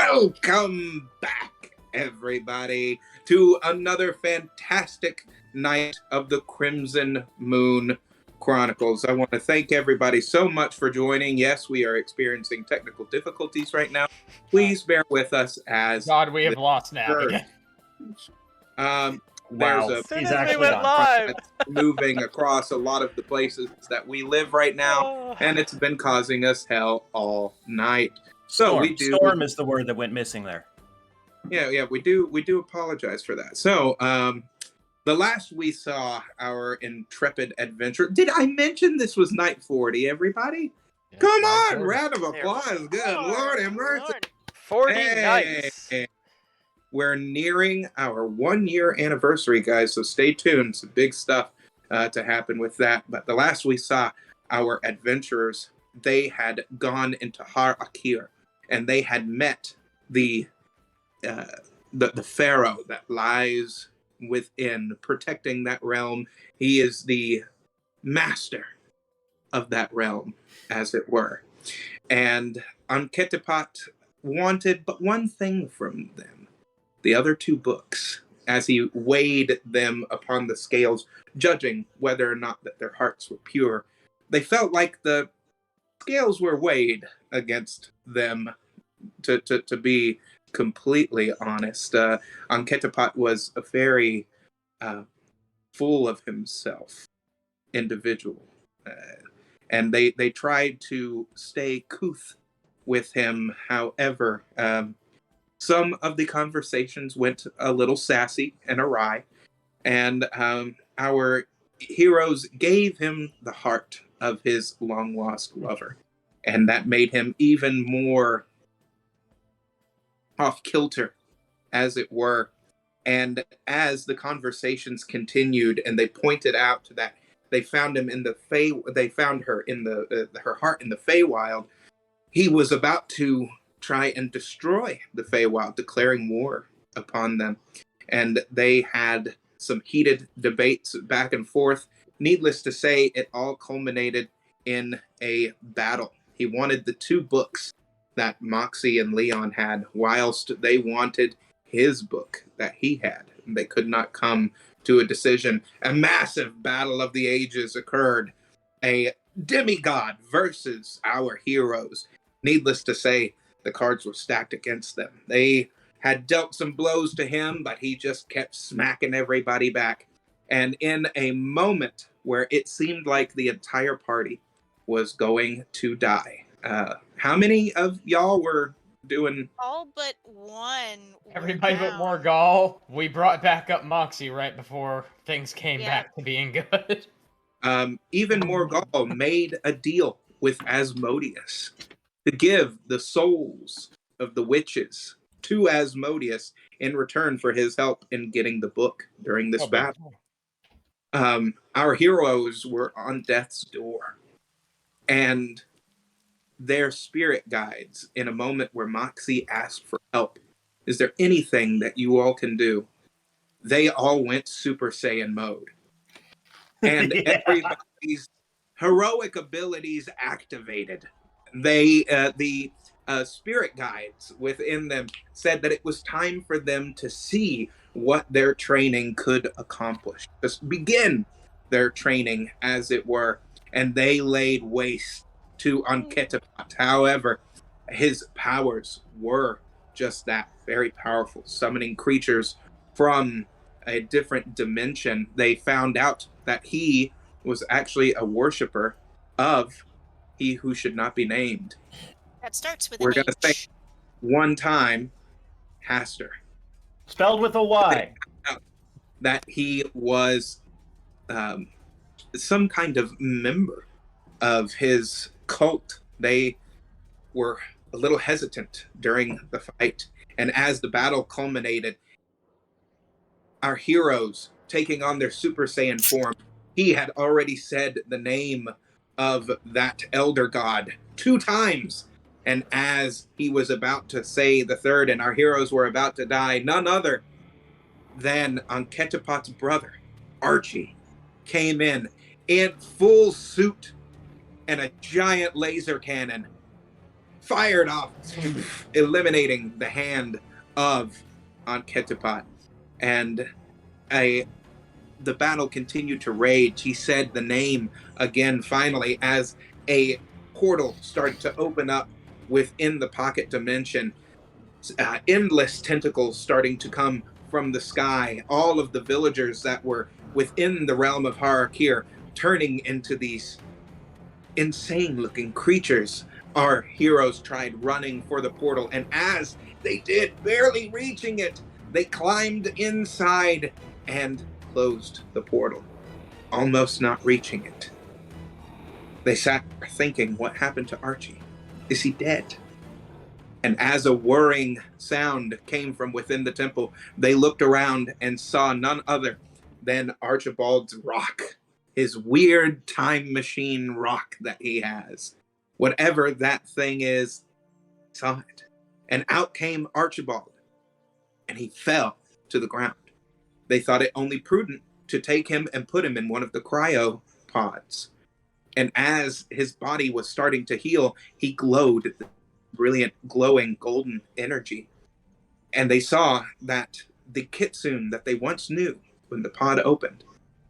Welcome back, everybody, to another fantastic night of the Crimson Moon Chronicles. I want to thank everybody so much for joining. Yes, we are experiencing technical difficulties right now. Please bear with us as God, we have lost Nav again. There's a As soon as we went live, moving across a lot of the places that we live right now, and it's been causing us hell all night. So Storm is the word that went missing there. Yeah, we do apologize for that. So, the last we saw our intrepid adventure. Did I mention this was night 40, everybody? Yeah, Come on, 40. round of applause. Good Lord have mercy. 40 nights. We're nearing our 1-year anniversary, guys, so stay tuned. Some big stuff to happen with that. But the last we saw our adventurers, they had gone into Har Akir, and they had met the pharaoh that lies within, protecting that realm. He is the master of that realm, as it were. And Anketipat wanted but one thing from them: the other 2 books, as he weighed them upon the scales, judging whether or not that their hearts were pure. They felt like the scales were weighed against them, to be completely honest. Anketipat was a very full of himself individual. And they tried to stay couth with him. However, some of the conversations went a little sassy and awry, and our heroes gave him the heart of his long-lost lover, and that made him even more off-kilter, as it were. And as the conversations continued, and they pointed out that they found him in the they found her in her heart in the Feywild, he was about to try and destroy the Feywild, declaring war upon them. And they had some heated debates back and forth. Needless to say, it all culminated in a battle. He wanted the 2 books that Moxie and Leon had, whilst they wanted his book that he had. They could not come to a decision. A massive battle of the ages occurred. A demigod versus our heroes. Needless to say, the cards were stacked against them. They had dealt some blows to him, but he just kept smacking everybody back. And in a moment where it seemed like the entire party was going to die, how many of y'all were doing? All but one. Everybody but Morgal. We brought back up Moxie right before things came back to being good. Even Morgal made a deal with Asmodeus to give the souls of the witches to Asmodeus in return for his help in getting the book during this battle. Our heroes were on death's door, and their spirit guides, in a moment where Moxie asked for help, "Is there anything that you all can do?" They all went Super Saiyan mode. And everybody's heroic abilities activated. The spirit guides within them said that it was time for them to see what their training could accomplish. Just begin their training, as it were. And they laid waste to Anketipat. However, his powers were just that, very powerful, summoning creatures from a different dimension. They found out that he was actually a worshiper of he who should not be named. That starts with We're an going to H. say one time, Haster. Spelled with a Y. That he was some kind of member of his cult. They were a little hesitant during the fight, and as the battle culminated, our heroes taking on their Super Saiyan form, he had already said the name of that elder god 2 times, and as he was about to say the third and our heroes were about to die, none other than Anketipat's brother, Archie, came in full suit and a giant laser cannon, fired off, eliminating the hand of Anketipat. And the battle continued to rage. He said the name again, finally, as a portal started to open up within the pocket dimension. Endless tentacles starting to come from the sky. All of the villagers that were within the realm of Harakir turning into these insane-looking creatures. Our heroes tried running for the portal, and as they did, barely reaching it, they climbed inside and closed the portal, almost not reaching it. They sat there thinking, what happened to Archie? Is he dead? And as a whirring sound came from within the temple, they looked around and saw none other than Archibald's rock, his weird time machine rock that he has. Whatever that thing is, saw it. And out came Archibald, and he fell to the ground. They thought it only prudent to take him and put him in one of the cryo pods. And as his body was starting to heal, he glowed with brilliant, glowing, golden energy. And they saw that the kitsune that they once knew when the pod opened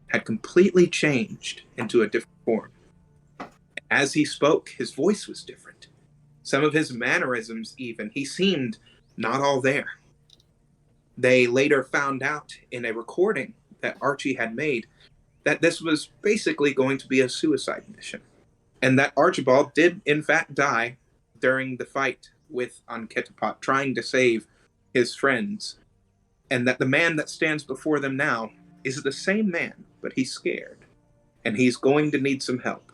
had completely changed into a different form. As he spoke, his voice was different. Some of his mannerisms even, he seemed not all there. They later found out in a recording that Archie had made that this was basically going to be a suicide mission. And that Archibald did, in fact, die during the fight with Anketipat, trying to save his friends. And that the man that stands before them now is the same man, but he's scared. And he's going to need some help.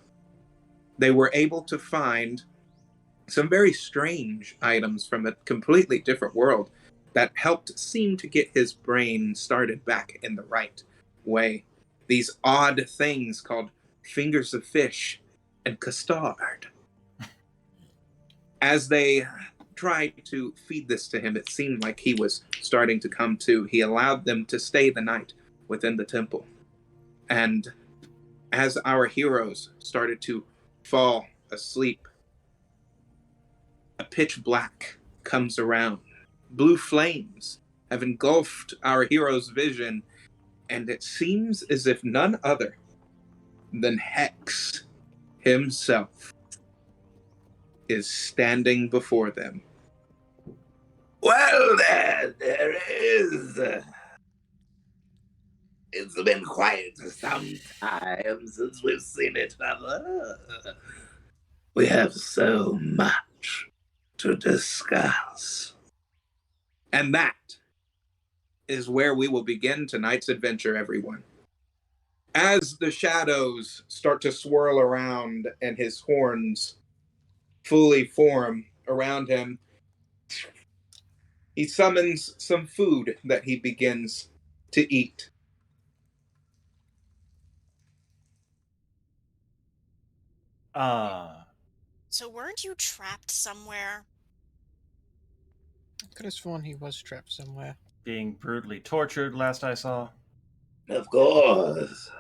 They were able to find some very strange items from a completely different world that helped seem to get his brain started back in the right way. These odd things called fingers of fish and custard. As they tried to feed this to him, it seemed like he was starting to come to. He allowed them to stay the night within the temple. And as our heroes started to fall asleep, a pitch black comes around. Blue flames have engulfed our hero's vision, and it seems as if none other than Hex himself is standing before them. Well, there is. It's been quite some time since we've seen each other. We have so much to discuss. And that is where we will begin tonight's adventure, everyone. As the shadows start to swirl around and his horns fully form around him, he summons some food that he begins to eat. So weren't you trapped somewhere? I could have sworn he was trapped somewhere. Being brutally tortured, last I saw. Of course.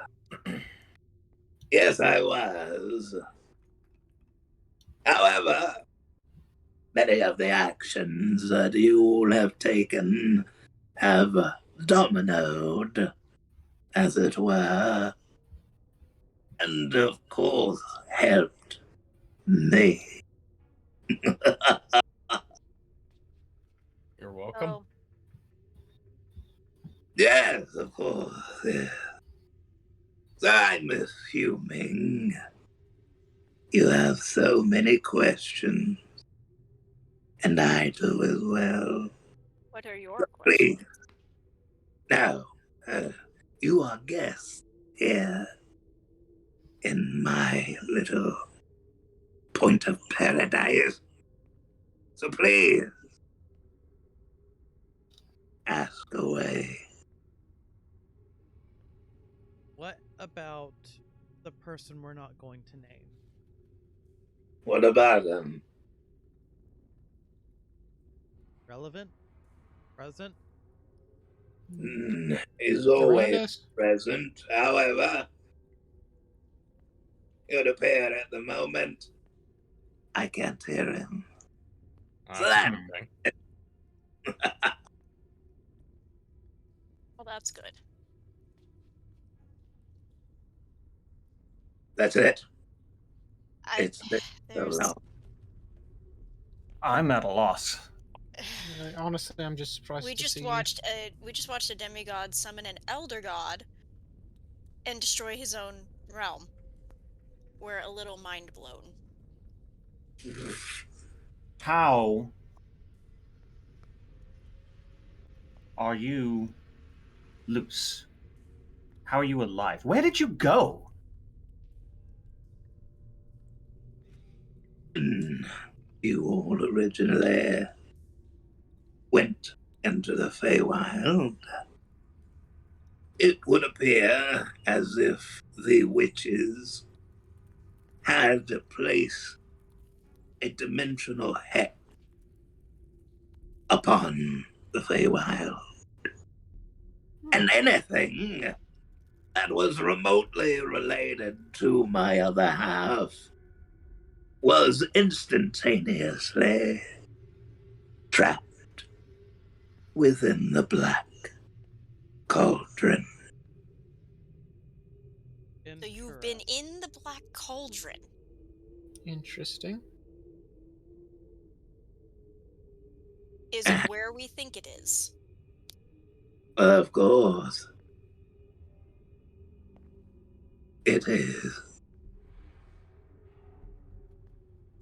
Yes, I was. However, many of the actions that you all have taken have dominoed, as it were, and of course helped me. You're welcome. Oh, Yes, of course. Yes. So I'm assuming you have so many questions, and I do as well. what are your questions? Please. Now, you are guests here in my little point of paradise. So please, ask away. What about the person we're not going to name? What about him? Relevant? Present? He's Around always us? present. However, it would appear at the moment I can't hear him. So that- interesting. Well, that's good. That's it. I, It's been so there's long. I'm at a loss. Honestly, I'm just surprised we to just see watched a demigod summon an elder god and destroy his own realm. We're a little mind blown. How are you loose? How are you alive? Where did you go? You all originally went into the Feywild. It would appear as if the witches had placed a dimensional hex upon the Feywild. And anything that was remotely related to my other half was instantaneously trapped within the black cauldron. So you've been in the Black Cauldron. Interesting. Is it where we think it is? Of course, it is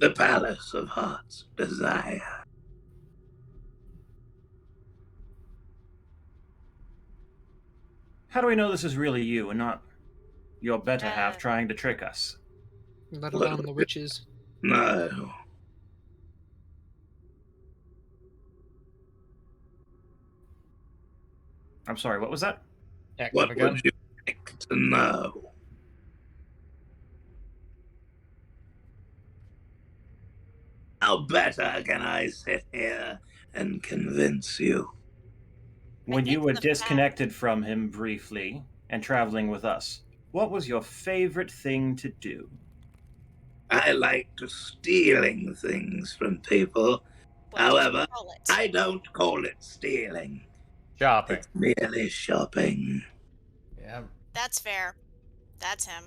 the Palace of Heart's Desire. How do we know this is really you and not your better half Uh, trying to trick us? Let What- alone the witches. No. I'm sorry, what was that? Heck What of a gun. would you like to know? How better can I sit here and convince you? When you think were the fact- disconnected from him briefly and traveling with us, what was your favorite thing to do? I like to stealing things from people. What do However, you call it? I don't call it stealing. Shopping. It's merely shopping. Yeah. That's fair. That's him.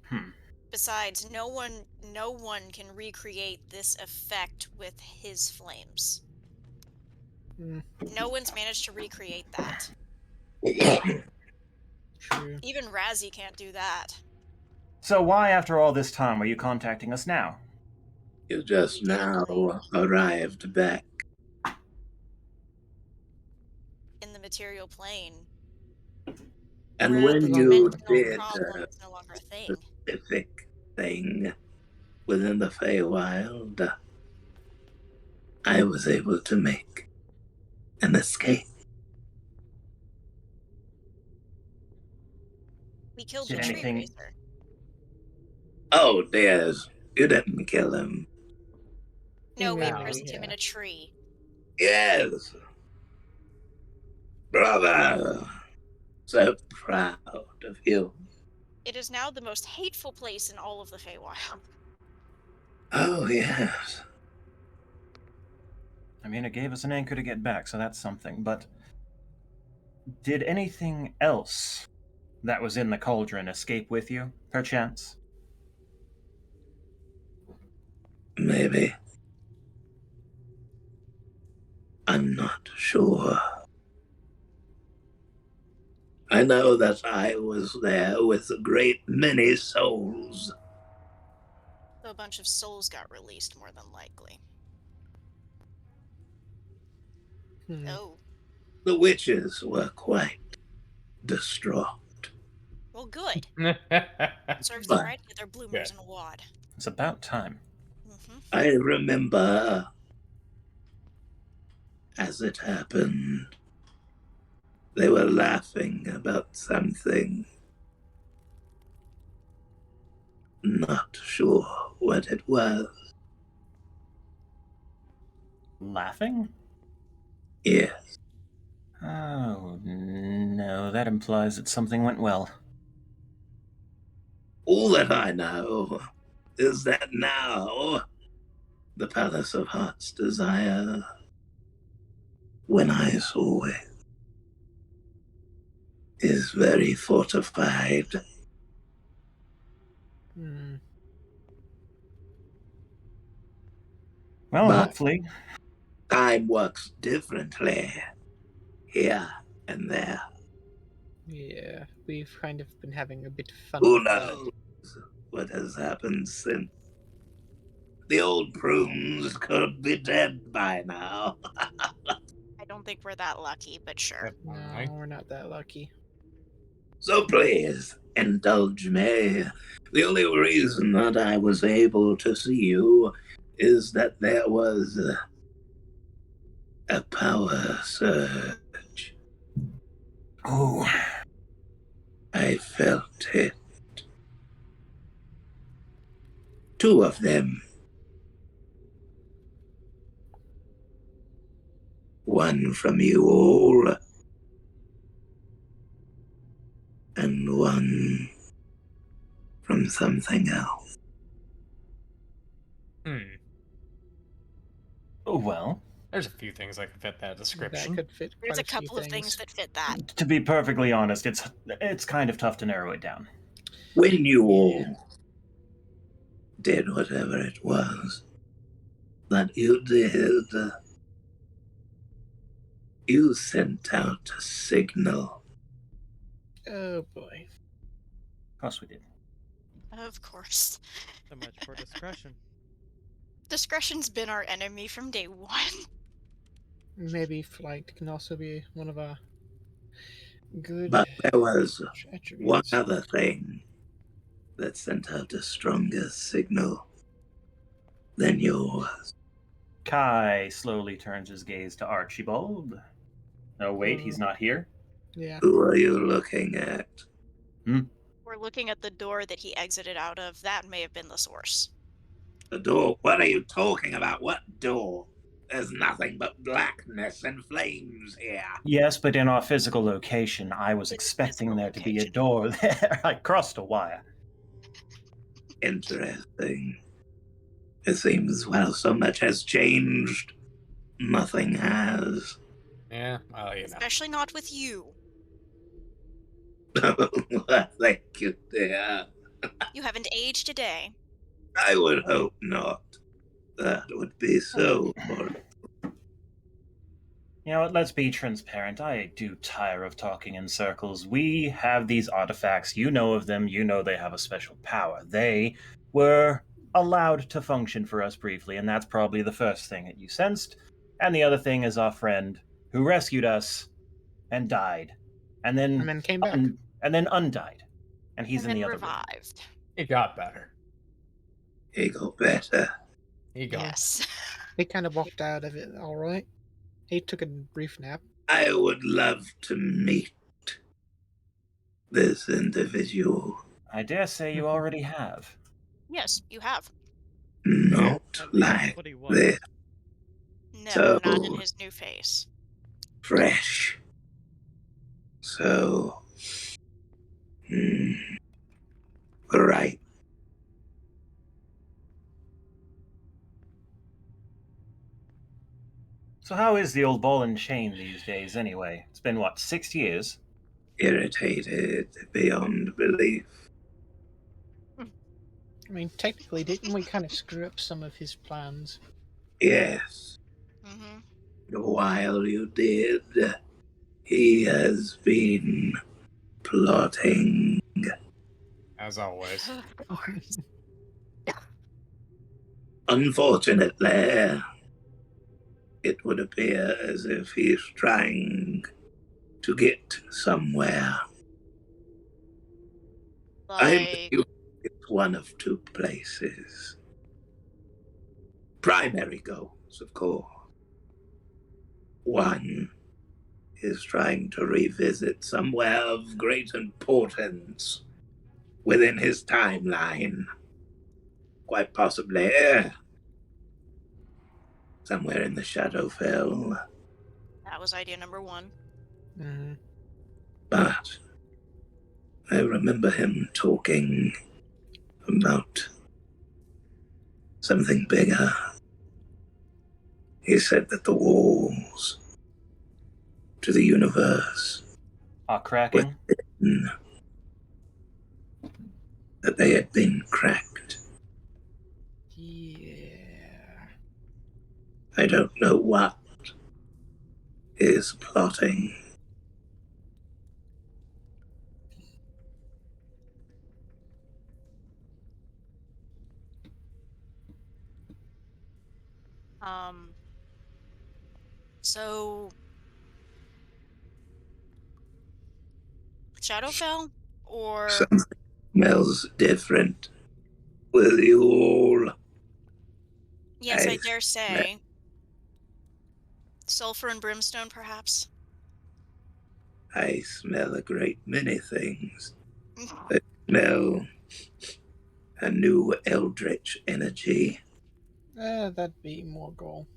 Hmm. Besides, no one can recreate this effect with his flames. Hmm, No one's managed to recreate that. true. Even Razzie can't do that. So why, after all this time, are you contacting us now? You just We didn't now arrived back. In the material plane, And where when the you dimensional did problem a is no longer a thing. specific thing within the Feywild, I was able to make an escape. We killed Did the tree anything- raiser. Oh, dears, you didn't kill him. No, we No, imprisoned him yeah. in a tree. Yes. Brother, so proud of you. It is now the most hateful place in all of the Feywild. Oh, yes. I mean, it gave us an anchor to get back, so that's something, but did anything else that was in the cauldron escape with you, perchance? Maybe. I'm not sure. I know that I was there with a great many souls. So a bunch of souls got released, more than likely. Hmm. Oh, The witches were quite distraught. well, good. Serves But- them right to get their bloomers in a wad. It's about time. Mm-hmm. I remember as it happened, they were laughing about something. Not sure what it was. Laughing? Yes, Oh, no, that implies that something went well. all that I know is that now The Palace of Heart's Desire, when I saw it, is very fortified. Hmm. Well, But- hopefully. Time works differently here and there. Yeah, we've kind of been having a bit of fun Who with that. knows what has happened since? The old prunes could be dead by now. I don't think we're that lucky, but sure. Good point. No, we're not that lucky. So please, indulge me. The only reason that I was able to see you is that there was a power surge. Oh, I felt it. Two of them. One from you all, and one from something else. oh well. There's a few things that could fit that That description. could fit There's quite a few couple of things that fit that. To be perfectly honest, it's kind of tough to narrow it down. When you all did whatever it was that you did, you sent out a signal. Oh boy. Of course we did. Of course. So much for discretion. Discretion's been our enemy from day one. Maybe flight can also be one of our good But there was one attributes. other thing that sent out a stronger signal than yours. Kai slowly turns his gaze to Archibald. Oh, wait, he's not here? Yeah. Who are you looking at? We're looking at the door that he exited out of. That may have been the source. The door? What are you talking about? What door? There's nothing but blackness and flames here. Yes, but in our physical location, I was In expecting physical there to be a location. door there. I crossed a wire. Interesting. It seems, well, so much has changed. Nothing has. Yeah, well, you know. Especially not with you. Thank you, dear. You haven't aged a day. I would hope not. That would be so boring. You know what, let's be transparent. I do tire of talking in circles. We have these artifacts. You know of them. You know they have a special power. They were allowed to function for us briefly, and that's probably the first thing that you sensed. And the other thing is our friend who rescued us and died. And then came back. and then undied. And he's and in then the other room. revived. It got better. He got better. He got Yes. He kind of walked out of it all right. He took a brief nap. I would love to meet this individual. I dare say you already have. Yes, you have. Not That's like what he was. this. No, So- not in his new face. Fresh. So. Right. So how is the old ball and chain these days, anyway? It's been, what, 6 years? Irritated beyond belief. I mean, technically, didn't we kind of screw up some of his plans? Yes. Mm-hmm. While you did, he has been plotting. as always. Of course. Unfortunately, it would appear as if he's trying to get somewhere. I Like, believe it's one of two places. Primary goals, of course. One is trying to revisit somewhere of great importance within his timeline. Quite possibly somewhere in the Shadowfell. that was idea number one. Mm-hmm. But I remember him talking about something bigger. He said that the walls to the universe Are cracking? that they had been cracked. Yeah. I don't know what is plotting. So Shadowfell or Something smells different with you all. yes, I dare smell- say. Sulfur and brimstone, perhaps. I smell a great many things. I smell a new eldritch energy. That'd be more goal.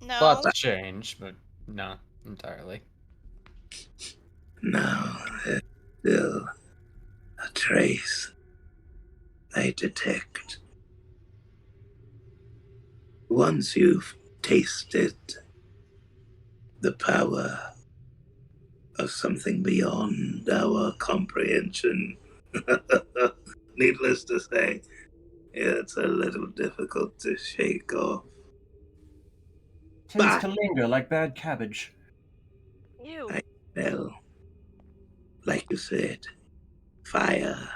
No. Lots change, but no, entirely. Now there's still a trace I detect. Once you've tasted the power of something beyond our comprehension, needless to say, it's a little difficult to shake off. Tends to linger like bad cabbage. Ew. I smell, like you said, fire,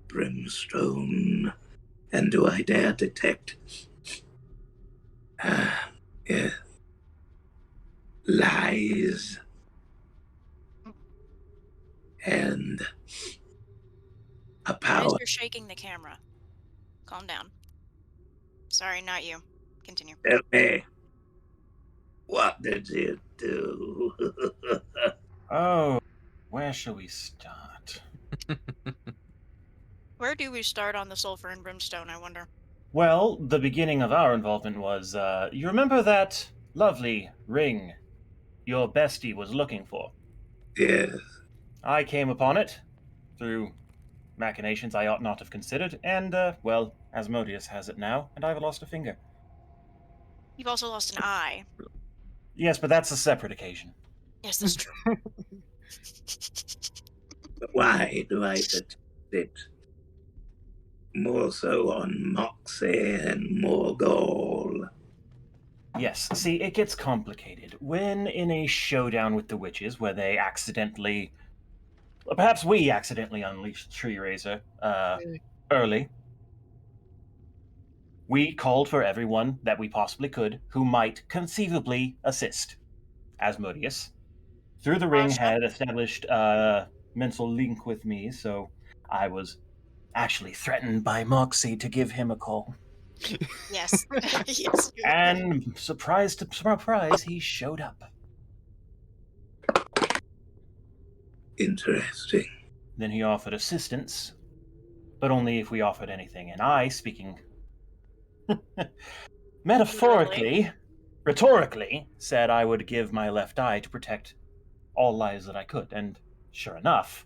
brimstone, and do I dare detect yeah, lies and a Guys, power. you're shaking the camera. Calm down. Sorry, not you. Continue. Tell me, what did you do? Oh, where shall we start? Where do we start on the sulfur and brimstone, I wonder? Well, the beginning of our involvement was, you remember that lovely ring your bestie was looking for? Yes, I came upon it through machinations I ought not have considered, and, well, Asmodeus has it now, and I've lost a finger. You've also lost an eye. Yes, but that's a separate occasion. Yes, that's true. but why do I detect it more so on Moxie and Morgul? Yes, see, it gets complicated. When in a showdown with the witches, where they accidentally, perhaps we accidentally unleashed Tree Razor early, we called for everyone that we possibly could who might conceivably assist. Asmodeus, through the ring, had established a mental link with me, so I was actually threatened by Moxie to give him a call. Yes. Yes. And surprise to surprise, he showed up. Interesting. Then he offered assistance, but only if we offered anything. And I, speaking metaphorically, rhetorically, said I would give my left eye to protect all lives that I could. And sure enough,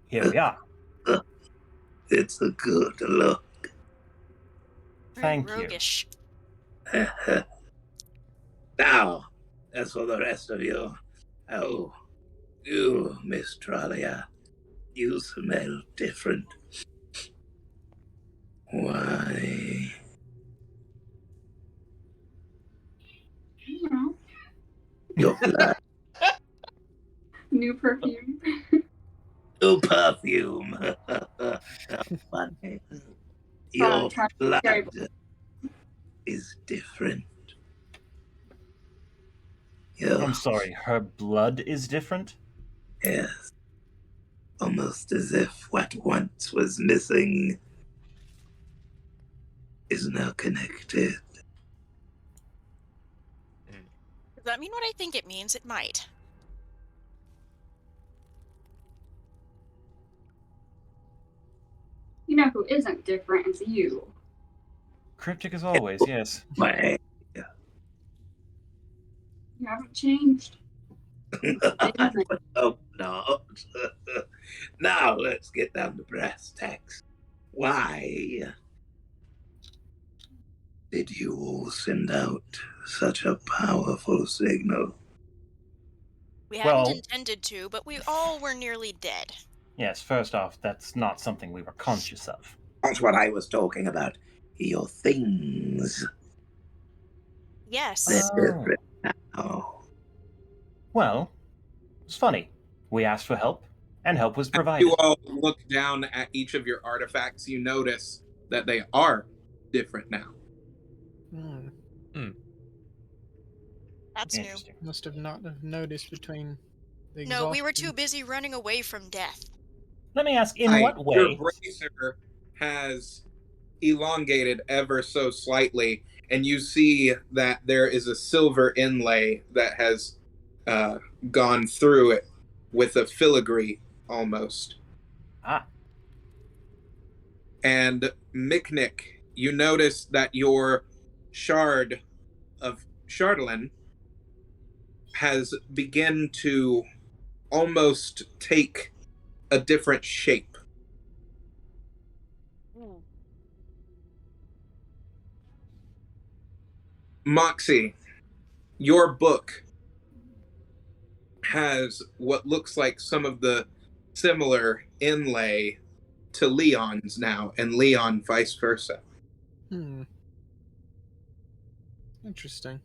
here we are. It's a good look. Thank roguish. Now, as for the rest of you, oh, you, Miss Tralia, you smell different. Why? You know, Your blood. new perfume. New perfume. Funny. Your blood is different. I'm sorry, her blood is different? Yes. Almost as if what once was missing is now connected. Does that mean what I think it means? It might. You know who isn't different is you. Cryptic as always, yes. Why? You haven't changed. I would hope not. Now let's get down to brass tacks. Why did you all send out such a powerful signal? We hadn't Well- intended to, but we all were nearly dead. Yes, first off, that's not something we were conscious of. That's what I was talking about. Your things. Yes. They're Oh. different now. Well, it's funny. We asked for help, and help was As provided. you all look down at each of your artifacts, you notice that they are different now. That's new. Interesting. Must have not have noticed between the No, we were exhaustion. too busy running away from death. Let me ask, in Your what way? bracer has elongated ever so slightly, and you see that there is a silver inlay that has gone through it with a filigree almost. Ah, And Miknik, you notice that your shard of Chardolin has begun to almost take a different shape. Moxie, your book has what looks like some of the similar inlay to Leon's now, and Leon vice versa. Interesting.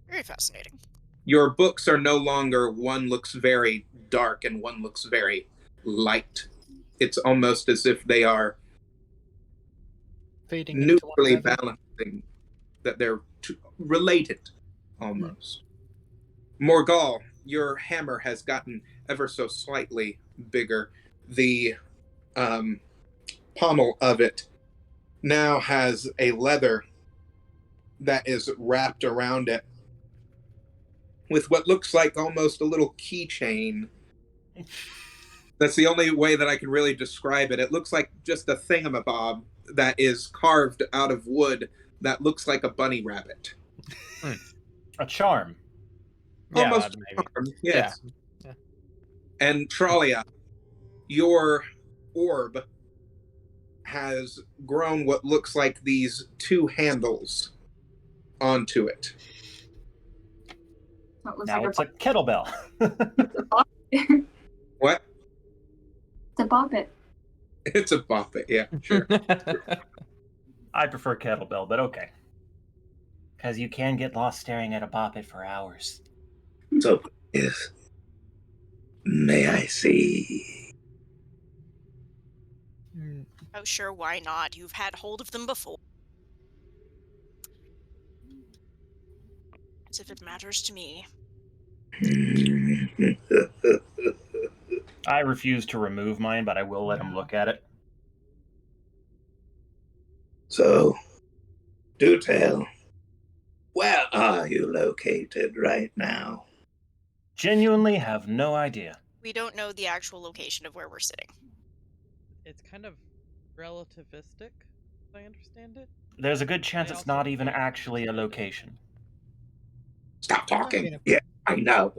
Very fascinating. Your books are no longer one looks very dark and one looks very light. It's almost as if they are Fading into one neutrally another. balancing, that they're related almost. Morgal, your hammer has gotten ever so slightly bigger. The pommel of it now has a leather that is wrapped around it with what looks like almost a little keychain. That's the only way that I can really describe it. It looks like just a thingamabob that is carved out of wood that looks like a bunny rabbit. a charm. Yeah, Almost maybe. charmed, yes. Yeah. And Tralia, your orb has grown what looks like these two handles onto it. So it looks Now like it's a kettlebell. What? It's a bop it. It's a boppet, yeah, sure. I prefer kettlebell, but okay. Because you can get lost staring at a boppet for hours. So, yes. May I see? Oh, sure, why not? You've had hold of them before. As if it matters to me. I refuse to remove mine, but I will let him look at it. So, do tell. Where are you located right now? Genuinely have no idea. We don't know the actual location of where we're sitting. It's kind of relativistic, as I understand it. There's a good chance I it's also not even don't know. actually a location. Stop talking. Yeah, I know.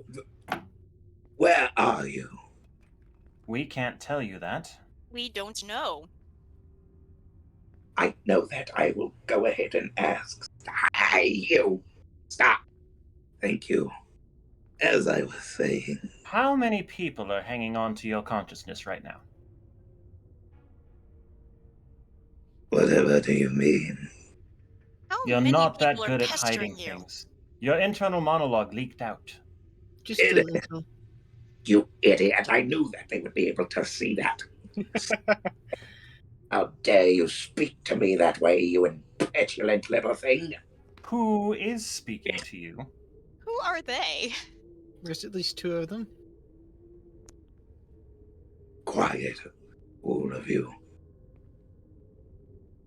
Where are you? We can't tell you that. We don't know. I know that. I will go ahead and ask. Hey, you. Stop. Thank you. As I was saying, How many people are hanging on to your consciousness right now? whatever do you mean? How You're many not that people good are at pestering hiding you? things. Your internal monologue leaked out. Just a Idiot. little. You idiot. I knew that they would be able to see that. How dare you speak to me that way, you impetulant little thing? Who is speaking to you? Who are they? There's at least two of them. Quiet, all of you.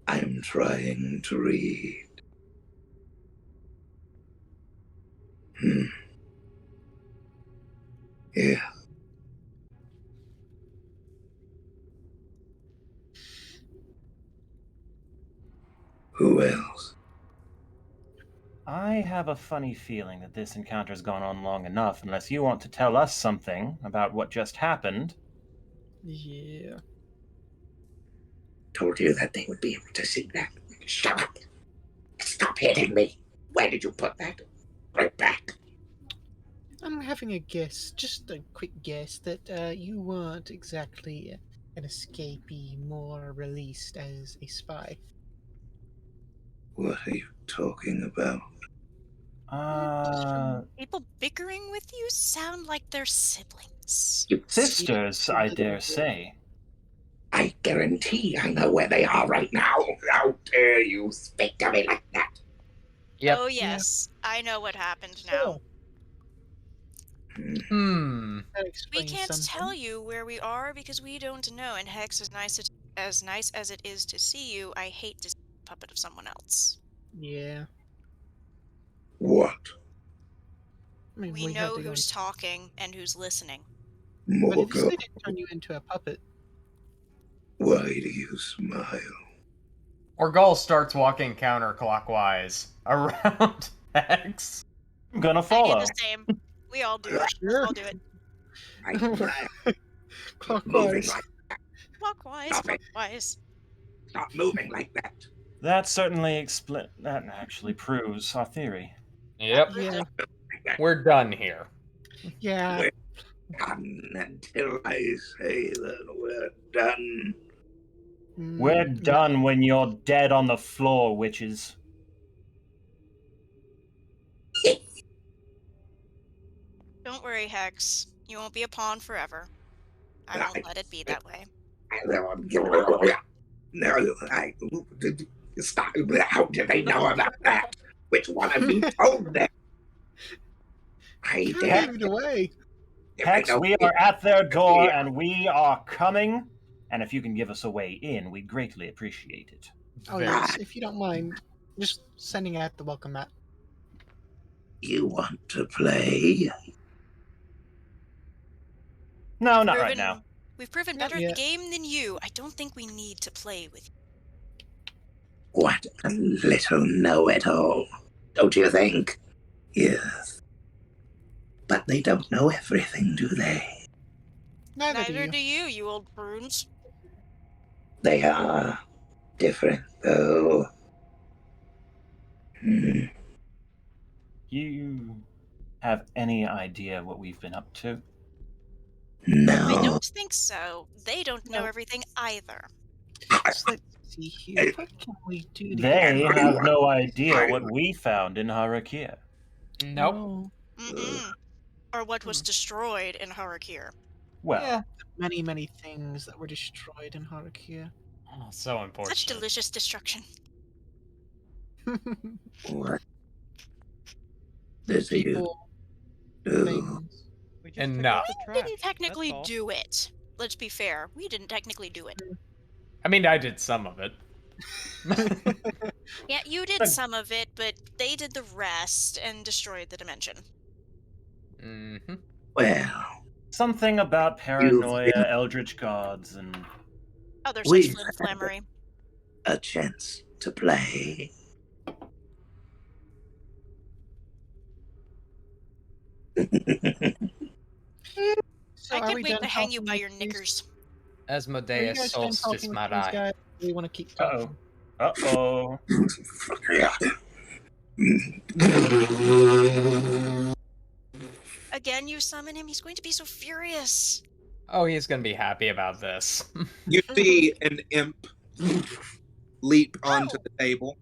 I'm trying to read. Yeah. Who else? I have a funny feeling that this encounter's gone on long enough, unless you want to tell us something about what just happened. Yeah. Told you that they would be able to see that. Shut up. Stop hitting me. Where did you put that? Right back. I'm having a guess, just a quick guess, that you weren't exactly an escapee, more released as a spy. What are you talking about? People bickering with you sound like they're siblings. Sisters, I dare say. I guarantee I know where they are right now. How dare you speak to me like that? Yep. Oh yes, I know what happened So, now. that We explains can't something. tell you where we are because we don't know. And Hex, as nice as it is to see you, I hate to see a puppet of someone else. Yeah. What? I mean, We had know to go who's talking and who's listening. But if Morgul, they didn't turn you into a puppet, why do you smile? Orgul starts walking counterclockwise around Hex. I'm gonna I do follow. the same. We all do it. Let's Sure. all do it. Moving clockwise. like Clockwise, Stop it. clockwise. Stop moving like that. That certainly that actually proves our theory. Yep. Yeah. We're done here. Yeah. We're done until I say that we're done. We're done when you're dead on the floor, witches. Don't worry, Hex. You won't be a pawn forever. I won't let it be that way. No, stop. How did they know about that? Which one of you told them? I Kind dare. of gave it away. Hex, we are at their door and we are coming. And if you can give us a way in, we'd greatly appreciate it. Oh yes, if you don't mind, just sending out the welcome mat. You want to play? No, not right now. We've proven better at the game than you. I don't think we need to play with you. What a little know-it-all, don't you think? Yes. But they don't know everything, do they? Neither do you, you old prunes. They are different, though. You have any idea what we've been up to? No. I don't think so. They don't know everything either. Let's see here. What can we do to They have no idea what we found in Harakir. Nope. Or what was destroyed in Harakir. Well, yeah, many, many things that were destroyed in Harakir. Oh, so unfortunate. Such delicious destruction. What does he do? Enough. We didn't technically do it. Let's be fair. We didn't technically do it. I mean, I did some of it. Yeah, you did some of it, but they did the rest and destroyed the dimension. Mm-hmm. Well, something about paranoia, eldritch gods, and other such flim-flammery. A chance to play. So I can't wait to hang you by your knickers. Asmodeus Solstice Madai. We want to keep talking. Uh-oh. Again, you summon him. He's going to be so furious. Oh, he's going to be happy about this. You see an imp leap onto the table.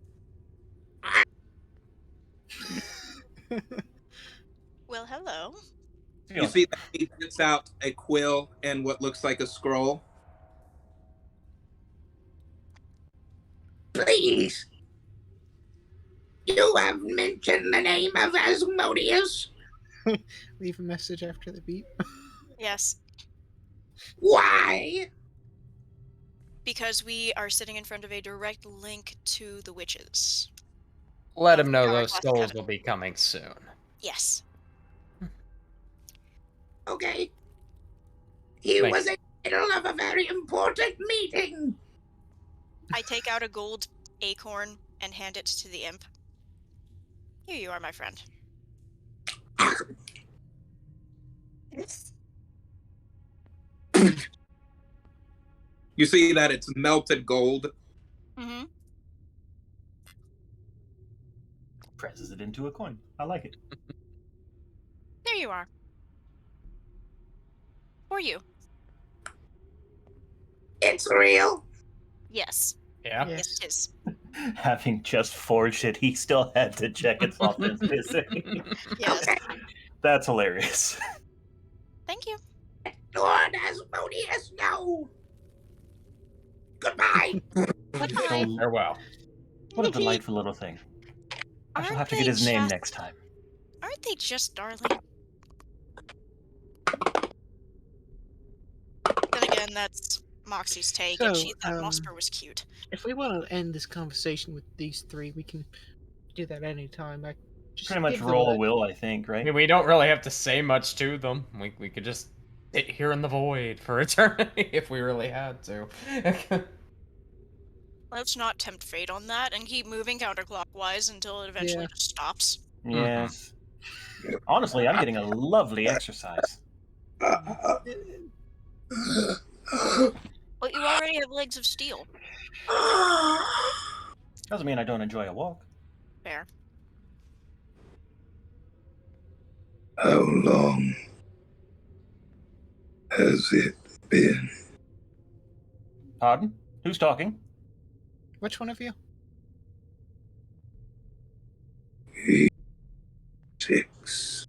Well, hello. You see that he gets out a quill and what looks like a scroll. Please. You have mentioned the name of Asmodeus. Leave a message after the beep. Yes. Why? Because we are sitting in front of a direct link to the witches. Let him know those souls will be coming soon. Yes. Okay. He was in the middle of a very important meeting. I take out a gold acorn and hand it to the imp. Here you are, my friend. You see that it's melted gold. Mm-hmm. presses it into a coin. I like it. There you are. For you. It's real. Yes. Yeah. Yes, it is. Having just forged it, he still had to check its authenticity. Yes. That's hilarious. Thank you. Lord Asmodeus, no. Goodbye. Goodbye. Farewell. What a delightful little thing. I shall have to get his name next time. Aren't they just darling? Then again, that's Moxie's take, and So, she thought Mosper was cute. If we want to end this conversation with these three, we can do that anytime. I just Pretty much give them roll a- a will, I think, I right? mean, we don't really have to say much to them. We could just sit here in the void for eternity if we really had to. Let's not tempt fate on that and keep moving counterclockwise until it eventually just stops. Yes. Honestly, I'm getting a lovely exercise. Well, you already have legs of steel. Doesn't mean I don't enjoy a walk. Fair. How long has it been? Pardon? Who's talking? Which one of you? 6.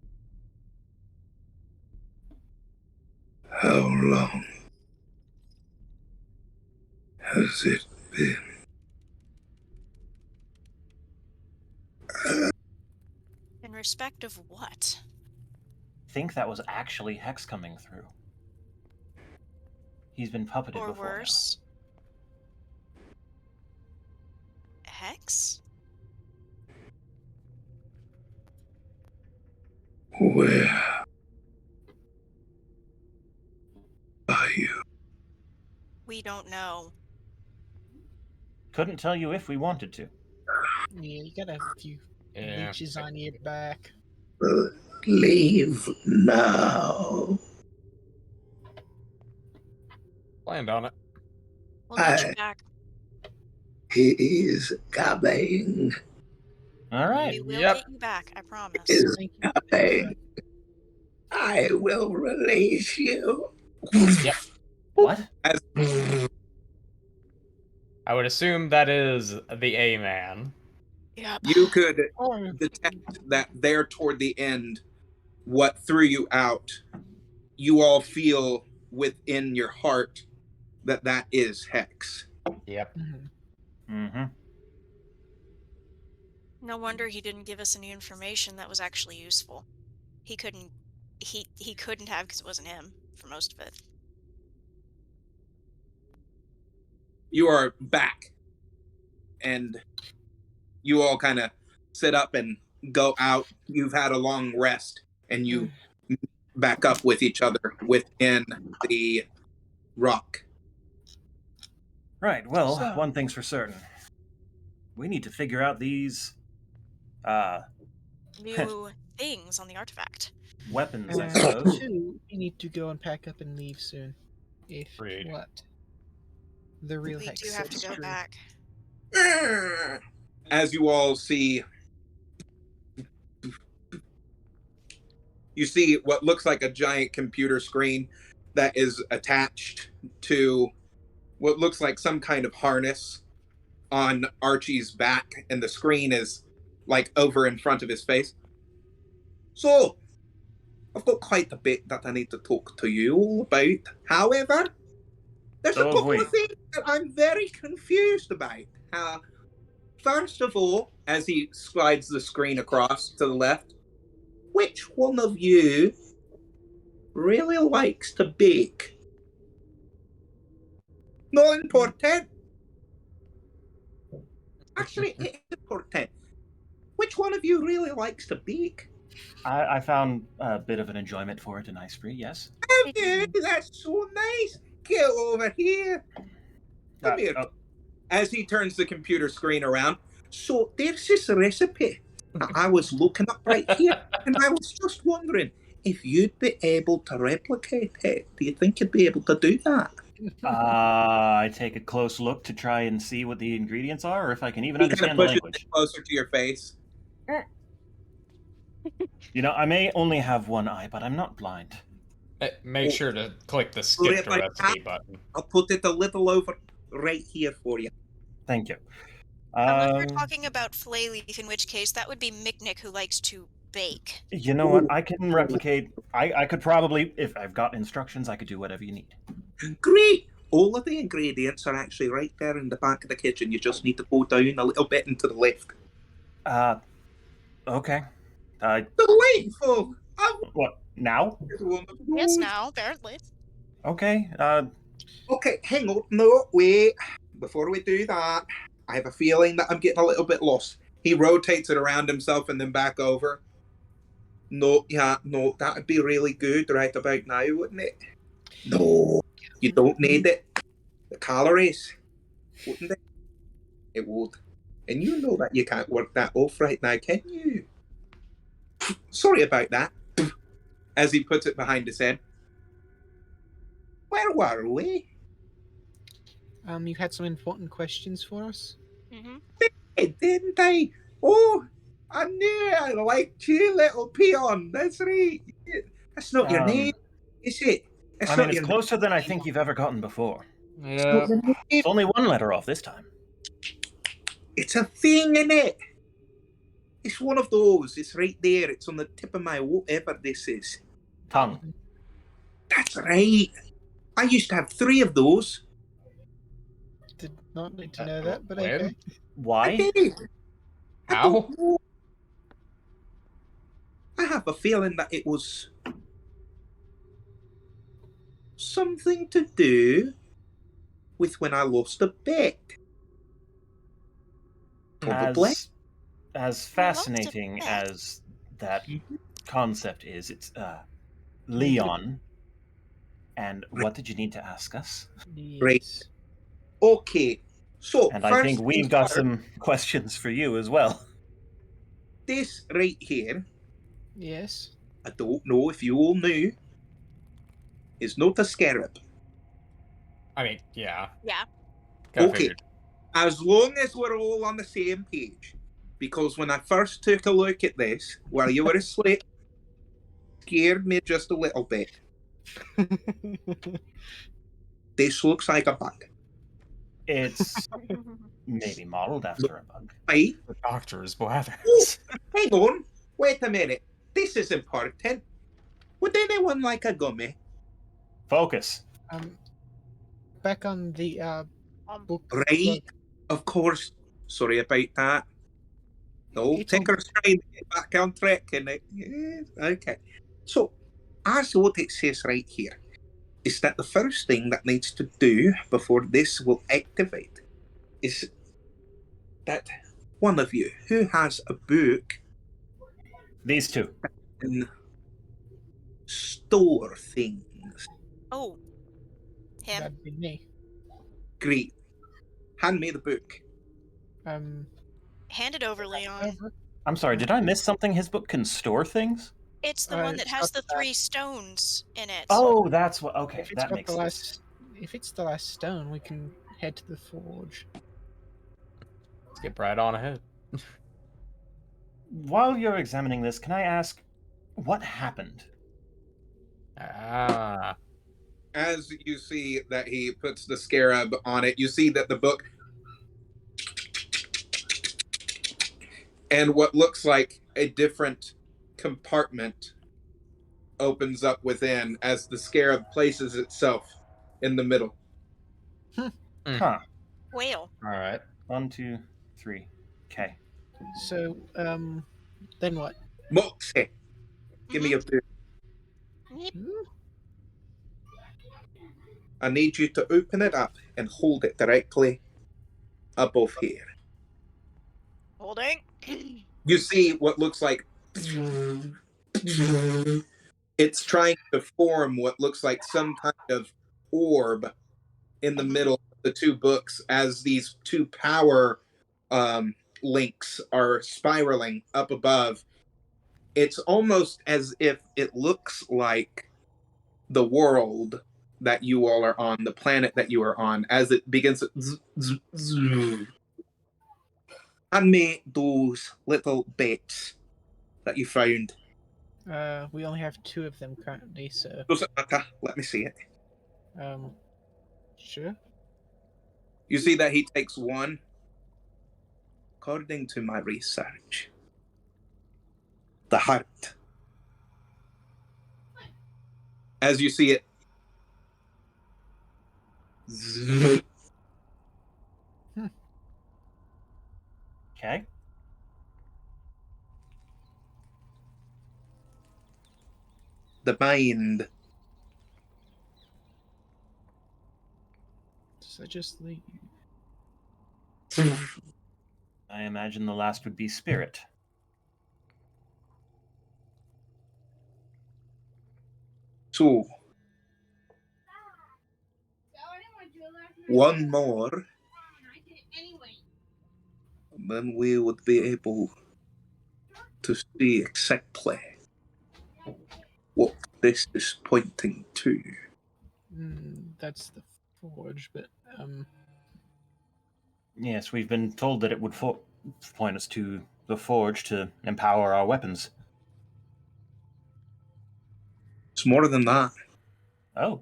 How long has it been? In respect of what? I think that was actually Hex coming through. He's been puppeted Or before. worse? Hex? Where are you? We don't know. Couldn't tell you if we wanted to. Yeah, you gotta have a few leeches on your back. Leave now. Land on it. We'll get you back. He's coming. All right. We will get you back, I promise. Is coming. I will release you. Yep. What? I would assume that is the A-man. Yep. You could detect that there toward the end, what threw you out, you all feel within your heart that that is Hex. Yep. Mm-hmm. No wonder he didn't give us any information that was actually useful. He couldn't have because it wasn't him for most of it. You are back, and you all kind of sit up and go out. You've had a long rest, and you back up with each other within the rock. Right, well, one thing's for certain. We need to figure out these, New things on the artifact. weapons, I suppose. Two, we need to go and pack up and leave soon. If what? The real We Hex do have to says go true. back. As you all see, you see what looks like a giant computer screen that is attached to what looks like some kind of harness on Archie's back, and the screen is like over in front of his face. So, I've got quite a bit that I need to talk to you all about. However, there's a couple of things that I'm very confused about. First of all, as he slides the screen across to the left, which one of you really likes to bake? Not important. Actually, it is important. Which one of you really likes to bake? I found a bit of an enjoyment for it in Ice Free, yes. Oh, yeah, that's so nice. Get over here. Come here. As he turns the computer screen around, so there's this recipe that I was looking up right here, and I was just wondering if you'd be able to replicate it. Do you think you'd be able to do that? I take a close look to try and see what the ingredients are, or if I can even He kind of understand the pushes language. it closer to your face. You know, I may only have one eye, but I'm not blind. Make sure to click the skip to recipe button. I'll put it a little over right here for you. Thank you. Unless you're talking about flay leaf, in which case that would be Micknick who likes to bake. You know what? I can replicate. I could probably, if I've got instructions, I could do whatever you need. Great! All of the ingredients are actually right there in the back of the kitchen. You just need to go down a little bit and to the left. Okay. Delightful! What, now? Yes, now, apparently. Okay, Okay, hang on. No, wait. Before we do that, I have a feeling that I'm getting a little bit lost. He rotates it around himself and then back over. No, that would be really good right about now, wouldn't it? No, you don't need it. The calories, wouldn't it? It would. And you know that you can't work that off right now, can you? Sorry about that. As he puts it behind his head. Where were we? You had some important questions for us? Mm-hmm. Didn't I? Oh, I knew I liked you, little peon. That's right. That's not your name, is it? I mean, it's closer than I think you've ever gotten before. Yeah. It's only one letter off this time. It's a thing, innit? It's one of those. It's right there. It's on the tip of my whatever this is. Tongue. That's right. I used to have 3 of those. Did not need to know that, but when? okay. Why? How? I have a feeling that it was something to do with when I lost a bet. Probably. As fascinating as that concept is, it's Leon. And what did you need to ask us? Right. Okay. So, and I think we've got some questions for you as well. This right here. Yes. I don't know if you all knew. Is not a scarab. I mean, yeah. Yeah. Okay. As long as we're all on the same page. Because when I first took a look at this, while you were asleep, scared me just a little bit. This looks like a bug. It's maybe modeled after a bug. Right? The doctor is blathering. Oh, hang on. Wait a minute. This is important. Would anyone like a gummy? Focus. Back on the book. Right. Of course. Sorry about that. No, take our trying to get back on track, isn't it? Yes. Okay. So, as what it says right here, is that the first thing that needs to do before this will activate is that one of you who has a book. These two. Can store things. Oh. Him. That'd be me. Great. Hand me the book. Hand it over, Leon. I'm sorry, did I miss something? His book can store things? It's the one that has the 3 stones in it. Oh, that's what. Okay, that makes sense. If it's the last stone, we can head to the forge. Let's get right on ahead. While you're examining this, can I ask what happened? As you see that he puts the scarab on it, you see that the book and what looks like a different compartment opens up within as the scarab places itself in the middle. Huh. Whale. All right. 1, 2, 3. Okay. So, then what? Moxie, give me your book. I need you to open it up and hold it directly above here. Holding. You see what looks like it's trying to form what looks like some kind of orb in the middle of the 2 books as these 2 power links are spiraling up above. It's almost as if it looks like the world that you all are on, the planet that you are on, as it begins to Hand me those little bits that you found. We only have 2 of them currently, so Doesn't matter. Let me see it. sure. You see that he takes one. According to my research, the heart. As you see it, Okay. the mind. So just leave. I imagine the last would be spirit. So, one more, then we would be able to see exactly what this is pointing to. That's the forge, but Yes, we've been told that it would point us to the forge to empower our weapons. It's more than that. Oh.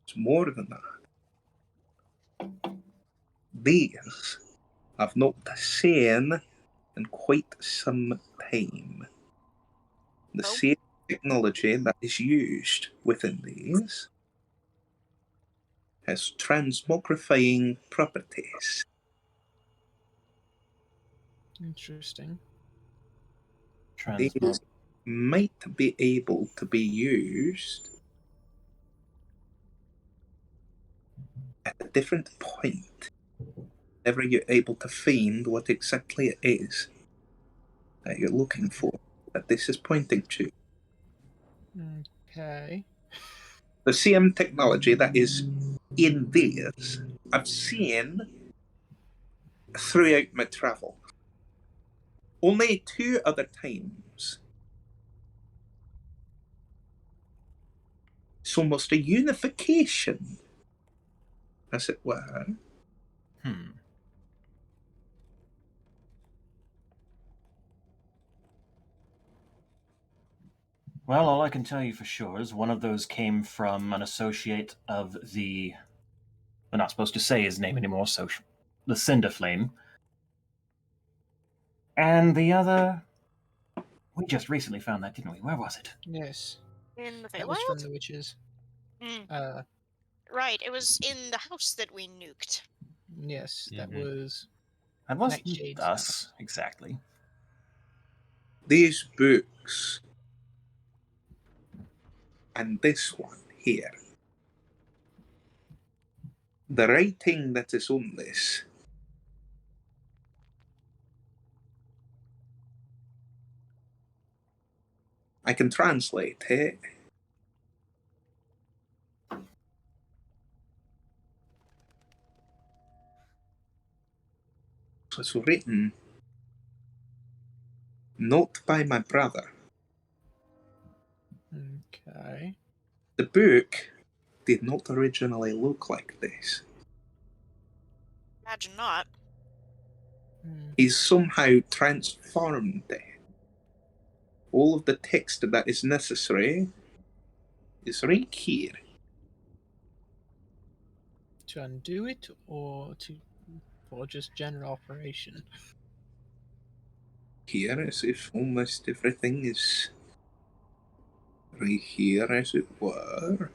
It's more than that. These I've not seen in quite some time. The same technology that is used within these has transmogrifying properties. interesting. These might be able to be used at a different point whenever you're able to find what exactly it is that you're looking for, that this is pointing to. Okay. The same technology that is in these, I've seen throughout my travel. Only 2 other times. It's almost a unification, as it were. Well, all I can tell you for sure is one of those came from an associate of the... We're not supposed to say his name anymore, so the Cinder Flame. And the other... We just recently found that, didn't we? Where was it? Yes. In the That was from Feywild? the witches. Right, it was in the house that we nuked. Yes, that was... That wasn't Nightshade's us, house. exactly. These books and this one here, the writing that is on this, I can translate it. So it's written not by my brother. Okay. The book did not originally look like this. Imagine not. He's somehow transformed it. All of the text that is necessary is right here. To undo it, or for just general operation? Here, as if almost everything is right here, as it were.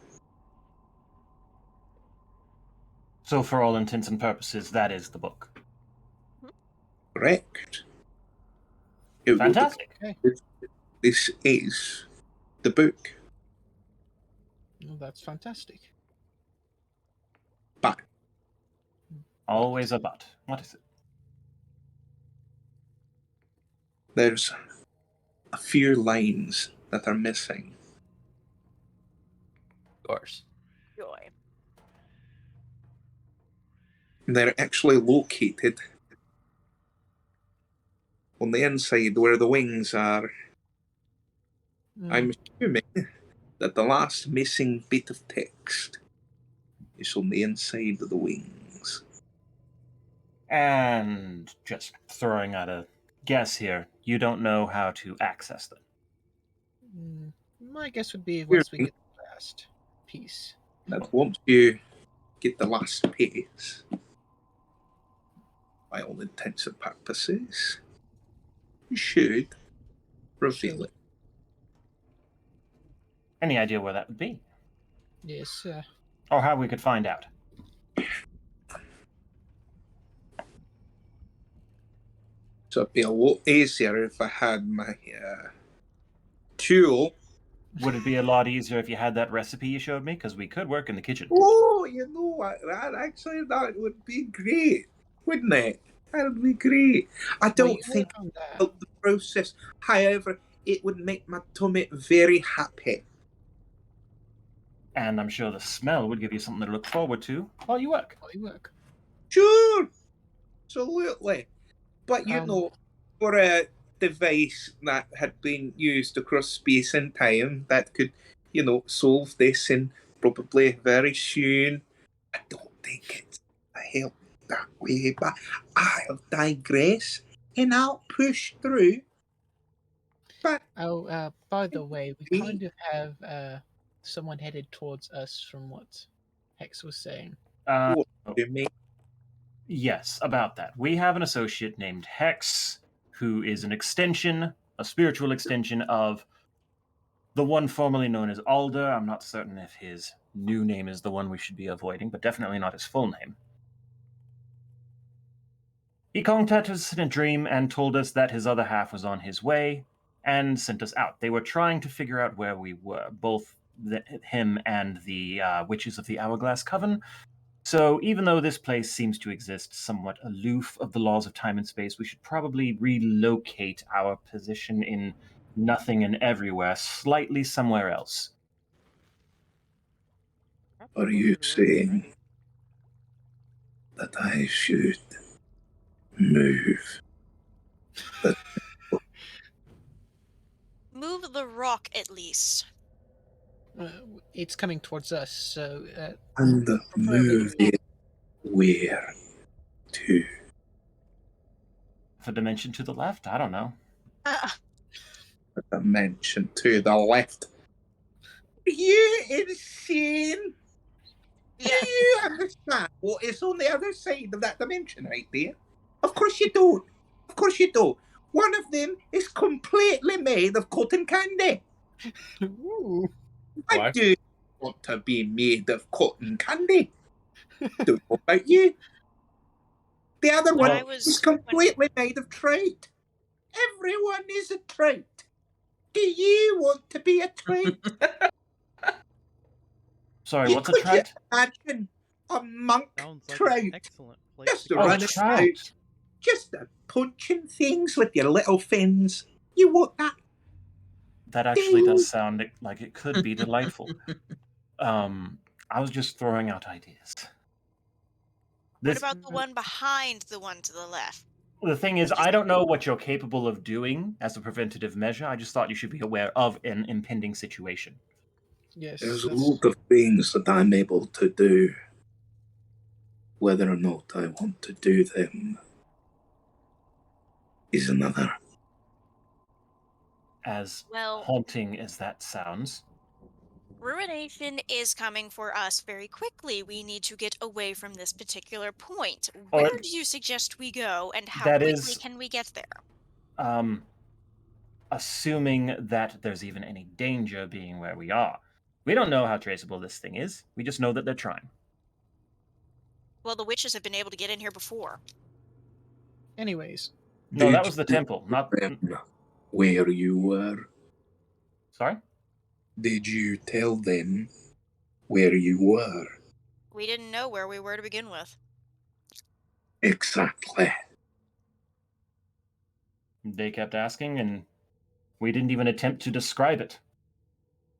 So for all intents and purposes, that is the book. Correct. Fantastic. This is the book. Well, that's fantastic. But Always a but. What is it? there's a few lines that are missing. Of course. Joy. They're actually located on the inside where the wings are. I'm assuming that the last missing bit of text is on the inside of the wings. And just throwing out a guess here, you don't know how to access them. My guess would be once we get the last piece. That once you get the last piece, by all intents and purposes, you should reveal it. Any idea where that would be? Yes, Or how we could find out? So it'd be a lot easier if I had my tool. Would it be a lot easier if you had that recipe you showed me? Because we could work in the kitchen. Oh, you know what? That would be great, wouldn't it? That would be great. I don't think about the process. However, it would make my tummy very happy. And I'm sure the smell would give you something to look forward to while you work. Sure, absolutely. But you know, for a device that had been used across space and time that could, you know, solve this and probably very soon, I don't think it's a help that way. But I'll digress and I'll push through. But by the way, we kind of have someone headed towards us from what Hex was saying. What do you mean? Yes, about that. We have an associate named Hex, who is an extension, a spiritual extension of the one formerly known as Alder. I'm not certain if his new name is the one we should be avoiding, but definitely not his full name. He contacted us in a dream and told us that his other half was on his way and sent us out. They were trying to figure out where we were, both him and the Witches of the Hourglass Coven. So even though this place seems to exist somewhat aloof of the laws of time and space, we should probably relocate our position in nothing and everywhere slightly somewhere else. Are you saying that I should move? Move the rock at least. It's coming towards us, so... and move it where to? The dimension to the left? I don't know. The dimension to the left. Are you insane? Do you understand what is on the other side of that dimension right there? Of course you don't. Of course you don't. One of them is completely made of cotton candy. I do want to be made of cotton candy. Don't know about you. The other one is completely made of trout. Everyone is a trout. Do you want to be a trout? Sorry, what's a trout? Imagine a monk trout. Excellent place. Just running out. Just punching things with your little fins. You want that? That actually does sound like it could be delightful. I was just throwing out ideas. What about the one behind the one to the left? The thing is, I don't know what you're capable of doing as a preventative measure. I just thought you should be aware of an impending situation. Yes. There's a lot of things that I'm able to do. Whether or not I want to do them is another. As haunting as that sounds. Ruination is coming for us very quickly. We need to get away from this particular point. Or- Where do you suggest we go, and how That quickly is- can we get there? Assuming that there's even any danger being where we are. We don't know how traceable this thing is. We just know that they're trying. Well, the witches have been able to get in here before. Anyways. No, that was the temple, not... Where you were? Sorry? Did you tell them where you were? We didn't know where we were to begin with. Exactly. They kept asking, and we didn't even attempt to describe it.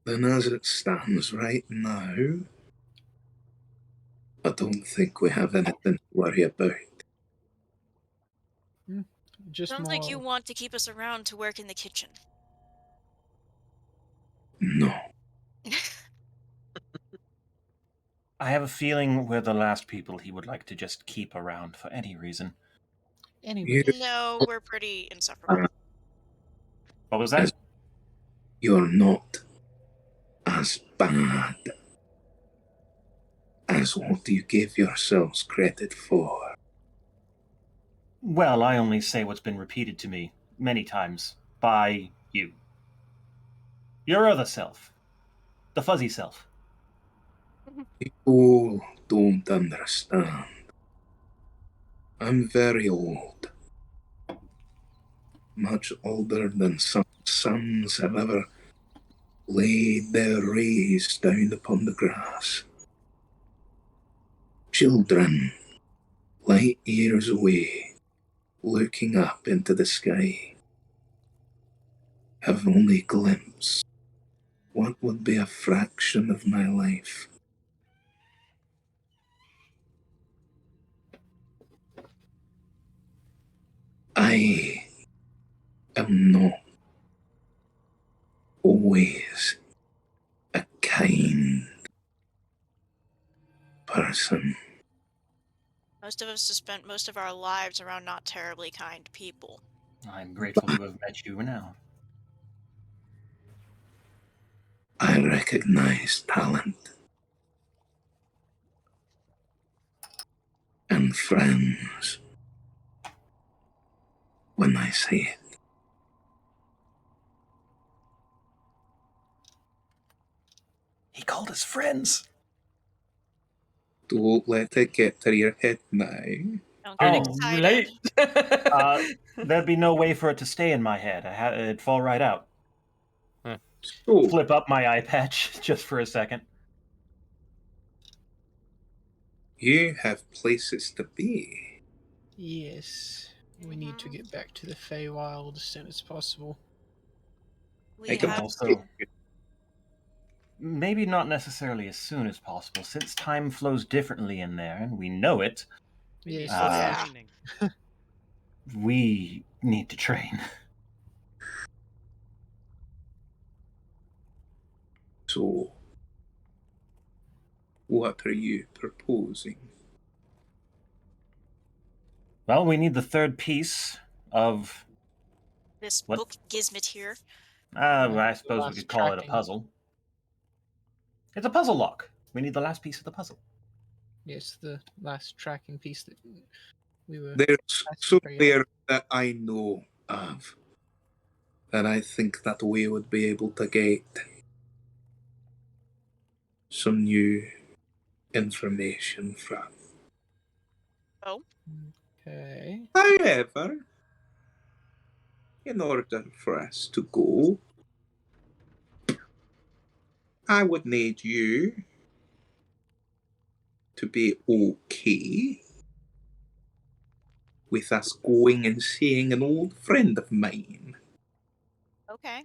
Then as it stands right now, I don't think we have anything to worry about. Sounds like you want to keep us around to work in the kitchen. No. I have a feeling we're the last people he would like to just keep around for any reason. Anyway, No, we're pretty insufferable. What was that? You're not as bad as what you give yourselves credit for. Well, I only say what's been repeated to me many times by you. Your other self. The fuzzy self. People don't understand. I'm very old. Much older than some sons have ever laid their rays down upon the grass. Children, light years away, looking up into the sky, have only glimpsed what would be a fraction of my life. I am not always a kind person. Most of us have spent most of our lives around not terribly kind people. I'm grateful to have met you now. I recognize talent and friends when I see it. He called us friends. Don't let it get to your head now. Don't get Oh, excited. There'd be no way for it to stay in my head. It'd fall right out. So, Flip up my eye patch just for a second. you have places to be. yes, we need to get back to the Feywild as soon as possible. We I can have also- Maybe not necessarily as soon as possible, since time flows differently in there, and we know it. Yes, Ah. that's Yeah. Training. We need to train. So, what are you proposing? Well, we need the third piece of... this What? book gizmit here. I suppose we last could call it a tracking. puzzle. It's a puzzle lock. We need the last piece of the puzzle. yes, the last tracking piece that we were. There's That's somewhere that I know of that I think that we would be able to get some new information from. Oh, Okay. However, in order for us to go, I would need you to be okay with us going and seeing an old friend of mine. okay.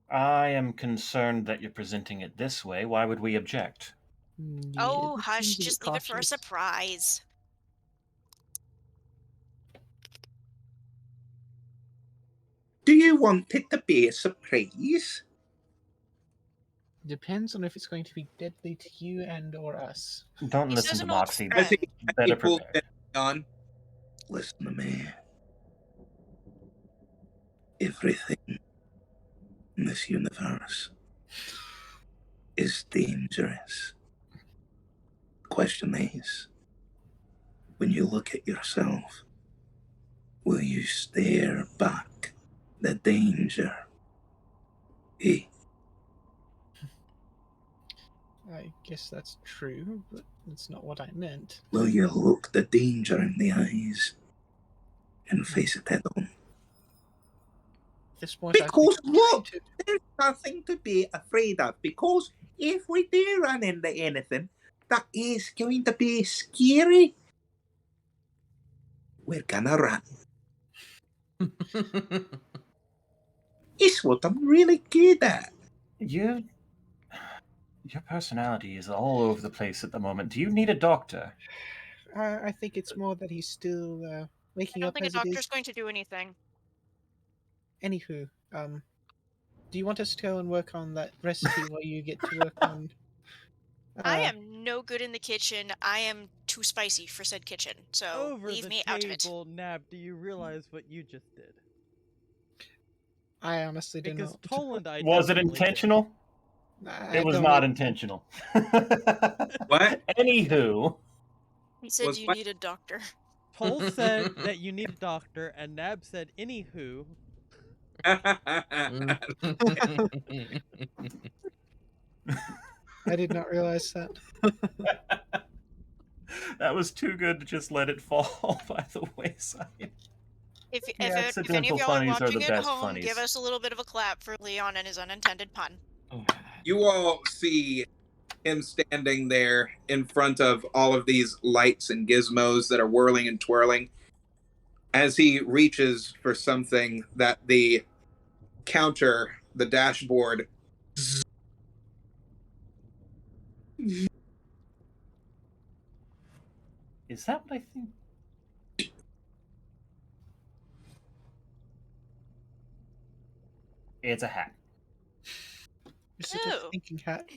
I am concerned that you're presenting it this way. Why would we object? Yeah, Oh, this hush, seems a bit just leave it for a cautious. surprise. Do you want it to be a surprise? Depends on if it's going to be deadly to you and or us. Don't He listen says to an old Moxie. friend. Better People prepare. on. Listen to me. Everything in this universe is dangerous. The question is, when you look at yourself, will you stare back the danger? Eh? I guess that's true, but that's not what I meant. Will you look the danger in the eyes and face it head on? At this point, I think Because I'm trying look, to. there's nothing to be afraid of. Because if we do run into anything that is going to be scary, we're gonna run. It's what I'm really good at. Your personality is all over the place at the moment. Do you need a doctor? I think it's more that he's still I waking don't up think a as it doctor's is. going to do anything. Anywho, do you want us to go and work on that recipe while you get to work on? I am no good in the kitchen. I am too spicy for said kitchen, so Over leave the me out of it. table, Nab, do you realize what you just did? I honestly do Because not. Toland, I Was it definitely did. intentional? I It was don't not know. intentional. What? Anywho, He said Was you what? need a doctor. Toll said that you need a doctor, and Nab said, anywho. I did not realize that. that was too good to just let it fall by the wayside. If The any of accidental y'all are funnies are the watching at best home, funnies. give us a little bit of a clap for Leon and his unintended pun. You all see him standing there in front of all of these lights and gizmos that are whirling and twirling as he reaches for something that the counter, the dashboard. Is that what I think? It's a hat. Is it a Oh. thinking hat?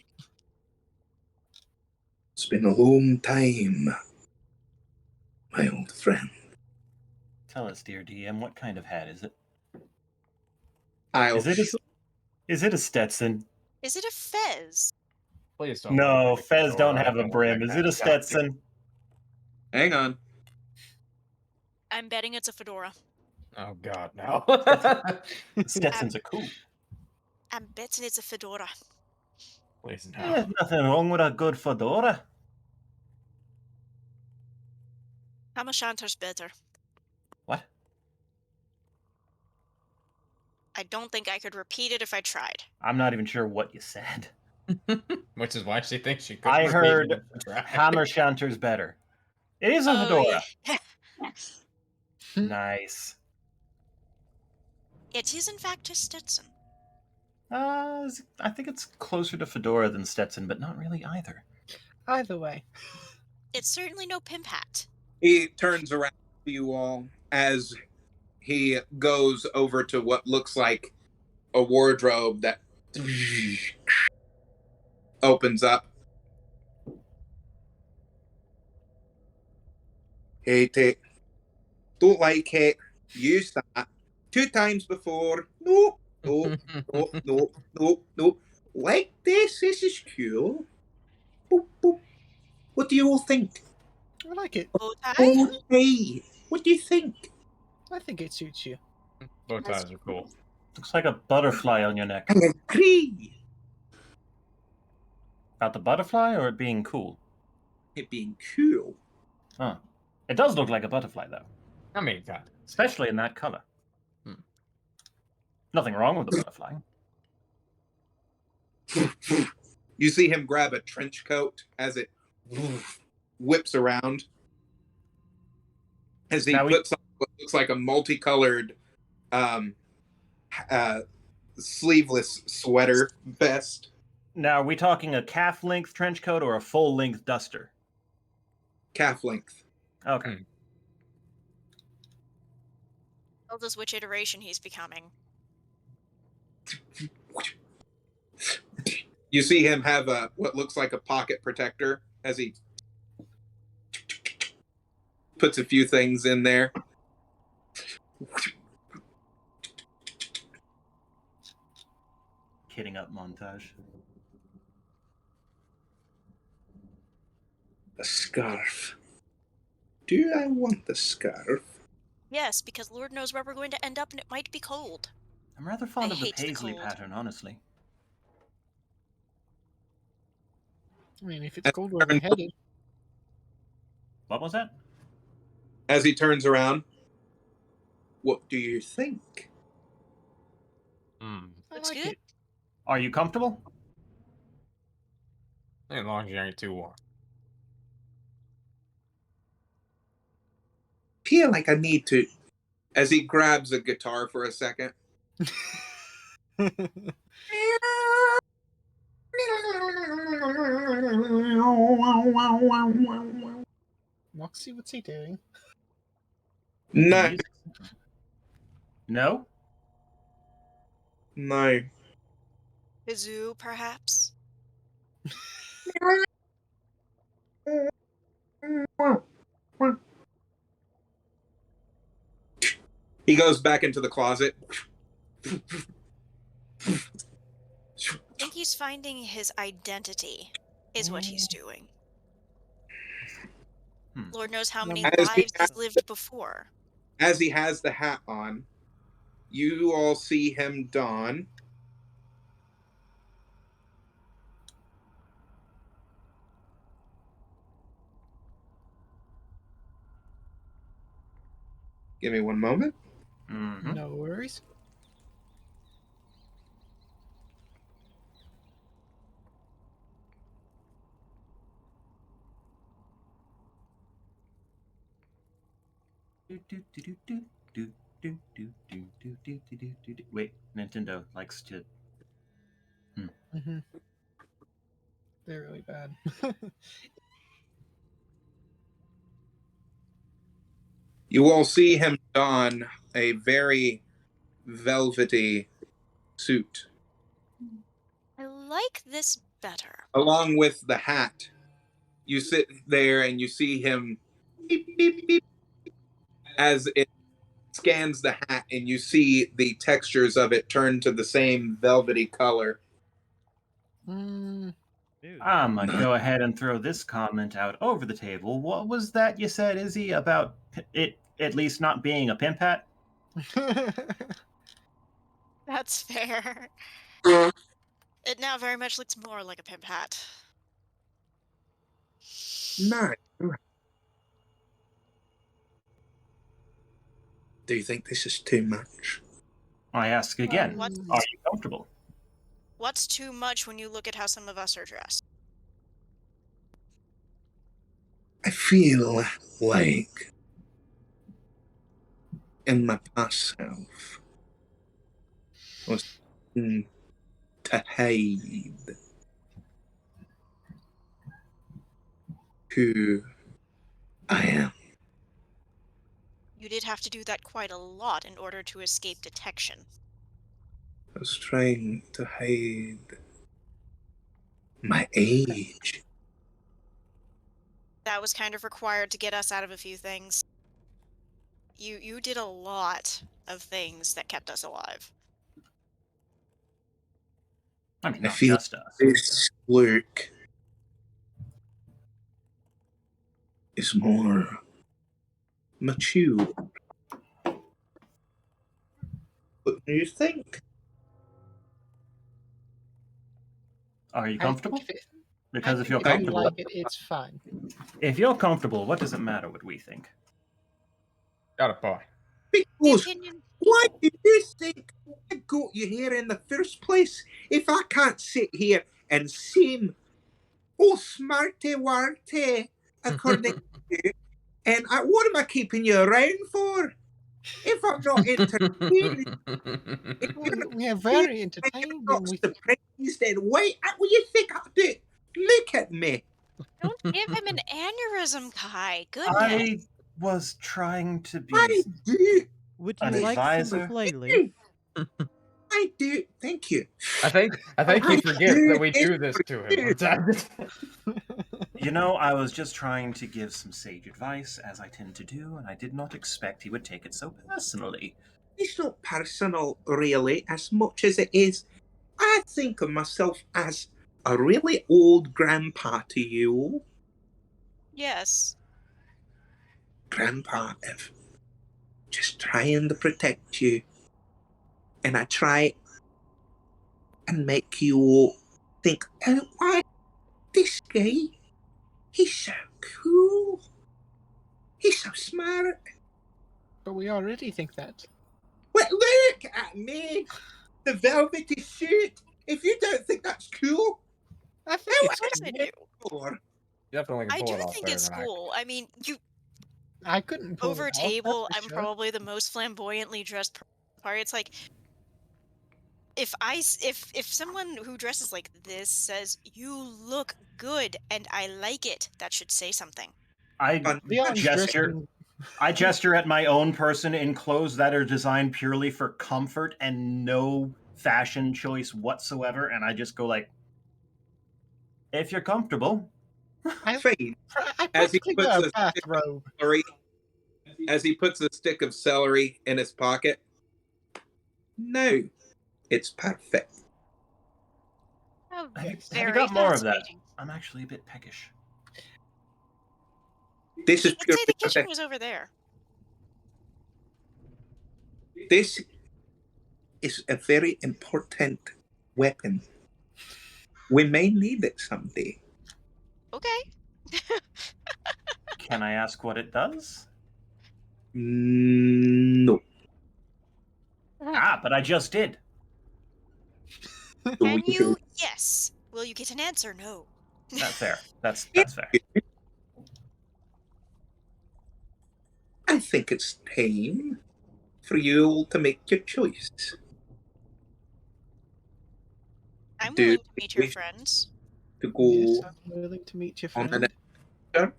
It's been a long time, my old friend. Tell us, dear DM, what kind of hat is it? I'll Is it a Stetson? Is it a fez? Please don't. No, Fez don't have a brim. Is it a Stetson? hang on. I'm betting it's a fedora. Oh God, no. Stetsons are cool. I'm betting it's a fedora. Please no. There's nothing wrong with a good fedora. Hamashantar's better. What? I don't think I could repeat it if I tried. I'm not even sure what you said. Which is why she thinks she could. I repeat heard it if she tried. Hammer Shanter's better. It is a fedora. Yeah. Yes. Nice. It is in fact a Stetson. I think it's closer to fedora than Stetson, but not really either. Either way. It's certainly no pimp hat. He turns around to you all as he goes over to what looks like a wardrobe that opens up. Hate it. Don't like it. Use that. 2 times before. No, no, no, no, no, no. Like this. This is cool. Boop, boop. What do you all think? I like it. Bow tie? Oh, hey. What do you think? I think it suits you. Bow ties are cool. Looks like a butterfly on your neck. I agree. About the butterfly or it being cool? It being cool. Huh. It does look like a butterfly, though. I mean, God. Especially in that color. Nothing wrong with the butterfly. You see him grab a trench coat as it whips around. As he puts on what looks like a multicolored sleeveless sweater vest. Now, are we talking a calf-length trench coat or a full-length duster? Calf length. Okay. Tells us which iteration he's becoming. You see him have a what looks like a pocket protector as he puts a few things in there. Kidding up montage. A scarf. Do I want the scarf? Yes, because Lord knows where we're going to end up and it might be cold. I'm rather fond I of the hate the paisley cold. pattern, honestly. I mean, if it's cold where we're headed. What was that? As he turns around, what do you think? I Looks like good. it. Are you comfortable? As long as you ain't too warm. Feel like I need to. As he grabs a guitar for a second. Moxie, what's he doing? No, No? no. Kazoo, perhaps? He goes back into the closet. I think he's finding his identity, is what he's doing. Lord knows how many lives he's lived before. As he has the hat on, you all see him don. Give me one moment. No worries. Wait, Nintendo likes to. They're really bad. You all see him don a very velvety suit. I like this better. Along with the hat. You sit there and you see him beep, beep, beep, as it scans the hat, and you see the textures of it turn to the same velvety color. I'm gonna go ahead and throw this comment out over the table. What was that you said, Izzy, about it at least not being a pimp hat? That's fair. It now very much looks more like a pimp hat. Nice. Do you think this is too much? I ask again, are you comfortable? What's too much when you look at how some of us are dressed? I feel like in my past self was to hide who I am. You did have to do that quite a lot in order to escape detection. I was trying to hide my age. That was kind of required to get us out of a few things. You did a lot of things that kept us alive. I mean, I not feel just us. this work is more mature. What do you think? Are you comfortable? Because if you're if you comfortable, like it, it's fine. if you're comfortable, what does it matter what we think? Got a point. Because why do you think I got you here in the first place? If I can't sit here and seem all smarty warty according to you, and what am I keeping you around for? If I'm not entertained, We are very entertained. not surprised, and wait, what do you think I do? Look at me. Don't give him an aneurysm, Kai. Goodness. I was trying to be I do. Would an you like some advisor. flavor? I do. Thank you. I think he forgets that we do this to him from time to time. You know, I was just trying to give some sage advice, as I tend to do, and I did not expect he would take it so personally. It's not personal, really, as much as it is. I think of myself as a really old grandpa to you. Yes. Grandpa, if just trying to protect you. And I try and make you think, oh, why, this guy, he's so cool. He's so smart. But we already think that. Well, look at me. The velvety suit. If you don't think that's cool, I think Of it's course I do. cool. Definitely can I pull do it off think better it's than I cool. I mean, you I couldn't pull over it off, table, that's for I'm sure. probably the most flamboyantly dressed party. It's like if someone who dresses like this says you look good and I like it, that should say something. I Beyond gesture. dressing, I gesture at my own person in clothes that are designed purely for comfort and no fashion choice whatsoever, and I just go like, if you're comfortable. I Fine. I As he practically puts got a a bathrobe. story as he puts a stick of celery in his pocket. No, it's perfect. Oh, Have you very got more of that? fascinating. I'm actually a bit peckish. This You is did pure say the kitchen perfect. was over there. This is a very important weapon. We may need it someday. Okay. Can I ask what it does? No. Ah, but I just did. Do Can you you? Yes. Will you get an answer? No. That's fair. That's fair. I think it's time for you to make your choice. I'm Do willing you to meet your wish friends. to Yes, go I'm willing to meet your on friend. an adventure?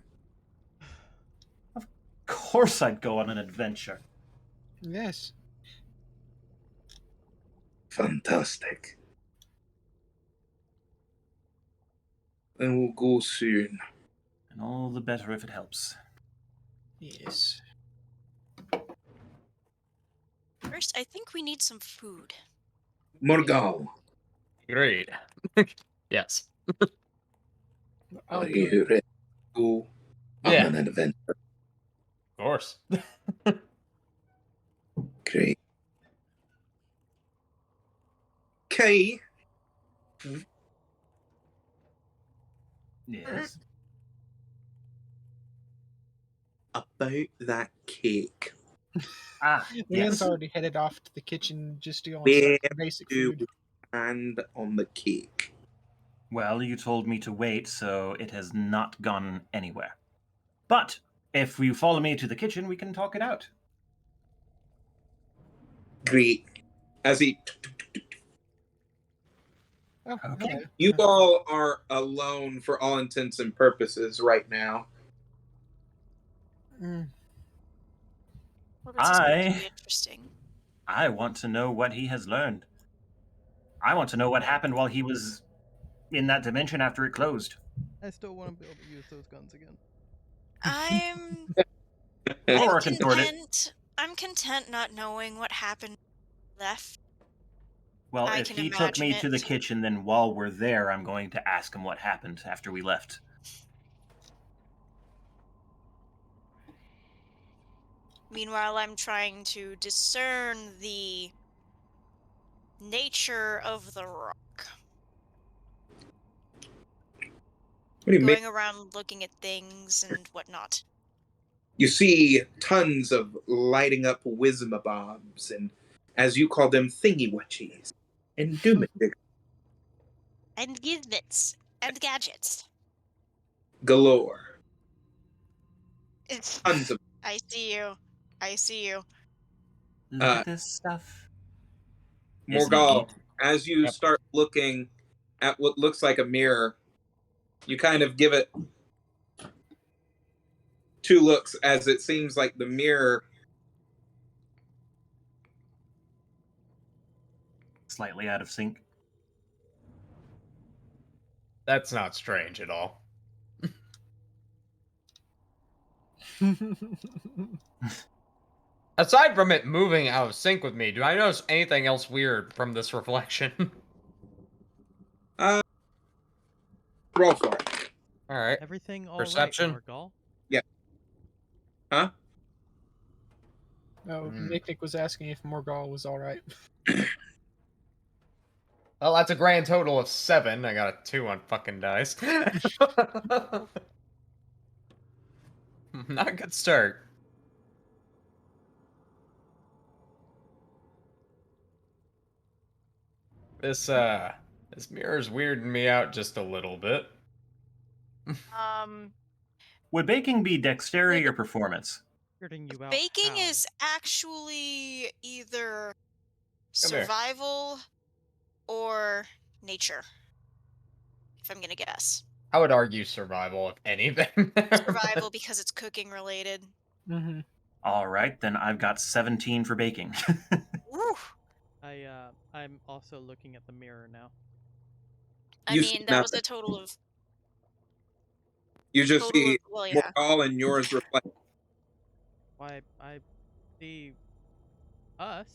Of course I'd go on an adventure. Yes. Fantastic. And we'll go soon. And all the better if it helps. Yes. First, I think we need some food. Morgal, Great. Yes. Oh, are good. you ready to go on Yeah, an adventure? of course. Great. Okay. Yes. About that cake. Ah, Leon's yes. already headed off to the kitchen just to go and Where start some basic do food. we stand on the cake? Well, you told me to wait, so it has not gone anywhere. But if you follow me to the kitchen, we can talk it out. Great. As he, Oh, Okay. okay. you all are alone for all intents and purposes right now. Mm. Well, this is going to be I interesting. want to know what he has learned. I want to know what happened while he was in that dimension after it closed. I still want to be able to use those guns again. I'm We're I'm working toward it. content. I'm content not knowing what happened left. Well, I if can he took me imagine to the it. kitchen, then while we're there, I'm going to ask him what happened after we left. Meanwhile, I'm trying to discern the nature of the rock. What do you mean? Going around looking at things and whatnot. You see tons of lighting up whizmabobs and, as you call them, thingy-whatchies and doomadiggers And gizmits. And gadgets. galore. It's, Tons of. I see you. I see you. Look at this stuff. Isn't it Morgal, neat? as you Yep. start looking at what looks like a mirror, you kind of give it two looks, as it seems like the mirror Slightly out of sync. That's not strange at all. Aside from it moving out of sync with me, do I notice anything else weird from this reflection? roll for it. All right. Everything all Perception? right, Morgal? Huh? No, Hmm. Nick was asking if Morgal was all right. Well, that's a grand total of 7. I got a 2 on fucking dice. Not a good start. This mirror's weirding me out just a little bit. Would baking be dexterity Would- or performance? Weirding you out. Baking how? is actually either Come here. survival or nature. If I'm gonna guess. I would argue survival, if anything. Survival because it's cooking related. Mm-hmm. All right, then I've got 17 for baking. Woo! I'm also looking at the mirror now. I You mean, see that was nothing. a total of You just see well, yeah. Morgal and yours reflect. Why, I see us.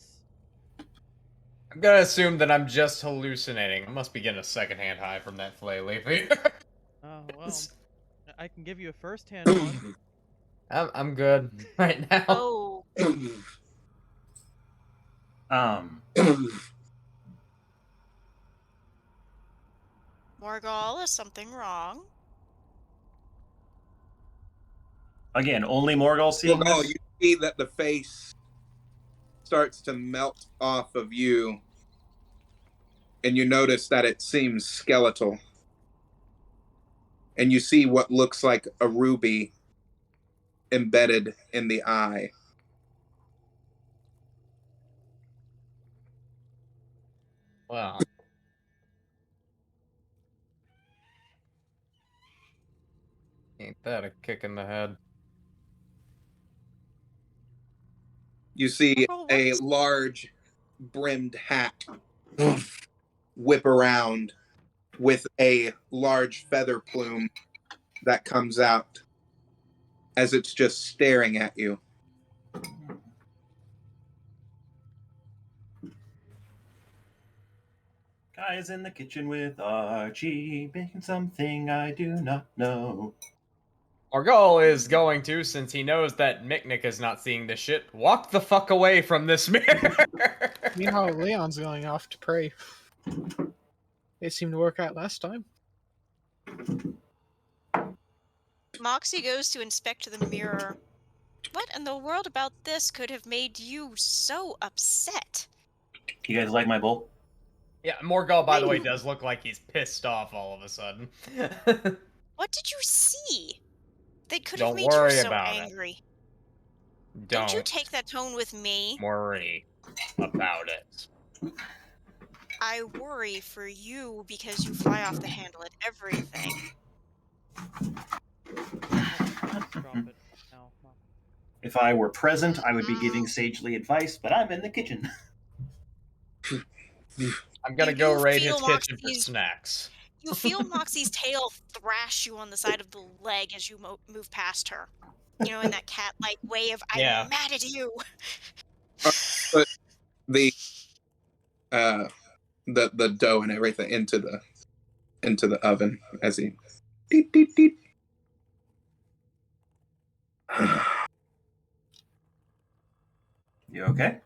I'm gonna assume that I'm just hallucinating. I must be getting a secondhand high from that flay leafy. Oh, well. I can give you a first-hand one. I'm good right now. Oh, Um, Morgul, is something wrong? again, only Morgul seeing Morgul, this. you see that the face starts to melt off of you, and you notice that it seems skeletal. And you see what looks like a ruby embedded in the eye. Well. Ain't that a kick in the head? You see Morgul, a what's... large brimmed hat whip around with a large feather plume that comes out as it's just staring at you. Guys in the kitchen with Archie, making something I do not know. Morgul is going to, since he knows that Miknik is not seeing this shit, walk the fuck away from this mirror. Meanwhile, Leon's going off to pray. It seemed to work out last time. Moxie goes to inspect the mirror. What in the world about this could have made you so upset? You guys like my bowl? Yeah, Morgul, by the way, does look like he's pissed off all of a sudden. What did you see that could have Don't made you worry so about angry? it. Don't you take that tone with me? worry about it. I worry for you because you fly off the handle at everything. Drop it now. If I were present, I would be giving sagely advice, but I'm in the kitchen. I'm gonna You go do raid feel his kitchen for Moxie's- snacks. You feel Moxie's tail thrash you on the side of the leg as you move past her. You know, in that cat-like way of, I'm Yeah. mad at you. Put the dough and everything into the oven as he deep deep deep. You okay?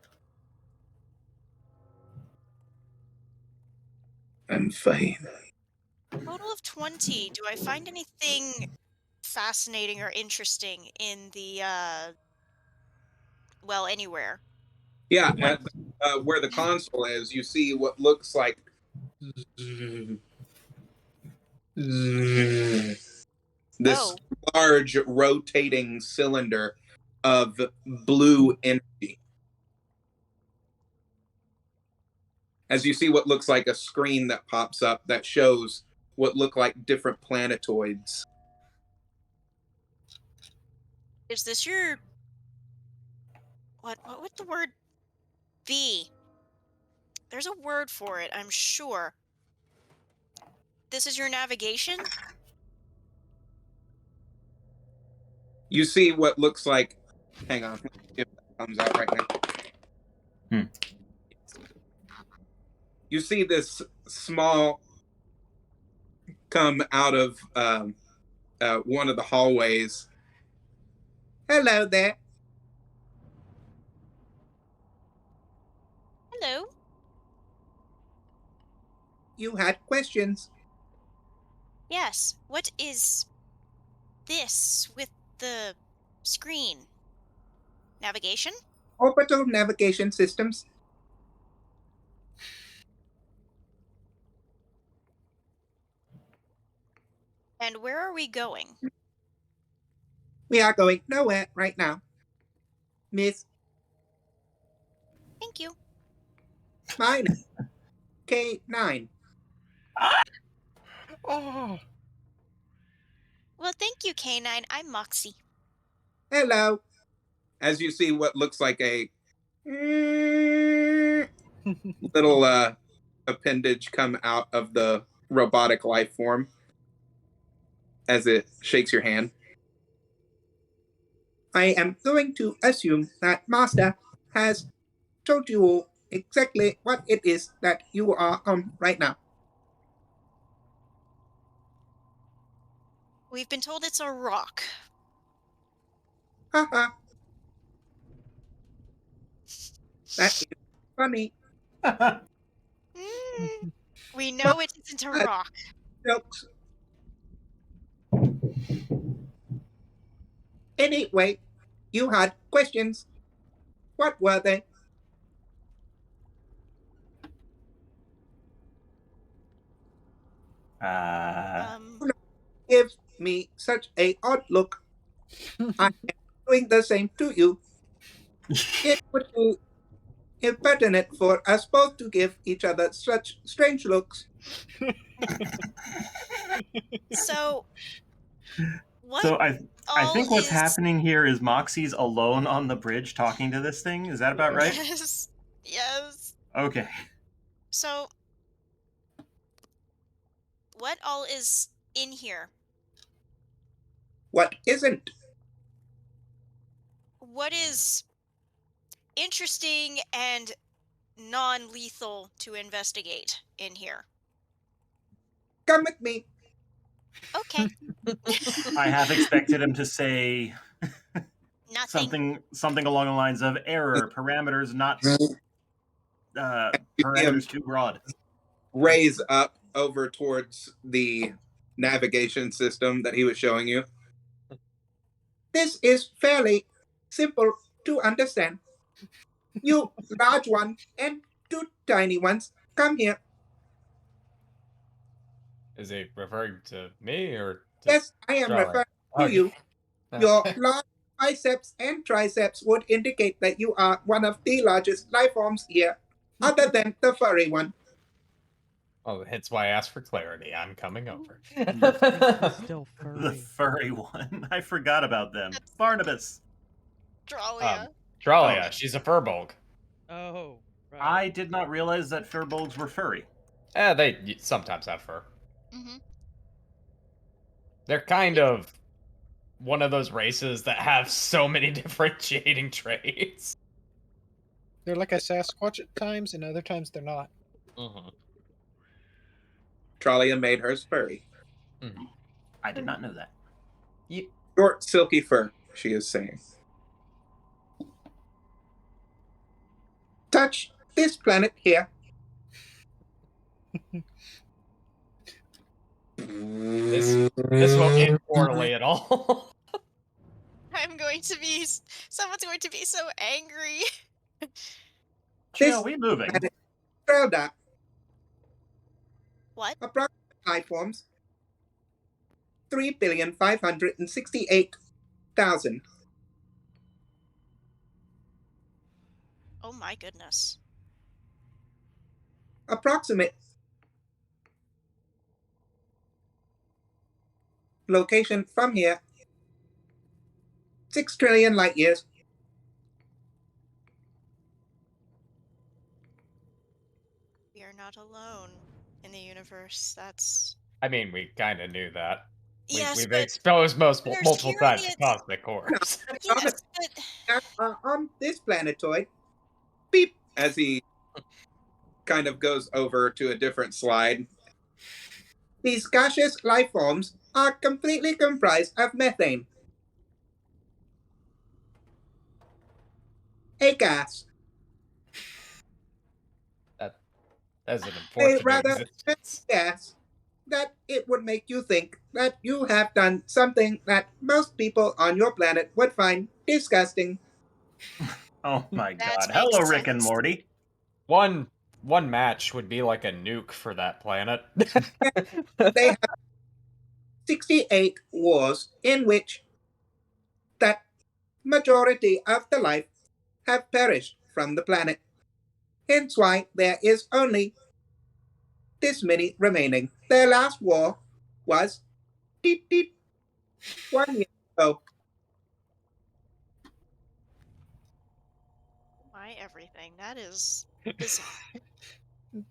I'm fine. Total of 20. Do I find anything fascinating or interesting in the, well, anywhere? Yeah, at where the console is, you see what looks like this Oh. large rotating cylinder of blue energy. As you see what looks like a screen that pops up that shows what look like different planetoids. Is this your... What would the word be? There's a word for it, I'm sure. This is your navigation? You see what looks like... Hang on. If that comes out right now. You see this small come out of one of the hallways. Hello there. Hello. You had questions. Yes. What is this with the screen? Navigation? Orbital navigation systems. And where are we going? We are going nowhere right now. Miss, Thank you. mine. K9. Oh, Well, thank you, K9. I'm Moxie. Hello. As you see what looks like a little appendage come out of the robotic life form as it shakes your hand. I am going to assume that Master has told you all exactly what it is that you are on right now. We've been told it's a rock. Haha. That is funny. We know it isn't a rock. Jokes. Anyway, you had questions. What were they? Give me such a odd look. I am doing the same to you. It would be impertinent for us both to give each other such strange looks. So, what So I all think what's is... happening here is Moxie's alone on the bridge talking to this thing. Is that about right? Yes. Yes. Okay. So, what all is in here? What isn't? What is interesting and non-lethal to investigate in here? Come with me. Okay. I half expected him to say Nothing. something along the lines of error, parameters not parameters too broad. Raise up over towards the navigation system that he was showing you. This is fairly simple to understand. You large one and two tiny ones, come here. Is he referring to me or to Yes, I am Charlie? referring to Okay. you. Your large biceps and triceps would indicate that you are one of the largest life forms here, other than the furry one. Oh, hence why I asked for clarity. I'm coming over. He's still furry. The furry one. I forgot about them. Barnabas. Dralia. Dralia, she's a furbolg. Oh, right. I did not realize that furbolgs were furry. They sometimes have fur. Mm-hmm. They're kind of one of those races that have so many differentiating traits. They're like a Sasquatch at times, and other times they're not. Mm-hmm. Tralia made hers furry. Mm-hmm. I did not know that. Short, silky fur, she is saying. Touch this planet here. This won't end poorly at all. Someone's going to be so angry. Chill, we moving. Strelda. What? Approximate life forms. 3,568,000. Oh my goodness. Approximate location from here. 6 trillion light years. We are not alone in the universe. That's... I mean, we kind of knew that. Yes, we've but exposed multiple times to Tyranids. cosmic horrors. Yes, but... On this planetoid, beep, as he kind of goes over to a different slide. These gaseous life forms are completely comprised of methane. A gas. That's an A unfortunate rather existence. gas that it would make you think that you have done something that most people on your planet would find disgusting. Oh my That god. makes Hello, Rick and sense. Morty. One match would be like a nuke for that planet. They have 68 wars in which that majority of the life have perished from the planet. Hence why there is only this many remaining. Their last war was 1 year ago. My everything. That is bizarre.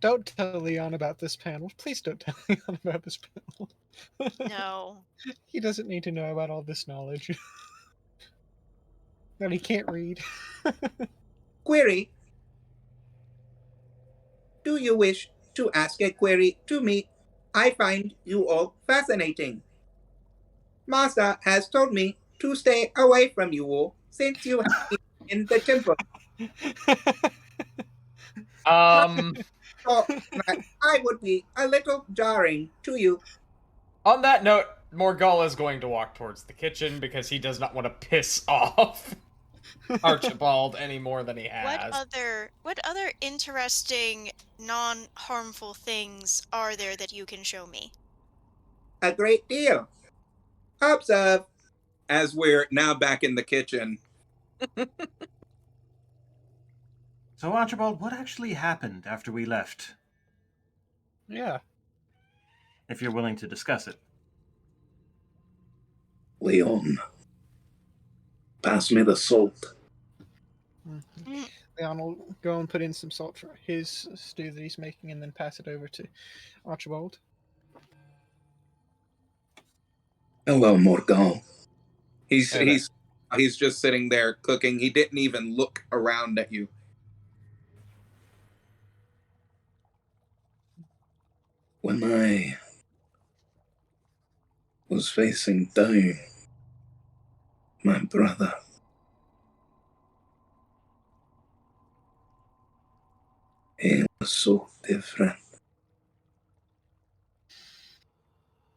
Don't tell Leon about this panel. Please don't tell Leon about this panel. No. He doesn't need to know about all this knowledge. That he can't read. Query. Do you wish to ask a query to me? I find you all fascinating. Master has told me to stay away from you all since you have been in the temple. So that I would be a little jarring to you. On that note, Morgul is going to walk towards the kitchen because he does not want to piss off Archibald any more than he has. What other interesting, non-harmful things are there that you can show me? A great deal. Observe. As we're now back in the kitchen. So, Archibald, what actually happened after we left? Yeah. If you're willing to discuss it. Leon, pass me the salt. Mm-hmm. Leon will go and put in some salt for his stew that he's making and then pass it over to Archibald. Hello, Morgul. He's just sitting there cooking. He didn't even look around at you. When I was facing down my brother, he was so different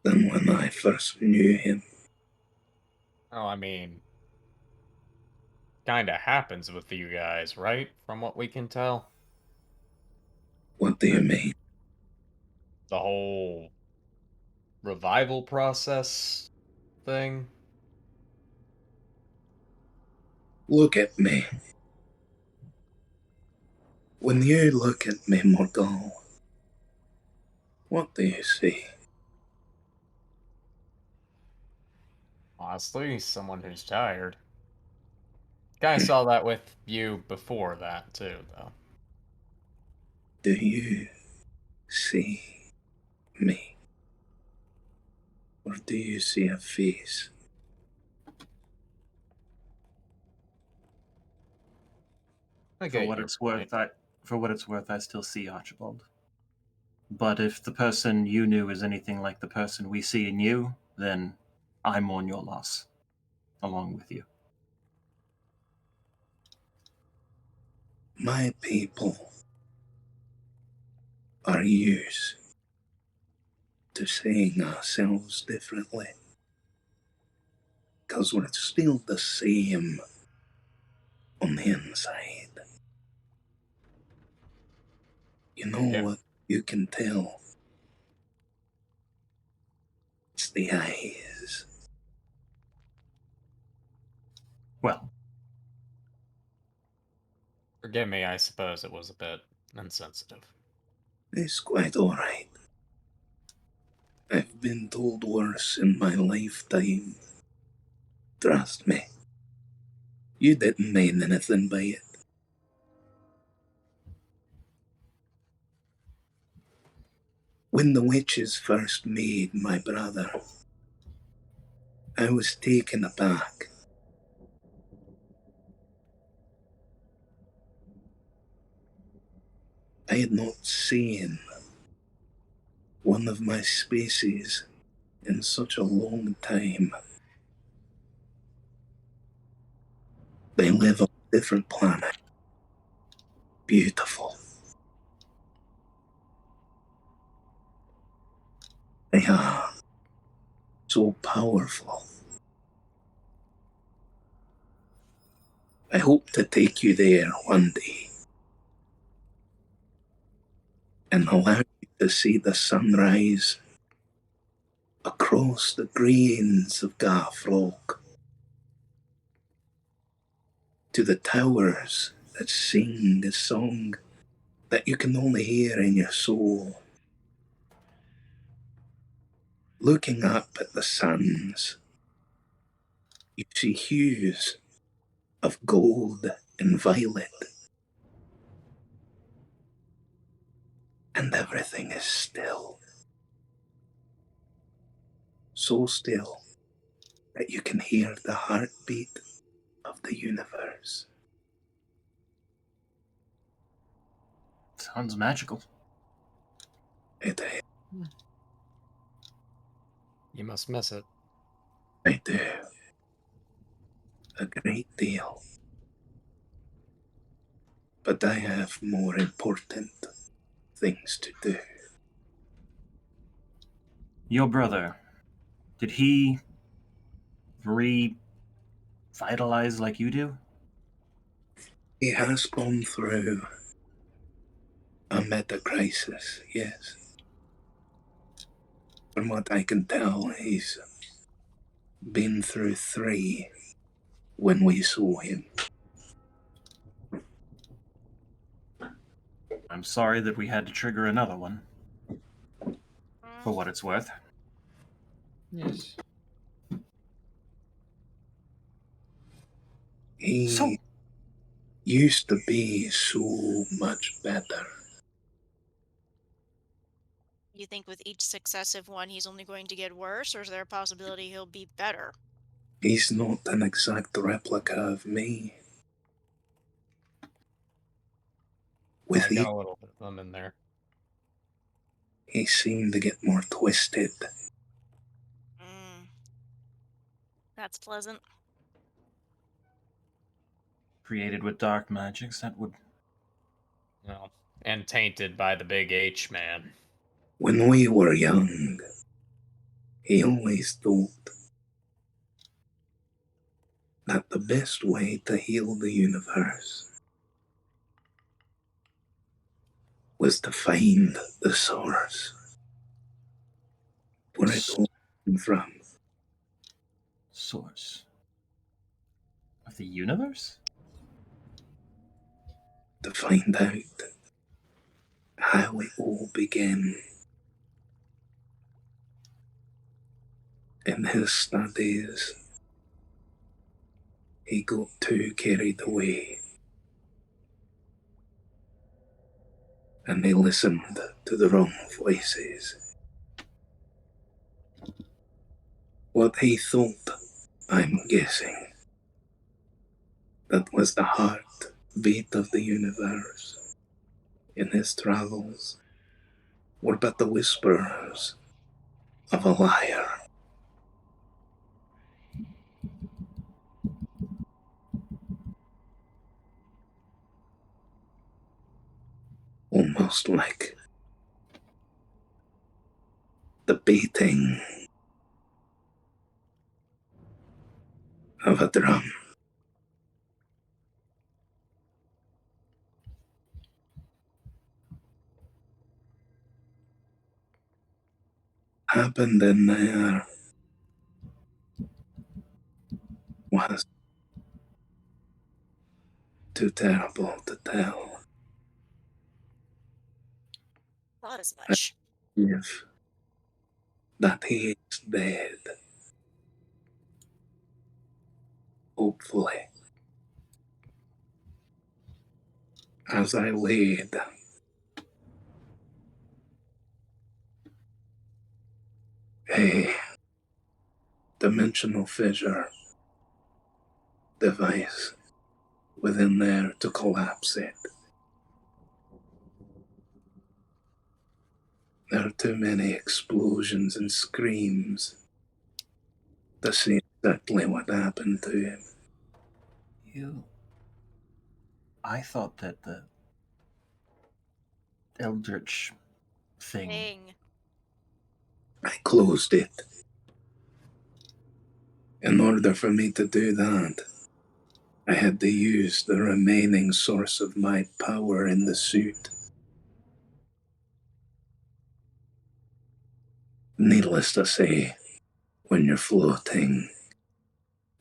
than when I first knew him. Oh, I mean, kinda happens with you guys, right? From what we can tell. What do you mean? The whole revival process thing. Look at me. When you look at me, Morgul, what do you see? Honestly, someone who's tired. Kinda saw that with you before that, too, though. Do you see me? Or do you see a face? For what it's worth, I still see Archibald. But if the person you knew is anything like the person we see in you, then I mourn your loss, along with you. My people are used to seeing ourselves differently. Because we're still the same on the inside. You know what you can tell? It's the eyes. Well, forgive me, I suppose it was a bit insensitive. It's quite alright. I've been told worse in my lifetime. Trust me. You didn't mean anything by it. When the witches first made my brother, I was taken aback. I had not seen one of my species in such a long time. They live on a different planet. Beautiful. They are so powerful. I hope to take you there one day and allow you to see the sunrise across the greens of Garflog to the towers that sing a song that you can only hear in your soul. Looking up at the suns, you see hues of gold and violet, and everything is still. So still that you can hear the heartbeat of of the universe. Sounds magical. It is. You must miss it. I do. A great deal. But I have more important things to do. Your brother, did he revitalize like you do? He has gone through a meta crisis, yes. From what I can tell, he's been through 3 when we saw him. I'm sorry that we had to trigger another one, for what it's worth. Yes. He used to be so much better. You think with each successive one he's only going to get worse, or is there a possibility he'll be better? He's not an exact replica of me. With I got each, a little bit of them in there. he seemed to get more twisted. That's pleasant. Created with dark magics, that would... No. And tainted by the big H man. When we were young, he always thought that the best way to heal the universe was to find the source, where it all came from. Source of the universe? To find out how it all began. In his studies, he got too carried away, and he listened to the wrong voices. What he thought, I'm guessing, that was the heartbeat of the universe in his travels, were but the whispers of a liar. Almost like the beating of a drum. Happened in there was too terrible to tell. Not as much. If that he is dead, hopefully. As I laid a dimensional fissure device within there to collapse it. There are too many explosions and screams to see exactly what happened to him. I thought that the Eldritch thing... I closed it. In order for me to do that, I had to use the remaining source of my power in the suit. Needless to say, when you're floating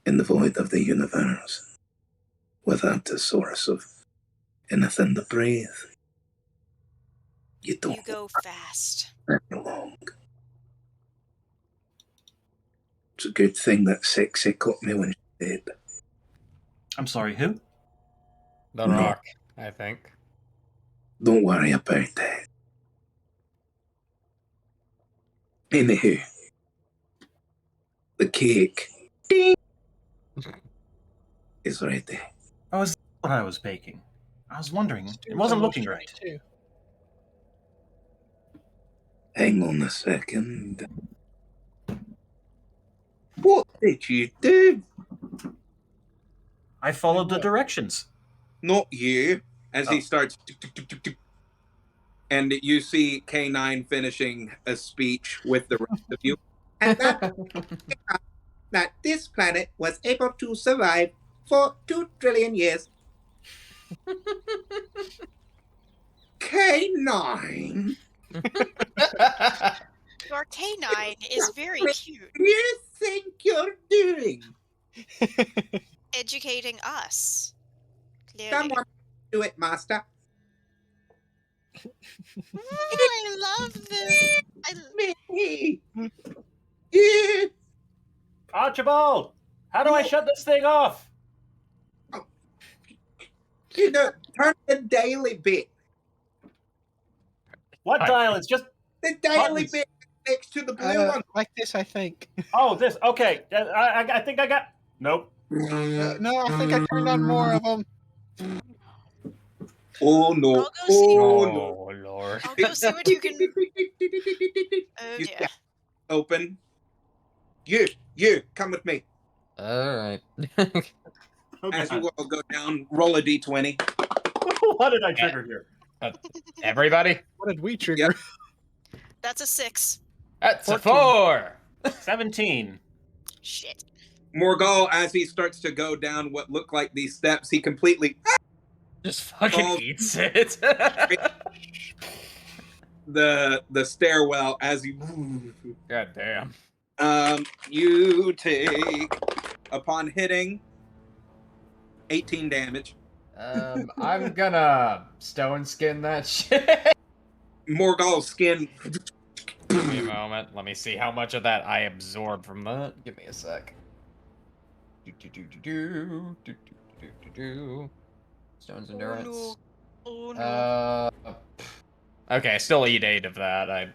in the void of the universe, without the source of anything to breathe, you don't go fast. very long. It's a good thing that Sexy caught me when she did. I'm sorry, who? The No. Rock, I think. Don't worry about that. Anywho, the cake. Ding! is ready. Oh, is that what I was baking? I was wondering. It Stew's wasn't almost looking ready right. too. Hang on a second. What did you do? I followed the What? directions. Not you. As he Oh. starts, and you see K9 finishing a speech with the rest of you. And that this planet was able to survive for 2 trillion years. K9? Your canine is very cute. What do you think you're doing? Educating us. Clearly. Come on, do it, master. I love this. Me. You. Archibald! How do I shut this thing off? You know, turn the daily bit. What dial? It's just... The daily Buttons. bit next to the blue one. Like this, I think. Oh, this. Okay. I think I got... Nope. No, I think I turned on more of them. Oh no! I'll go see. Oh no! Oh, Lord. I'll go see what you can. Oh You dear. open. You, come with me. Alright. Oh, As God. you all go down, roll a d20. What did I trigger here? Everybody? What did we trigger? Yep. That's a 6. That's a 14. 4! 17. Shit. Morgal, as he starts to go down what look like these steps, he completely Just fucking Balls. eats it. the stairwell as you God damn. you take, upon hitting, 18 damage. I'm gonna stone skin that shit. Morgal's skin Give me a moment. Let me see how much of that I absorb from that. Give me a sec. Stone's endurance. Oh no. Okay, still eat 8 of that. I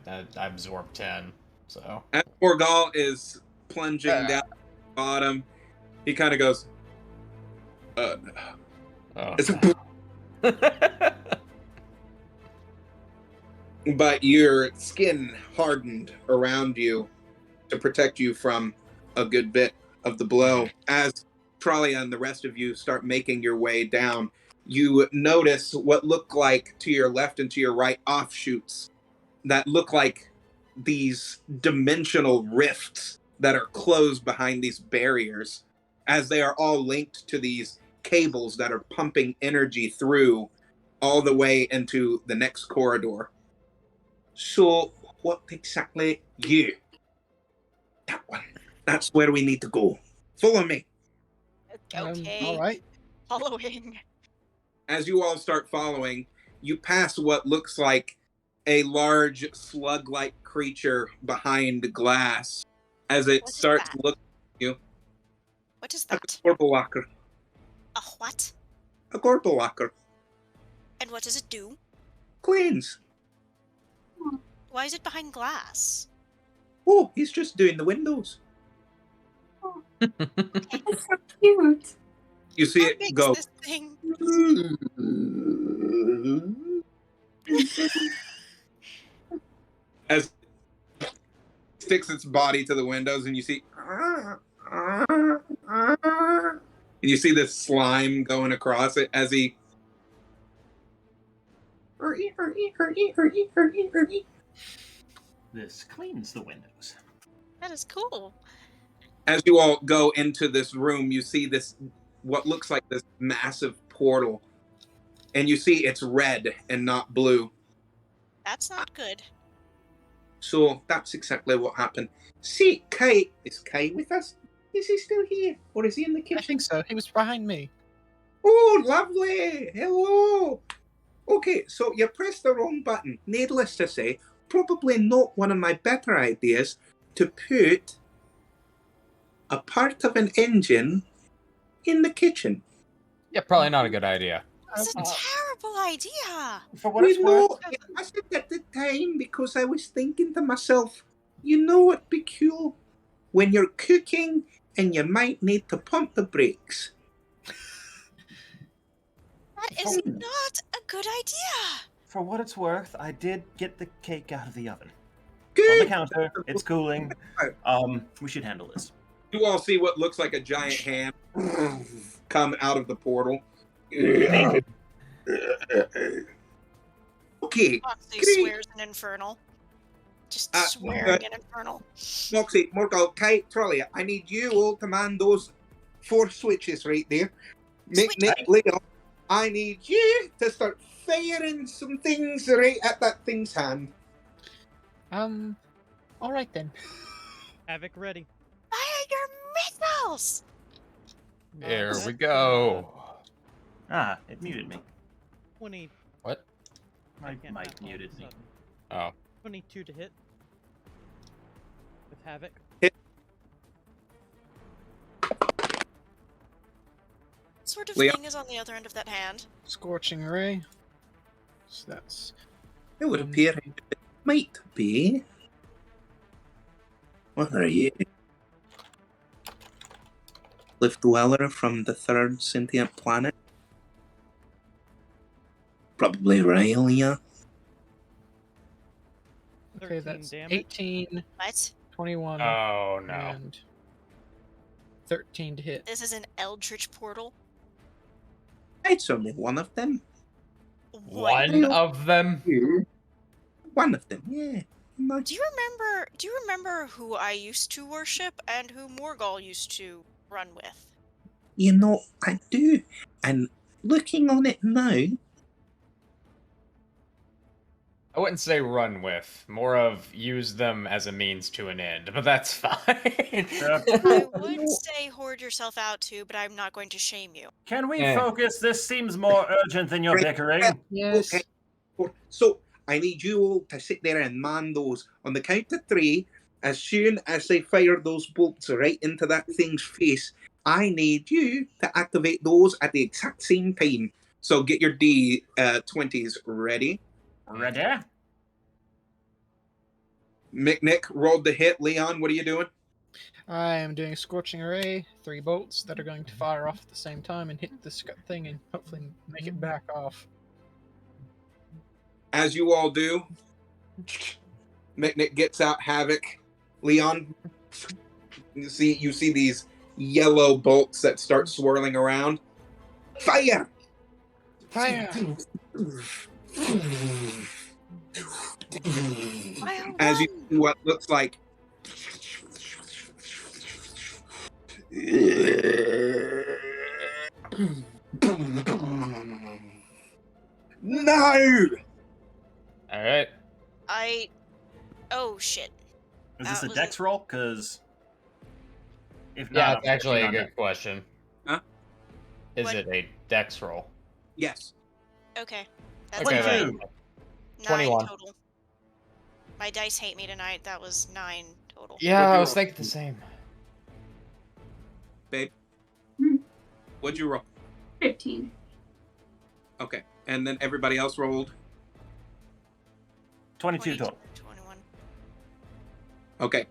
absorbed 10. So. as Morgal is plunging down the bottom, he kind of goes, Oh. but your skin hardened around you to protect you from a good bit of the blow. As Tralia and the rest of you start making your way down, you notice what look like to your left and to your right offshoots that look like these dimensional rifts that are closed behind these barriers, as they are all linked to these cables that are pumping energy through all the way into the next corridor. So, what exactly? You. That one. That's where we need to go. Follow me. Okay. All right. Following. As you all start following, you pass what looks like a large slug-like creature behind glass. As it What is starts that? looking at you, What is a that? Gorbelwalker. A what? A Gorbelwalker. And what does it do? Cleans. Why is it behind glass? Oh, he's just doing the windows. It's so cute. You see How it big go. is this thing? As it sticks its body to the windows, and you see, and you see this slime going across it as he. This cleans the windows. That is cool. As you all go into this room, you see this, what looks like this massive portal, and you see it's red and not blue. That's not good. So that's exactly what happened. See, Kay, is Kay with us? Is he still here, or is he in the I kitchen? think so. He was behind me. Oh, lovely! Hello! Okay, so you pressed the wrong button. Needless to say, probably not one of my better ideas to put a part of an engine in the kitchen. Yeah, probably not a good idea. It's a terrible idea. For what it's You worth, know, I said at the time because I was thinking to myself, you know what'd be cool? When you're cooking and you might need to pump the brakes. That is not a good idea. For what it's worth, I did get the cake out of the oven. It's on the Good. counter. It's cooling. We should handle this. You all see what looks like a giant hand come out of the portal. Okay. Moxley Great. swears in Infernal. Just swearing in Infernal. Moxie, Morgul, Kite, Trolley, I need you all to man those 4 switches right there. Nick, Leo, I need you to start firing some things right at that thing's hand. All right then. Havoc ready. Fire your missiles! Here we go. Ah, it muted me. 20. What? My can't mic math all of a muted me. sudden. Oh. 22 to hit. With Havoc. Hit. What sort of Leo? thing is on the other end of that hand? Scorching Ray. So that's... It would appear it might be. What are you? Cliff Dweller from the 3rd sentient planet? Probably Railia. Okay, 13 that's damage. 18, What? 21, Oh no. and 13 to hit. This is an Eldritch portal? It's only one of them. One of them? One of them, yeah. Do you remember who I used to worship and who Morgul used to run with? You know, I do. And looking on it now, I wouldn't say run with, more of use them as a means to an end, but that's fine. I would say hoard yourself out too, but I'm not going to shame you. Can we focus? This seems more urgent than your bickering. Yes. Okay. So, I need you all to sit there and man those. On the count of 3, as soon as they fire those bolts right into that thing's face, I need you to activate those at the exact same time. So get your D20s ready. Ready? Nick rolled the hit. Leon, what are you doing? I am doing a Scorching Array, 3 bolts that are going to fire off at the same time and hit this thing and hopefully make it back off. As you all do, Nick gets out Havoc. Leon, you see these yellow bolts that start swirling around. Fire! Fire! As you see what looks like no! Alright. Oh shit. Is this a was dex roll? Because if Yeah, not, it's actually a good question. Huh? Is What? it a dex roll? Yes. Okay. That's Okay, nine. then. 21. Total. My dice hate me tonight. That was 9 total. Yeah, I was thinking the same. Babe, Hmm. what'd you roll? 15. Okay. And then everybody else rolled. 22 total. 21. Okay.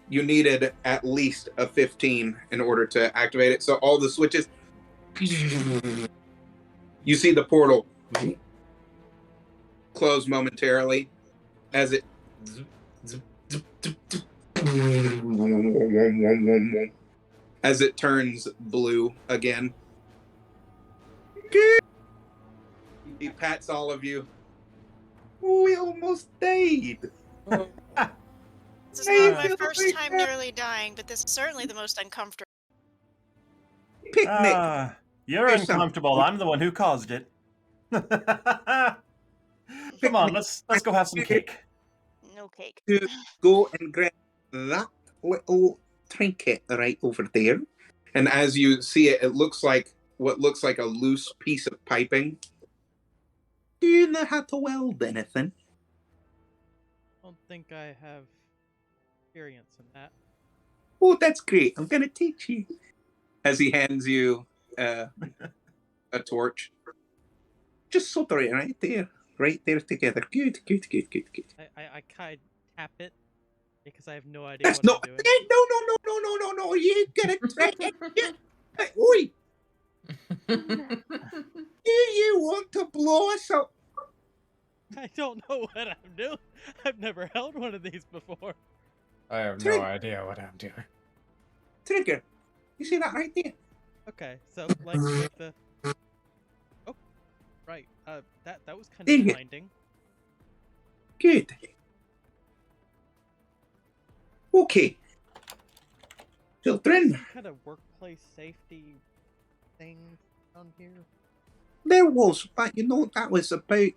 You needed at least a 15 in order to activate it. So all the switches. You see the portal close momentarily as it turns blue again. He pats all of you. We almost died. This is not my first time nearly dying, but this is certainly the most uncomfortable. Picnic. You're Here's some- uncomfortable. I'm the one who caused it. Come on, let's go have some cake. No cake. To go and grab that little trinket right over there. And as you see it, it looks like what looks like a loose piece of piping. Do you know how to weld anything? I don't think I have experience in that. Oh, that's great. I'm going to teach you. As he hands you a torch. Just solder it right there. Right there together. Good. I kind of tap it because I have no idea That's what no, I'm doing. no. You gotta try it. Oi. Do you want to blow us up? I don't know what I'm doing. I've never held one of these before. I have no idea what I'm doing. Trigger, you see that right there? Okay, so like the. Oh, right. That was kind Dang of it. blinding. Good. Okay. Children, Some kind of workplace safety thing on here. there was, but that was about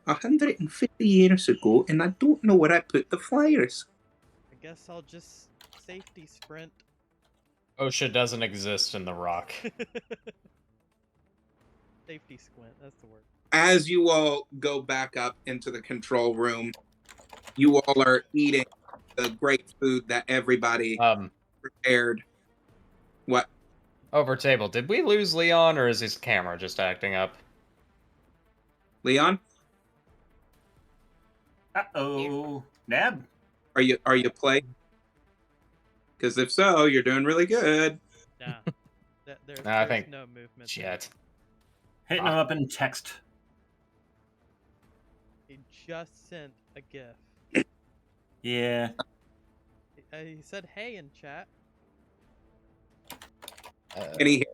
150 years ago, and I don't know where I put the flyers. I guess I'll just safety sprint. OSHA doesn't exist in the rock. Safety squint, that's the word. As you all go back up into the control room, you all are eating the great food that everybody prepared. What? Over table. Did we lose Leon, or is his camera just acting up? Leon? Uh-oh. Nab? Are you playing? Because if so, you're doing really good. Nah. There's I think no movement. shit. Hitting him up in text. He just sent a GIF. Yeah. He said hey in chat. Can he?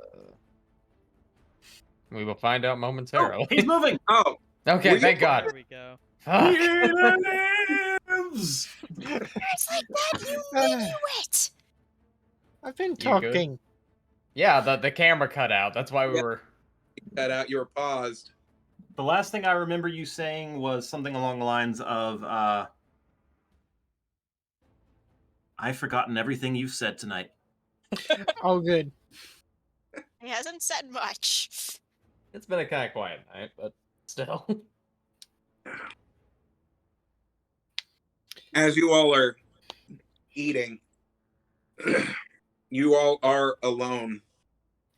We will find out momentarily. He's moving! Oh. Okay, thank God. There we go. Fuck. lives! It's like that, you inuit! I've been You talking. good? Yeah, the camera cut out. That's why we were. Cut out. You were paused. The last thing I remember you saying was something along the lines of, I've forgotten everything you've said tonight. Oh, good. He hasn't said much. It's been a kind of quiet night, but still. As you all are eating, you all are alone.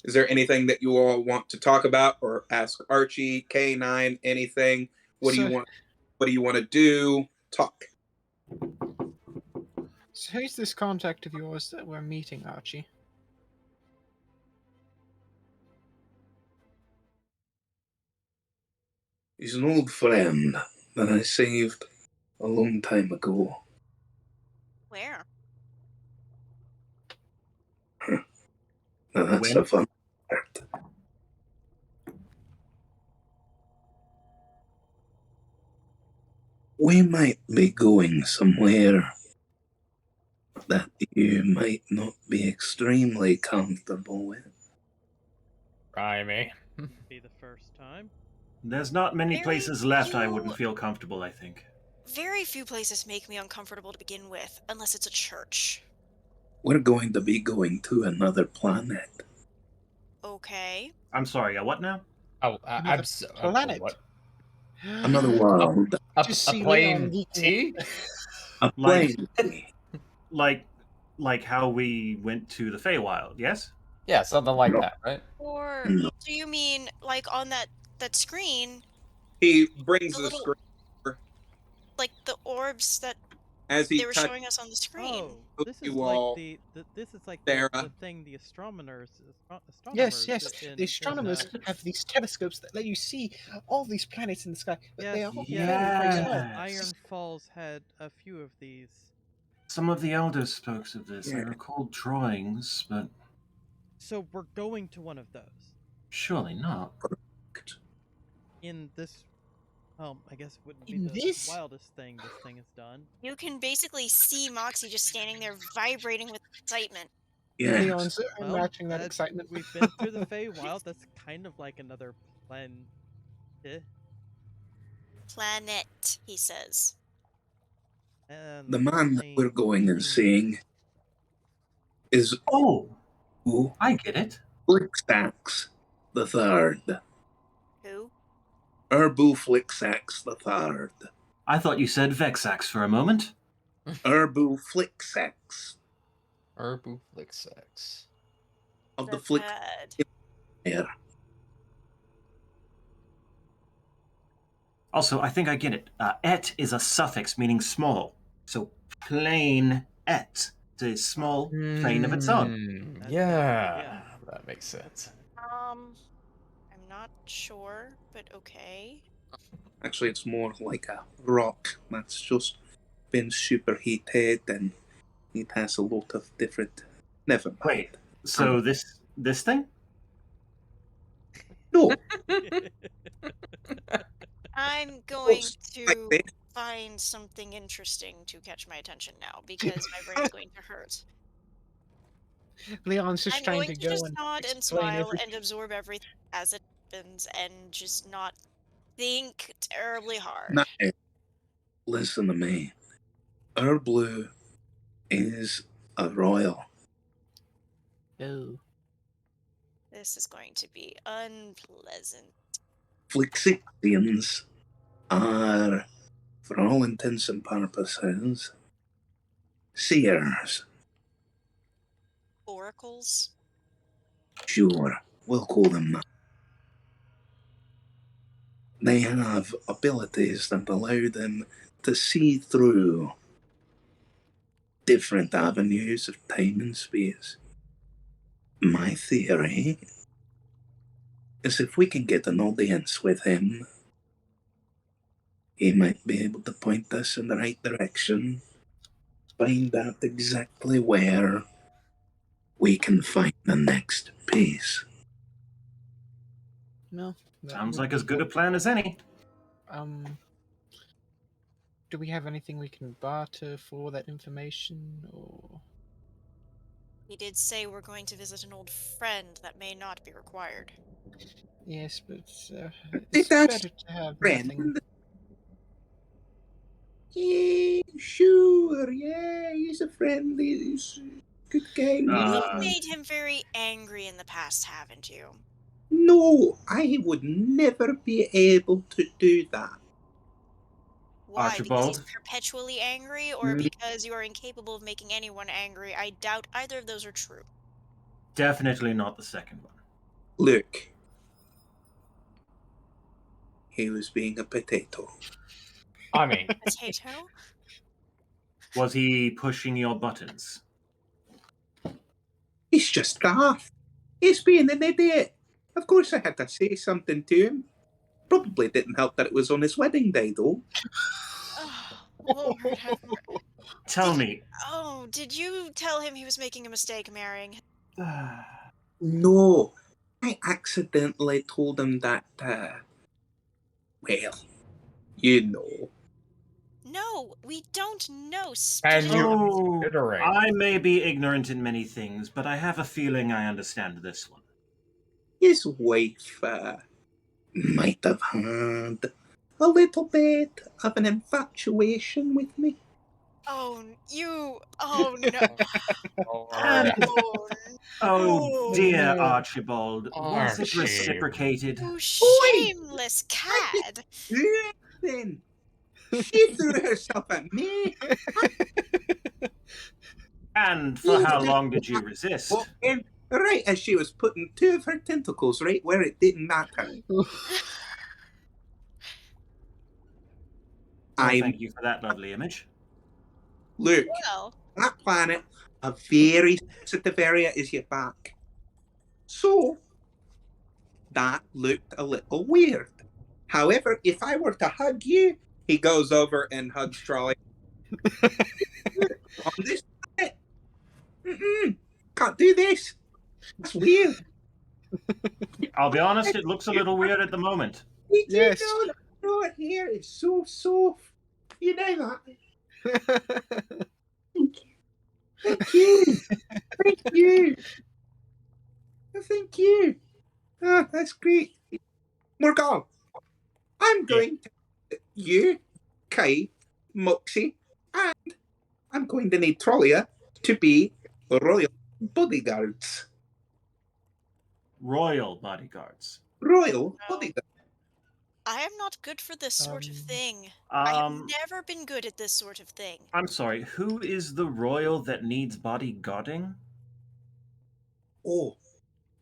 Is there anything that you all want to talk about or ask Archie, K9, anything? What do you want? What do you want to do? Talk. So who's this contact of yours that we're meeting, Archie? He's an old friend that I saved a long time ago. Where? Now that's When? the fun part. We might be going somewhere that you might not be extremely comfortable with. Grimy. Be the first time. There's not many Very places left I few- wouldn't feel comfortable, I think. Very few places make me uncomfortable to begin with, unless it's a church. We're going to be going to another planet. Okay. I'm sorry, what now? Oh, Another I'm so. planet. What? Another world. A Just see plain Leon tea? A Like- planet. Like how we went to the Feywild, yes? Yeah, something like that, right? Or No. do you mean like on that screen, He brings The the little- screen like the orbs that as he they were touches. showing us on the screen? Oh, this is you like all, this is like Sarah. the thing the astronomers Yes, yes. in- The astronomers in, have these telescopes that let you see all these planets in the sky, but they are all yes, very, very yes. small. Iron Falls had a few of these. Some of the elders spoke of this. I Yeah. recalled drawings, but So we're going to one of those surely not. in this. I guess it wouldn't be In the this? wildest thing this thing has done. You can basically see Moxie just standing there vibrating with excitement. Yes. Leon's matching that that's- excitement. We've been through the Feywild. That's kind of like another planet. Planet, he says. And The man that we're going and seeing is Oh, Ooh, I get it. Flicksax the Third. Who? Urbu Flicksax the Third. I thought you said Vexax for a moment. Urbu Flicksax Urbu Flick Sex. of the The Flick third. Air. Also, I think I get it. Et is a suffix meaning small. So plain et is small, plain of its own. Yeah, yeah. that makes sense. not sure, but okay. Actually, it's more like a rock that's just been superheated and it has a lot of different. Never mind. Wait, so this thing? No, I'm going like to this. find something interesting to catch my attention now because my brain's going to hurt. Leon's just I'm trying going to to go just and nod and explain smile everything. and absorb everything as it happens and just not think terribly hard. Now, listen to me. Our blue is a royal. Oh. This is going to be unpleasant. Flixians are, for all intents and purposes, seers. Oracles? Sure, we'll call them that. They have abilities that allow them to see through different avenues of time and space. My theory is if we can get an audience with him, he might be able to point us in the right direction, find out exactly where we can find the next piece. No. that Sounds would like be as good a plan as any. Do we have anything we can barter for that information, or? He did say we're going to visit an old friend. That may not be required. Yes, but Did it's that better to have friend? nothing. Yeah, sure. Yeah, he's a friend. He's a good guy. You've Uh, made him very angry in the past, haven't you? No, I would never be able to do that. Why? Because he's Archibald? perpetually angry, or because you are incapable of making anyone angry? I doubt either of those are true. Definitely not the second one. Look, he was being a potato. I mean, Potato? Was he pushing your buttons? He's just daft. He's being an idiot. Of course, I had to say something to him. Probably didn't help that it was on his wedding day, though. Oh, Lord have mercy. Tell me. Oh, did you tell him he was making a mistake marrying him? No, I accidentally told him that, well, you know. No, we don't know. and Did it- you Oh, considering. I may be ignorant in many things, but I have a feeling I understand this one. His wife, might have had a little bit of an infatuation with me. Oh, you. Oh, no. Lord. Oh, Oh, no. dear no. Archibald, was it Archie. reciprocated? You shameless cad. Listen, she threw herself at me. And for how long did you resist? Well, and right as she was putting two of her tentacles right where it didn't matter. Well, thank you for that lovely image. Look, Well, that planet, a very sensitive area is your back. So, that looked a little weird. However, if I were to hug you, he goes over and hugs Trolley. On this planet, can't do this. That's weird. I'll be honest, it looks a little weird at the moment. Did Yes. you know that right here is so soft? You know that. Thank you. Thank you. Thank you. Ah, that's great. Morgan, I'm going to you, Kai, Moxie, and I'm going to need Trollia to be royal bodyguards. Royal bodyguards. Royal bodyguards. I am not good for this sort of thing. Um, I have never been good at this sort of thing. I'm sorry, who is the royal that needs bodyguarding? Oh,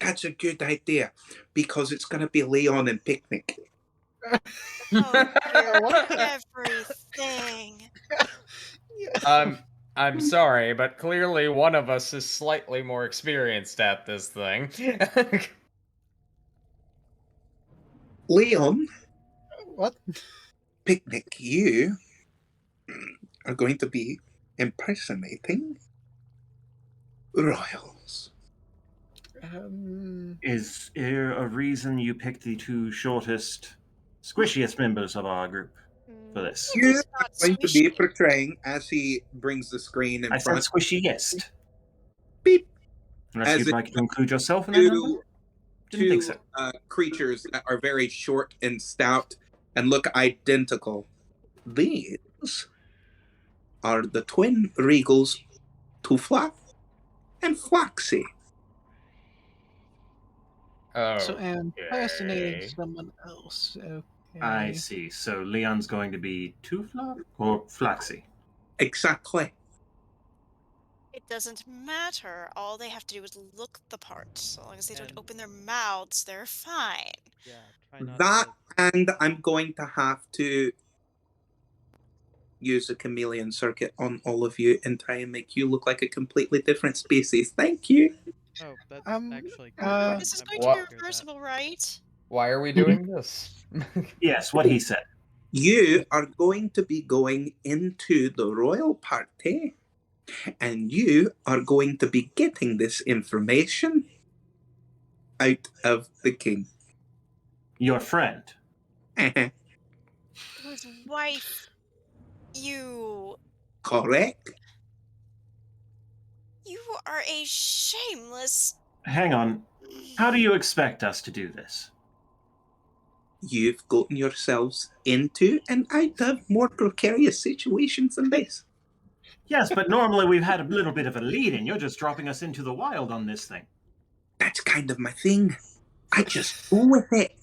that's a good idea because it's going to be Leon and Picnic. Oh, dear, everything. I'm sorry, but clearly one of us is slightly more experienced at this thing. Leon, What? Picnic, you are going to be impersonating royals. Is there a reason you picked the two shortest, squishiest members of our group for this? You He's are not going to be squishy. portraying, as he brings the screen in I said front, squishiest. beep, Unless as you'd if like to include yourself in that number? Didn't think so. creatures that are very short and stout and look identical. These are the twin regals, Tufla and Flaxy. Oh. So I'm impersonating someone else. Okay. I see. So Leon's going to be Tufla or Flaxy? Exactly. It doesn't matter. All they have to do is look the part. So long as they don't And- open their mouths, they're fine. Yeah, try not That, to. and I'm going to have to use a chameleon circuit on all of you and try and make you look like a completely different species. Thank you. Oh, that's Um, actually uh, good. This is I'm going glad to be to hear that. reversible, right? Why are we doing this? Yes, what he said. You are going to be going into the royal party, and you are going to be getting this information out of the king. Your friend. Whose wife you... Correct? You are a shameless... Hang on. How do you expect us to do this? You've gotten yourselves into and out of more precarious situations than this. Yes, but normally we've had a little bit of a lead, and you're just dropping us into the wild on this thing. That's kind of my thing. I just go with it.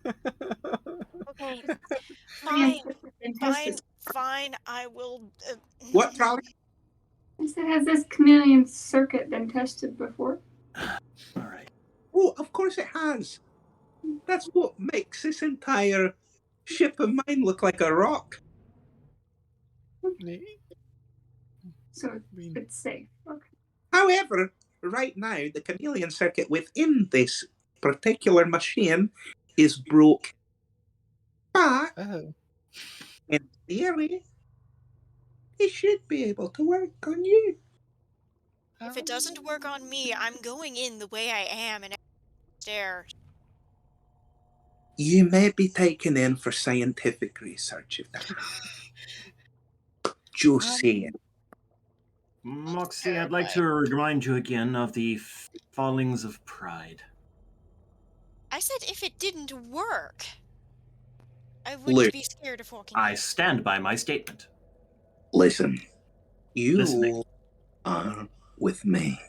Okay, Yes, fine, it's fine, fantastic. fine, I will... What, Charlie? Has this chameleon circuit been tested before? All right. Oh, of course it has. That's what makes this entire ship of mine look like a rock. So it's safe. Okay. However, right now, the chameleon circuit within this particular machine is broke. But, Oh. in theory, it should be able to work on you. If it doesn't work on me, I'm going in the way I am and stare. You may be taken in for scientific research if that happens. Just saying. Moxie, I'd like to remind you again of the fallings of pride. I said if it didn't work, I wouldn't Luke. be scared of walking I in. stand by my statement. Listen, you Listening. are with me.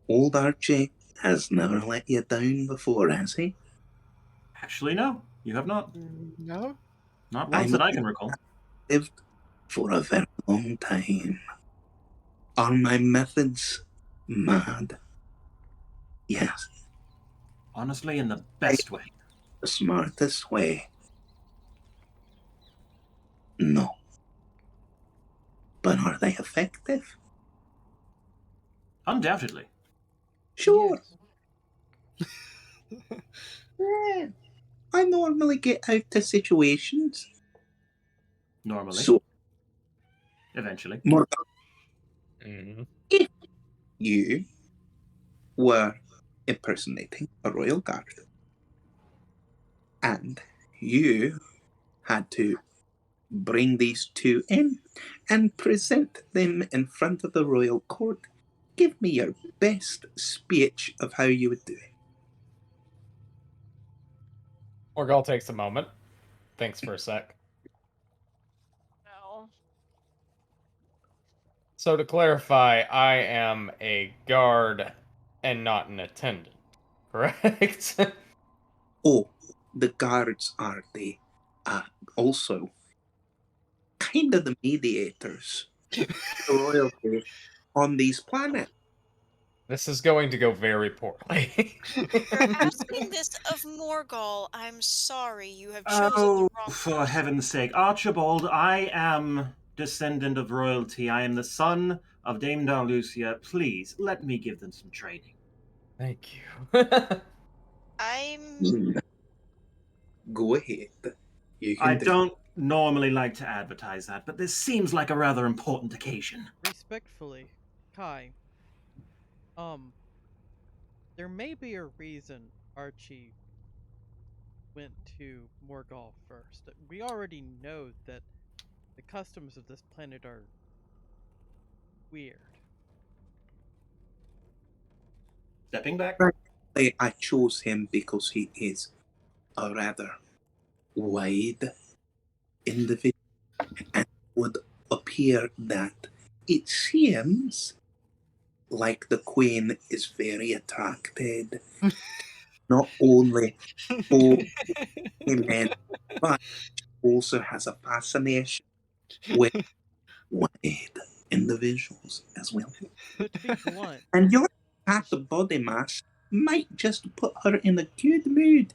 Old Archie has never let you down before, has he? Actually, no. You have not. No? Not once that I can recall. Lived for a very long time. Are my methods mad? Yes. Honestly, in the best way. The smartest way? No. But are they effective? Undoubtedly. Sure. Yeah. I normally get out to situations. Normally. So, Eventually. more Mhm. if you were impersonating a royal guard and you had to bring these two in and present them in front of the royal court, give me your best speech of how you would do it. Morgul takes a moment. Thinks for a sec. No. So to clarify, I am a guard and not an attendant, correct? Oh, the guards are also kind of the mediators to the royalty on these planets. This is going to go very poorly. You're asking this of Morgul. I'm sorry, you have chosen the Oh, wrong for person. heaven's sake. Archibald, I am descendant of royalty. I am the son of Dame Darlucia. Please, let me give them some training. Thank you. I'm Go ahead. You I can do. don't normally like to advertise that, but this seems like a rather important occasion. Respectfully, Kai, there may be a reason Archie went to Morgul first. We already know that the customs of this planet are weird. Stepping back. I chose him because he is a rather wide individual, and it would appear that it seems like the Queen is very attracted not only to men, but also has a fascination with wide individuals as well. But to be blunt, And your half the body mass might just put her in a good mood.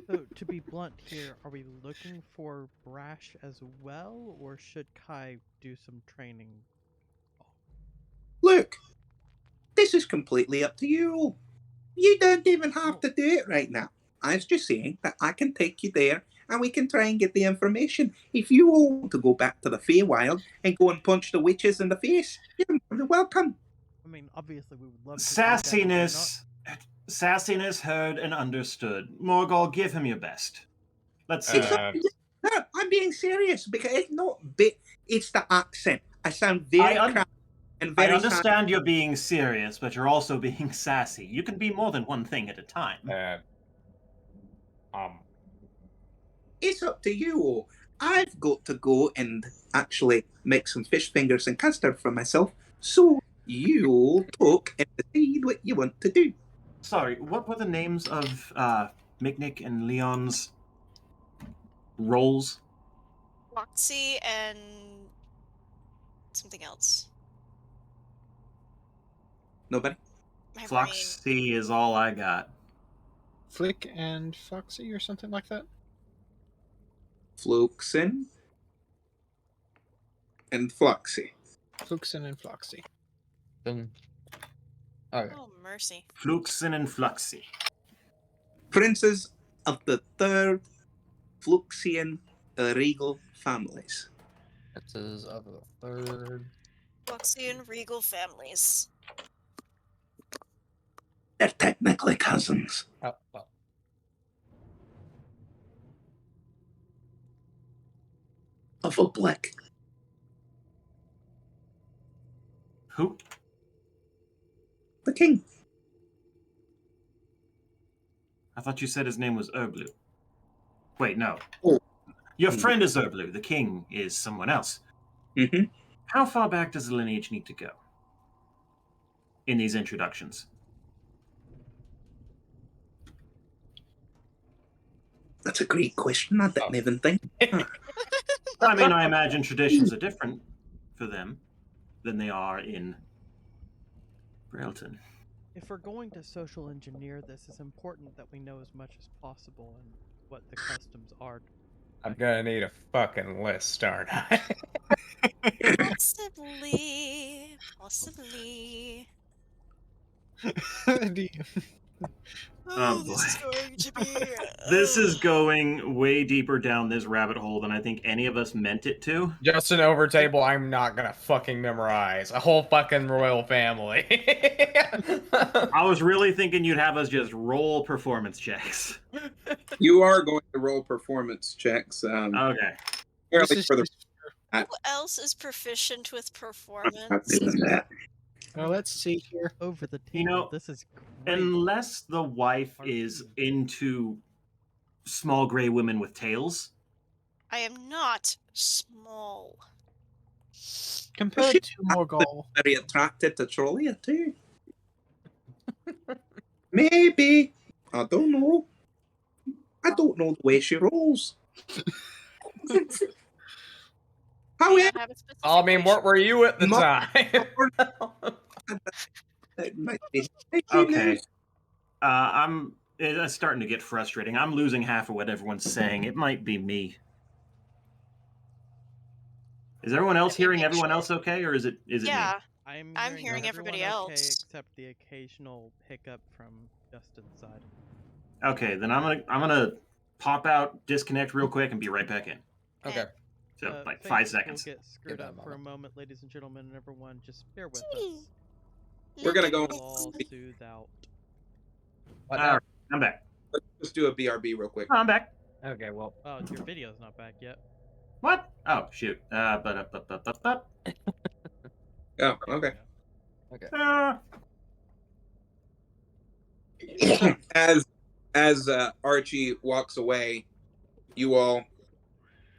so to be blunt here, are we looking for Brash as well, or should Kai do some training? Look, this is completely up to you. You don't even have to do it right now. I was just saying that I can take you there and we can try and get the information. If you all want to go back to the Feywild and go and punch the witches in the face, you're more than welcome. I mean, obviously we would love to do that, but we're Sassiness heard and understood. Morgul, give him your best. Let's see. No, I'm being serious because it's not bit. It's the accent. I sound very crap and I very. understand you're being serious, but you're also being sassy. You can be more than one thing at a time. It's up to you all. I've got to go and actually make some fish fingers and custard for myself. So you all talk and decide what you want to do. Sorry, what were the names of Micknick and Leon's roles? Foxy and something else. Nobody? My Floxy is all I got. Flick and Foxy or something like that? Fluxin and Floxy. Fluxin and Floxy. Okay. Oh, mercy. Fluxin and Fluxy. Princes of the third Fluxian regal families. Princes of the third. Foxy and regal families. They're technically cousins. Oh, well. Of a blick. Who? The king. I thought you said his name was Erblu. Wait, no. Oh. Your friend is Erblu. The king is someone else. Mm-hmm. How far back does the lineage need to go in these introductions? That's a great question. I didn't even think. I mean, I imagine traditions are different for them than they are in Brailton. If we're going to social engineer this, it's important that we know as much as possible and what the customs are. I'm gonna need a fucking list, aren't I? Possibly. Possibly. Oh, This is boy. going to be. This is going way deeper down this rabbit hole than I think any of us meant it to. Just an overtable, I'm not gonna fucking memorize a whole fucking royal family. I was really thinking you'd have us just roll performance checks. You are going to roll performance checks. Okay. Who else is proficient with performance? Not doing that. Well, let's see here. Over the table. You know, this is great. Unless the wife is into small gray women with tails. I am not small. Compared to Morgul. Very attracted to Trollia too. Maybe. I don't know. I don't know the way she rolls. However, I mean, what were you at the time? Okay. It's starting to get frustrating. I'm losing half of what everyone's saying. It might be me. Is everyone else hearing everyone else okay, or is it me? Yeah, I'm hearing everybody everyone okay else. except the occasional hiccup from Justin's side. Okay, then I'm gonna pop out, disconnect real quick, and be right back in. Okay. So, like things 5 seconds. will get screwed that a up for a moment. moment, ladies and gentlemen, and everyone. Just bear with Gee. us. We're gonna go. We'll all soothe out. What All now? right, I'm back. Let's just do a BRB real quick. Oh, I'm back. Okay, well, Oh, your video's not back yet. What? Oh, shoot. Oh, okay. okay. As Archie walks away, you all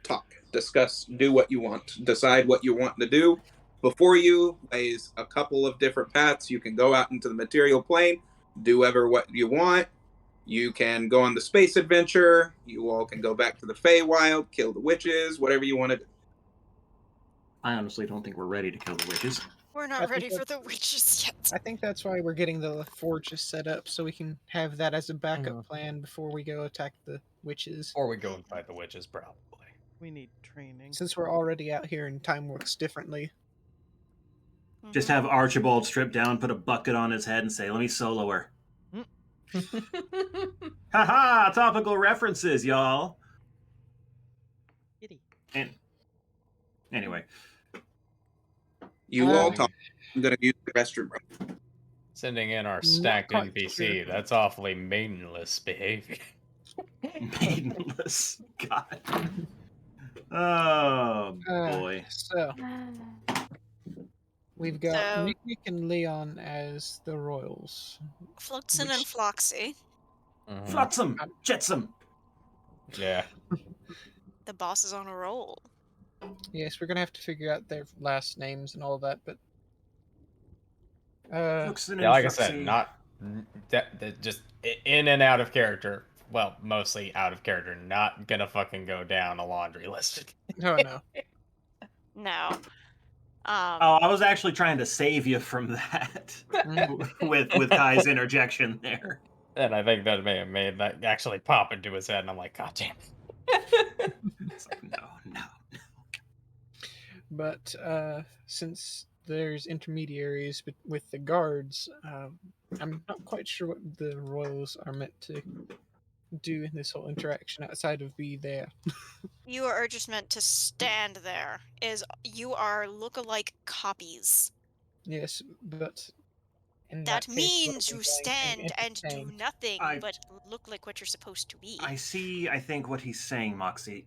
talk, discuss, do what you want, decide what you want to do. Before you lays a couple of different paths. You can go out into the material plane, do ever what you want. You can go on the space adventure. You all can go back to the Feywild, kill the witches, whatever you want to do. I honestly don't think we're ready to kill the witches. We're I not think ready for that's- the witches yet. I think that's why we're getting the forges set up, so we can have that as a backup Mhm. plan before we go attack the witches. Or we go and fight the witches, probably. We need training. Since we're already out here and time works differently. Just have Archibald strip down, put a bucket on his head, and say, "Let me solo her." Haha! Topical references, y'all. Kitty. And anyway, You all talk. I'm going to use the restroom. Sending in our Not stacked quite NPC. sure. That's awfully maidenless behavior. maidenless. God. Oh boy. So we've got So- Nick and Leon as the royals. Floatson and Which- Floxy. Mhm. Flotsam, jetsam. Yeah. The boss is on a roll. Yes, we're gonna have to figure out their last names and all that, but Fluxin Yeah, and like I said, Fluxy. not just in and out of character. Well, mostly out of character. Not gonna fucking go down a laundry list. oh no. No. Oh, I was actually trying to save you from that with Kai's interjection there. And I think that may have made that actually pop into his head, and I'm like, God damn it. It's like, no. But since there's intermediaries with the guards, I'm not quite sure what the royals are meant to do in this whole interaction outside of be there. You are just meant to stand there. You are look-alike copies. Yes, but in That case, what means are we you going to stand and do entertain? nothing I- but look like what you're supposed to be. I see, I think what he's saying, Moxie.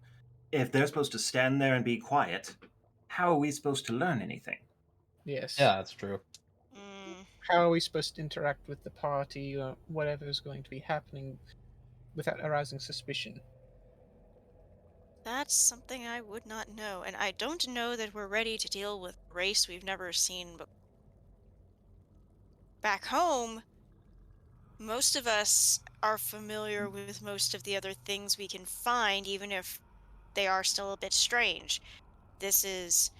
If they're supposed to stand there and be quiet, how are we supposed to learn anything? Yes. Yeah, that's true. How are we supposed to interact with the party or whatever is going to be happening without arousing suspicion? That's something I would not know, and I don't know that we're ready to deal with a race we've never seen before. Back home, most of us are familiar with most of the other things we can find, even if they are still a bit strange. This is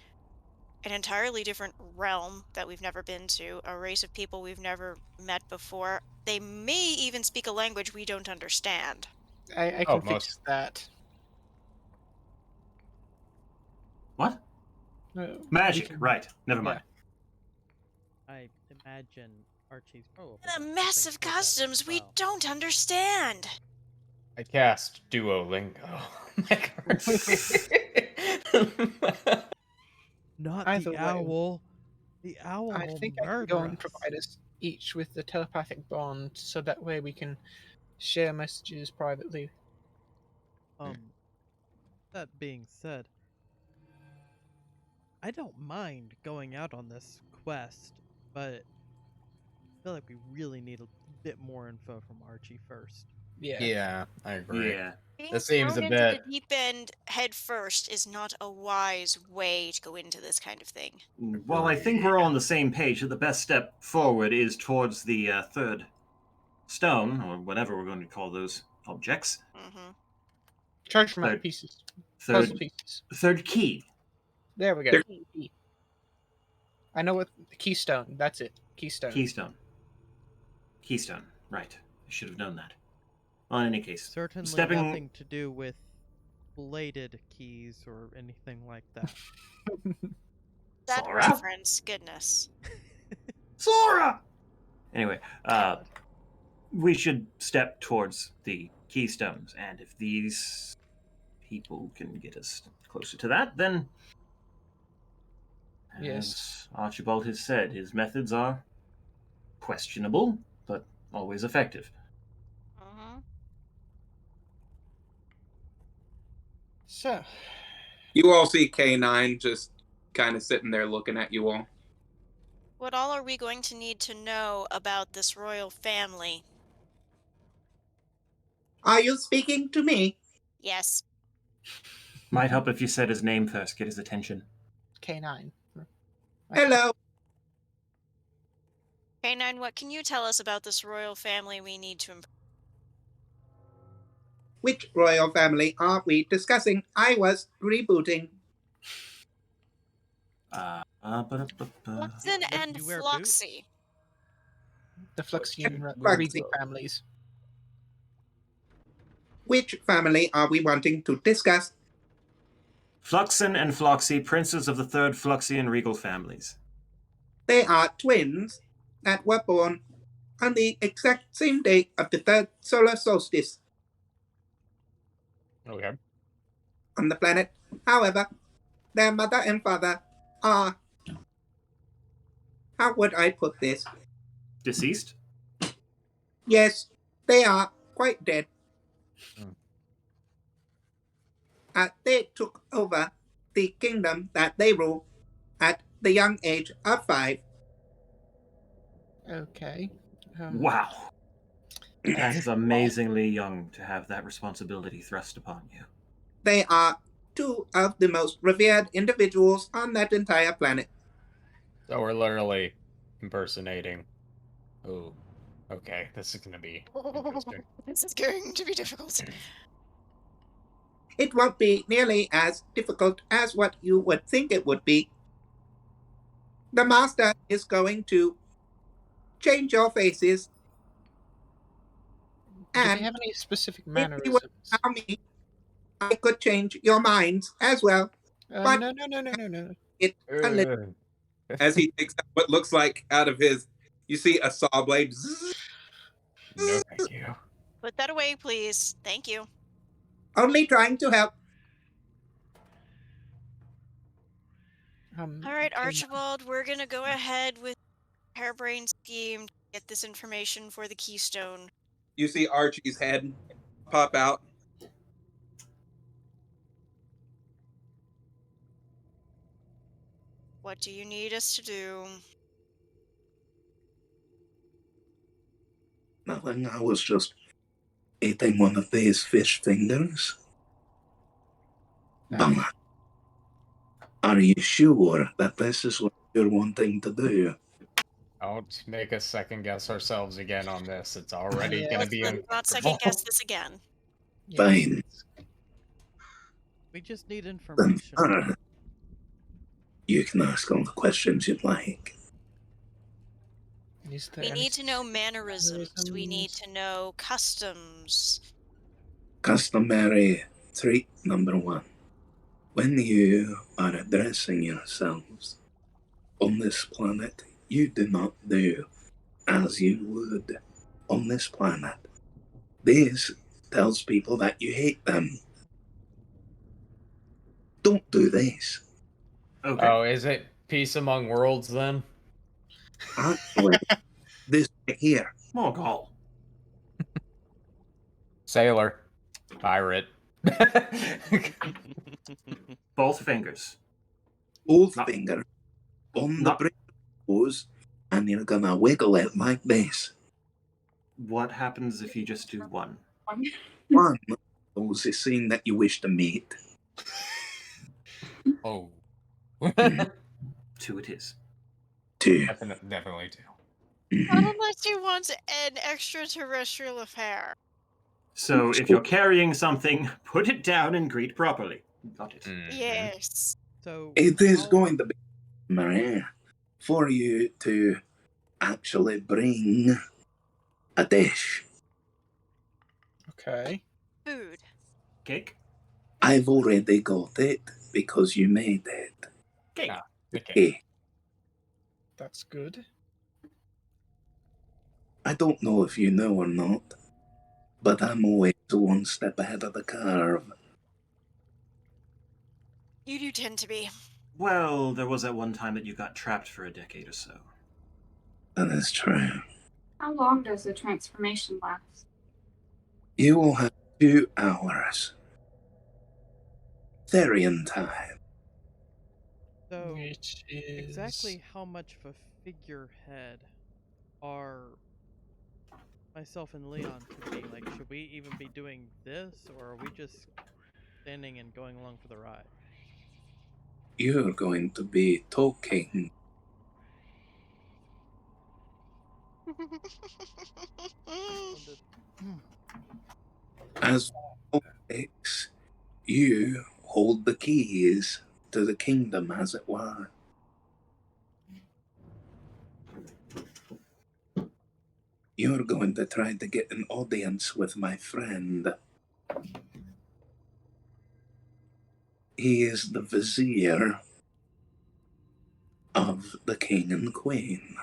an entirely different realm that we've never been to, a race of people we've never met before. They may even speak a language we don't understand. I Oh, can fix that. What? We Magic, can- right. Never mind. I imagine Archie's probably. And a got mess something of for that as customs we well. don't understand. I cast Duolingo. Not Either the way, owl. The owl I will think I can murder go and us. provide us each with the telepathic bond, so that way we can share messages privately. That being said, I don't mind going out on this quest, but I feel like we really need a bit more info from Archie first. Yeah. Yeah, I agree. Yeah. Being This seems thrown a into bit- the deep end head first is not a wise way to go into this kind of thing. Well, I think we're all on the same page that the best step forward is towards the third stone, or whatever we're going to call those objects. Mm-hmm. Charge from out Third- pieces. Puzzle Third, pieces. third key. There we go. There- Key. I know what keystone. That's it. Keystone. Keystone. Right. I should have known that. Well, in any case, Certainly stepping. nothing to do with bladed keys or anything like that. That Sora? reference, goodness. Sora! Anyway, we should step towards the keystones. And if these people can get us closer to that, then, Yes. as Archibald has said, his methods are questionable, but always effective. Mhm. So, You all see K9 just kind of sitting there looking at you all. What all are we going to need to know about this royal family? Are you speaking to me? Yes. Might help if you said his name first, get his attention. K9. Hello. K9, what can you tell us about this royal family we need to impress? Which royal family are we discussing? I was rebooting. Fluxen and You wear boots? Floxy. The Fluxian Fuck. Regal families. Which family are we wanting to discuss? Fluxen and Floxy, princes of the third Fluxian regal families. They are twins that were born on the exact same day of the third solar solstice Okay. on the planet. However, their mother and father are... How would I put this? Deceased? Yes, they are quite dead. They took over the kingdom that they rule at the young age of 5. Okay. Wow. That is amazingly young to have that responsibility thrust upon you. They are 2 of the most revered individuals on that entire planet. So we're literally impersonating. Oh, okay. This is gonna be interesting. This is going to be difficult. It won't be nearly as difficult as what you would think it would be. The master is going to change your faces. Do they And have any specific if you would mannerisms? allow me, I could change your minds as well. But No. it's a little... As he takes out what looks like out of his... You see a saw blade. No, thank you. Put that away, please. Thank you. Only trying to help. All right, K9. Archibald, we're going to go ahead with harebrained scheme to get this information for the Keystone. You see Archie's head pop out. What do you need us to do? Nothing. I was just eating one of these fish fingers. But are you sure that this is what you're wanting to do? Don't make us second guess ourselves again on this. It's already Yeah. gonna be Let's not second uncomfortable. guess this again. Fine. We just need Then information. you can ask all the questions you'd like. Is there We any need to know mannerisms. We need mannerisms? to know customs. Customary treat number 1. When you are addressing yourselves on this planet, you do not do as you would on this planet. This tells people that you hate them. Don't do this. Okay. Oh, is it Peace Among Worlds then? Actually, this right here. Morgul. Sailor. Pirate. Both fingers. Both Not- fingers on the not- bridge hose, and you're gonna wiggle it like this. What happens if you just do one? One was the scene that you wish to meet. Oh. Two it is. 2. Definitely do. Not unless you want an extraterrestrial affair. So if you're carrying something, put it down and greet properly. Got it. Mhm. Yes. So It is how- going to be, Maria, for you to actually bring a dish. Okay. Food. Cake? I've already got it because you made it. Cake. Ah. Okay. Okay. That's good. I don't know if you know or not, but I'm always one step ahead of the curve. You do tend to be. Well, there was that one time that you got trapped for a decade or so. That is true. How long does the transformation last? You will have 2 hours. Therian time. So, Which is exactly how much of a figurehead are myself and Leon to be? Like, should we even be doing this, or are we just standing and going along for the ride? You're going to be talking. As always, you hold the keys to the kingdom, as it were. You're going to try to get an audience with my friend. He is the vizier of the king and queen.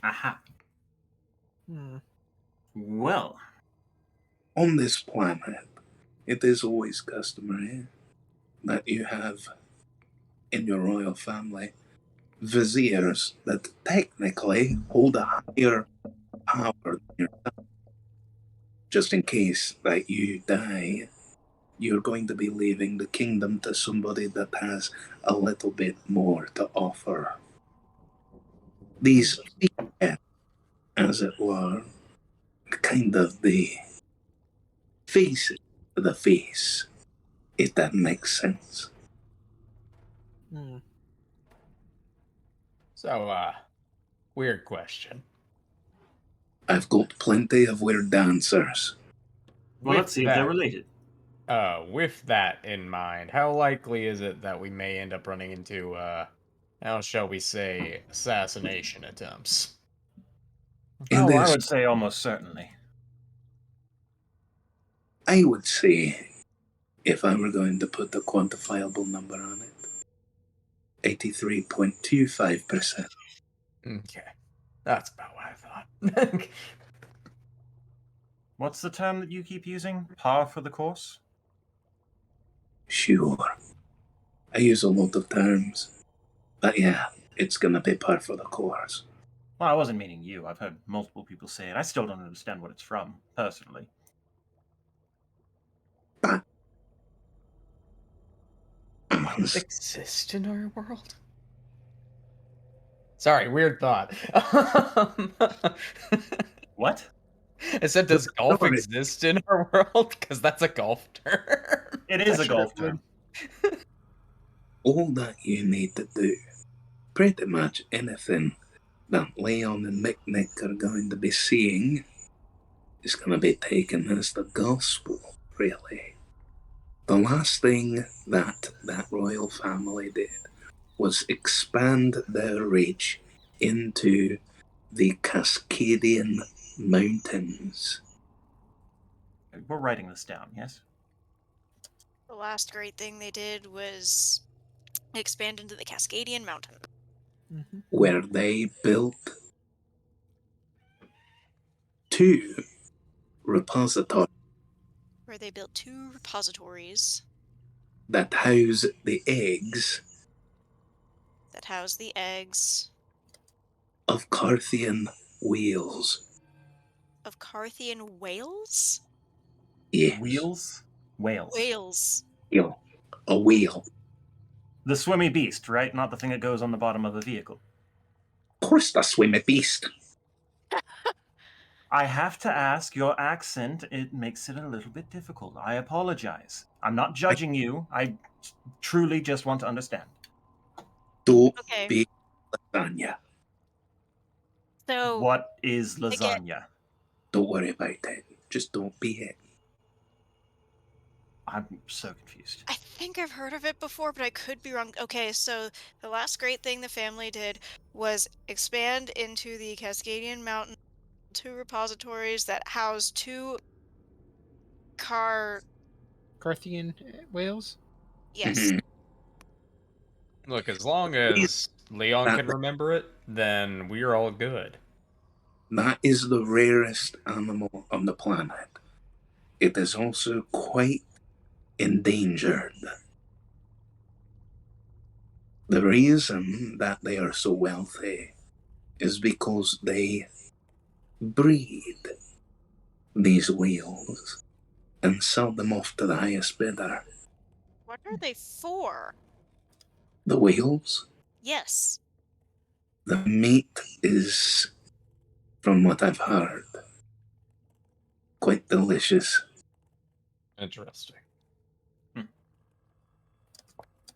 Aha. Hmm. Well, On this planet, it is always customary that you have in your royal family viziers that technically hold a higher power than yourself. Just in case that you die, you're going to be leaving the kingdom to somebody that has a little bit more to offer. These figureheads, as it were, kind of the faces of the face, if that makes sense. Hmm. So, weird question. I've got plenty of weird dancers. well, let's see if they're related. With that in mind, how likely is it that we may end up running into, how shall we say, assassination attempts? Oh, I is- would say almost certainly. I would say, if I were going to put a quantifiable number on it, 83.25%. Okay. That's about what I thought. What's the term that you keep using? Par for the course? Sure. I use a lot of terms. But yeah, it's gonna be par for the course. Well, I wasn't meaning you. I've heard multiple people say it. I still don't understand what it's from, personally. Does it exist in our world? Sorry, weird thought. What? I said, does golf exist in our world? Because that's a golf term. It is a Sure golf it would. term. All that you need to do, pretty much anything that Leon and Mick are going to be seeing, is going to be taken as the gospel, really. The last thing that royal family did was expand their reach into the Cascadian Mountains. We're writing this down, yes? The last great thing they did was expand into the Cascadian Mountain. Mhm. Where they built 2 repositories Where they built 2 repositories that house the eggs that house the eggs of Carthian whales. of Carthian whales? Yes. Wheels? Whales. Whales. Whale. A whale. The swimmy beast, right? Not the thing that goes on the bottom of a vehicle. Of course, the swimmy beast. I have to ask, your accent, it makes it a little bit difficult. I apologize. I'm not judging you. I truly just want to understand. Don't Okay. be lasagna. So What is again, lasagna? Don't worry about it. Just don't be it. I'm so confused. I think I've heard of it before, but I could be wrong. Okay, so the last great thing the family did was expand into the Cascadian Mountain, 2 repositories that house 2 car. Carthian whales. Yes. Look, as long Please. as Leon That- can remember it, then we're all good. That is the rarest animal on the planet. It is also quite endangered. The reason that they are so wealthy is because they breed these whales and sell them off to the highest bidder. What are they for? The whales, Yes. the meat is, from what I've heard, quite delicious. Interesting.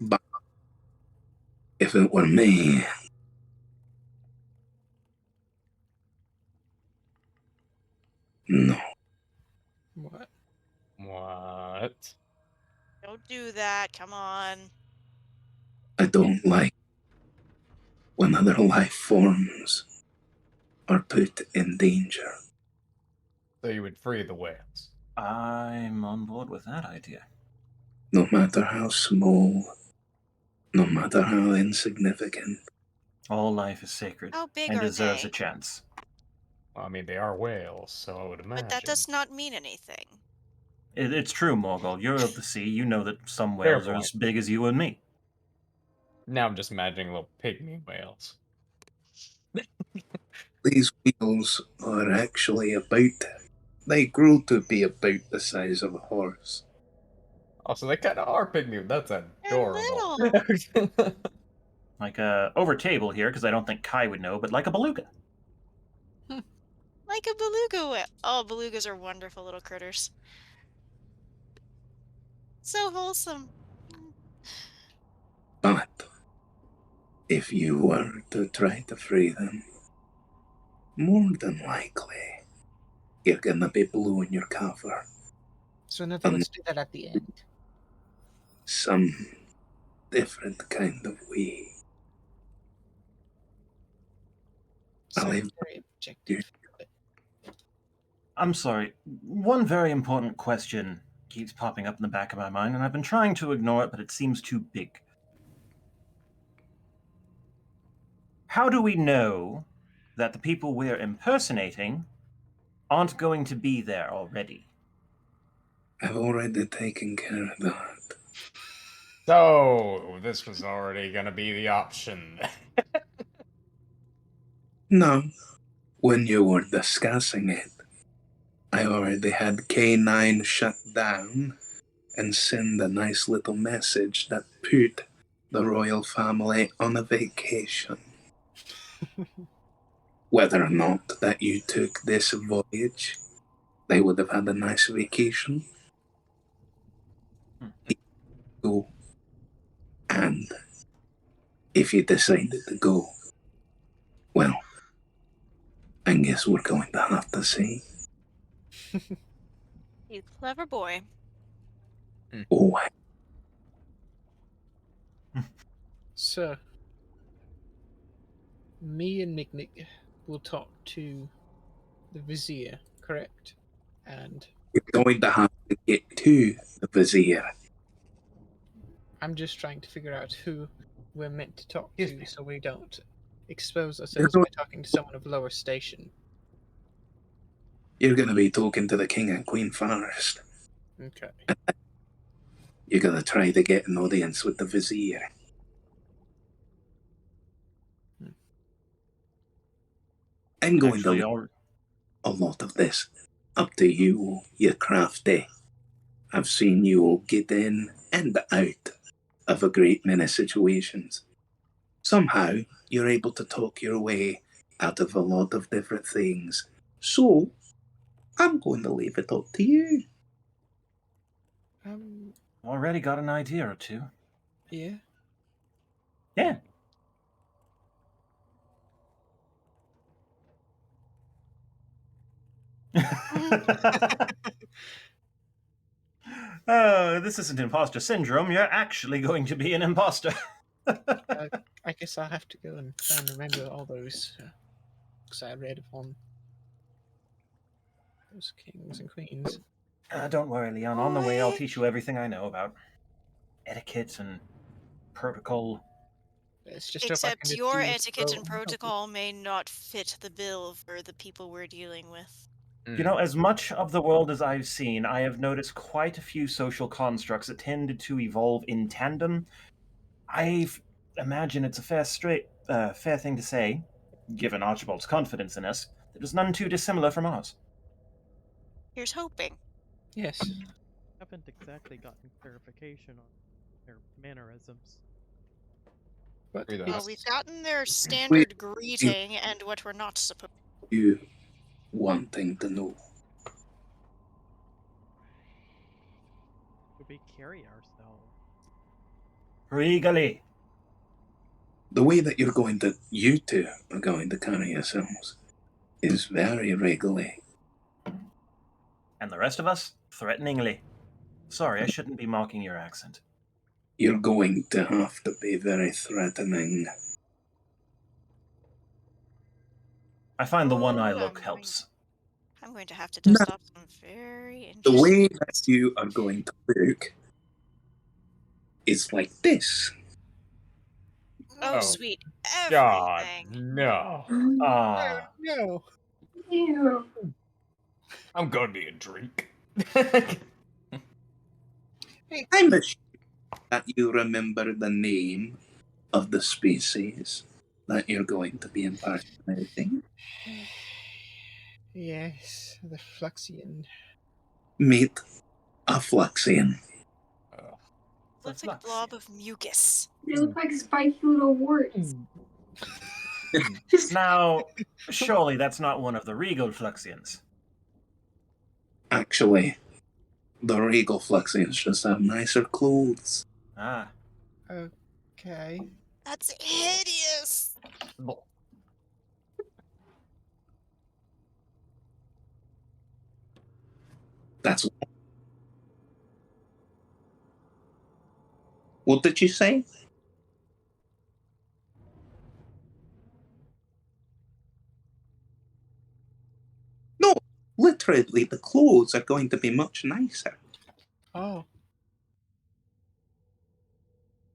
But if it were me, no, What? What? Don't do that. Come on. I don't like when other life forms are put in danger. So you would free the whales. I'm on board with that idea. No matter how small, no matter how insignificant. All life is sacred How big and are deserves they? a chance. Well, I mean, they are whales, so I would imagine. But that does not mean anything. It's true, Morgul. You're of the sea. You know that some Fair whales are point. as big as you and me. Now I'm just imagining little pygmy whales. These whales are actually they grow to be about the size of a horse. Oh, so they kind of are pygmy. That's They're adorable. little. Like over table here, because I don't think Kai would know, but like a beluga. Like a beluga whale. Oh, belugas are wonderful little critters. So wholesome. But if you were to try to free them, more than likely you're gonna be blowing your cover. So in other words, do that at the end. Some different kind of way. I'll Sounds leave very objective. I'm sorry. One very important question keeps popping up in the back of my mind, and I've been trying to ignore it, but it seems too big. How do we know that the people we're impersonating aren't going to be there already? I've already taken care of that. So this was already gonna be the option. No, when you were discussing it, I already had K9 shut down and send a nice little message that put the royal family on a vacation. Whether or not that you took this voyage, they would have had a nice vacation. Go. And if you decided to go, well, I guess we're going to have to see. You clever boy. Oh, So, me and Nick will talk to the Vizier, correct? And we're going to have to get to the Vizier. I'm just trying to figure out who we're meant to talk Excuse to me. so we don't expose ourselves by talking to someone of lower station. You're going to be talking to the King and Queen first. Okay. You're going to try to get an audience with the Vizier. I'm going Actually, to leave a lot of this up to you. You're crafty. I've seen you all get in and out of a great many situations. Somehow, you're able to talk your way out of a lot of different things. So, I'm going to leave it up to you. already got an idea or two. Yeah. Yeah. Oh, this isn't imposter syndrome. You're actually going to be an imposter. I guess I'll have to go and try and remember all those, because I read upon those kings and queens. Don't worry, Leon. On the way, I'll teach you everything I know about etiquette and protocol. It's just if I Except can your do etiquette and slow. protocol may not fit the bill for the people we're dealing with. You know, as much of the world as I've seen, I have noticed quite a few social constructs that tend to evolve in tandem. I imagine it's a fair thing to say, given Archibald's confidence in us, that it's none too dissimilar from ours. Here's hoping. Yes. Haven't exactly gotten clarification on their mannerisms. But Agree that. Well, it's, we've gotten their standard greeting and what we're not supposed You wanting to know. Do we carry ourselves? Regally. The way that you two are going to carry yourselves is very regally. And the rest of us, threateningly. Sorry, I shouldn't be mocking your accent. You're going to have to be very threatening. I find the one eye Oh, look helps. I'm going to have to dust off some very The interesting. way that you are going to look is like this. Oh, Oh, sweet God, everything. no. Ah, no. Ew. I'm going to be a drink. I'm assured that you remember the name of the species that you're going to be impersonating. Yes, the Fluxian. Meet a Fluxian. Looks like a blob of mucus. They look like spiky little warts. now, surely that's not one of the regal Fluxians. Actually, the regal Fluxians just have nicer clothes. Ah, Okay. That's hideous. That's what did you say? No, literally, the clothes are going to be much nicer. Oh.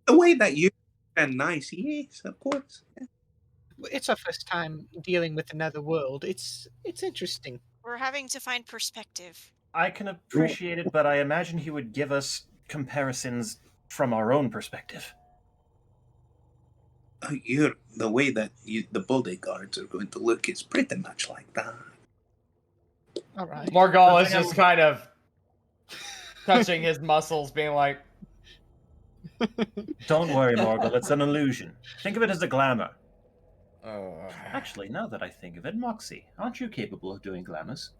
The way that you are nice, yes, of course. It's our first time dealing with another world. It's interesting. We're having to find perspective. I can appreciate it, but I imagine he would give us comparisons from our own perspective. The way that the bodyguards are going to look is pretty much like that. All right. Morgul is just kind of touching his muscles, being like, Don't worry, Morgul, it's an illusion. Think of it as a glamour. oh. Actually, now that I think of it, Moxie, aren't you capable of doing glamours?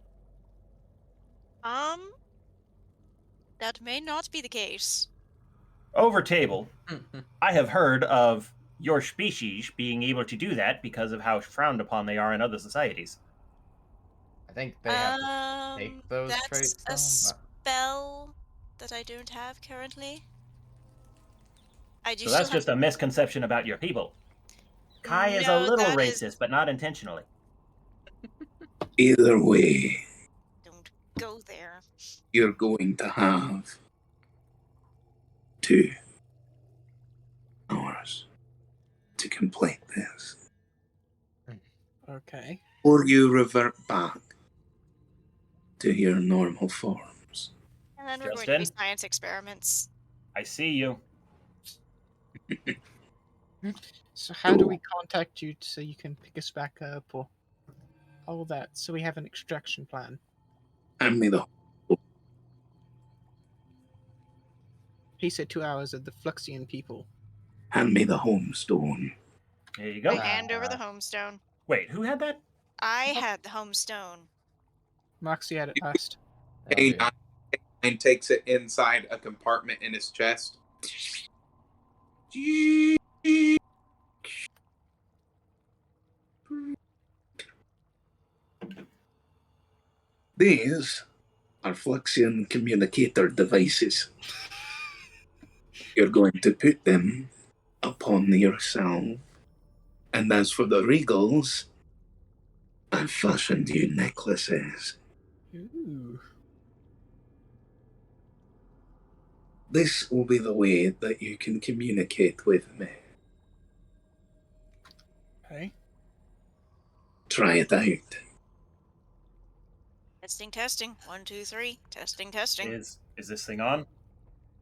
That may not be the case. Over table, I have heard of your species being able to do that because of how frowned upon they are in other societies. I think they have to take those That's traits, a though. spell that I don't have currently. I do So still that's have. just a misconception about your people. Kai is a No, little that racist, is- but not intentionally. Either way, Don't go there. you're going to have 2 hours to complete this. Okay. Or you revert back to your normal forms. And then we're going to Justin? do science experiments. I see you. So how do we contact you so you can pick us back up or all that? So we have an extraction plan. Hand me the He said 2 hours of the Fluxian people. homestone. There you I go. hand over the homestone. Wait, who had that? I had the homestone. Moxie had it last. And takes it inside a compartment in his chest. These are Fluxian communicator devices. You're going to put them upon yourself. And as for the regals, I've fashioned you necklaces. Ooh. This will be the way that you can communicate with me. Okay. Try it out. Testing, testing. 1, 2, 3. Testing, testing. Is this thing on?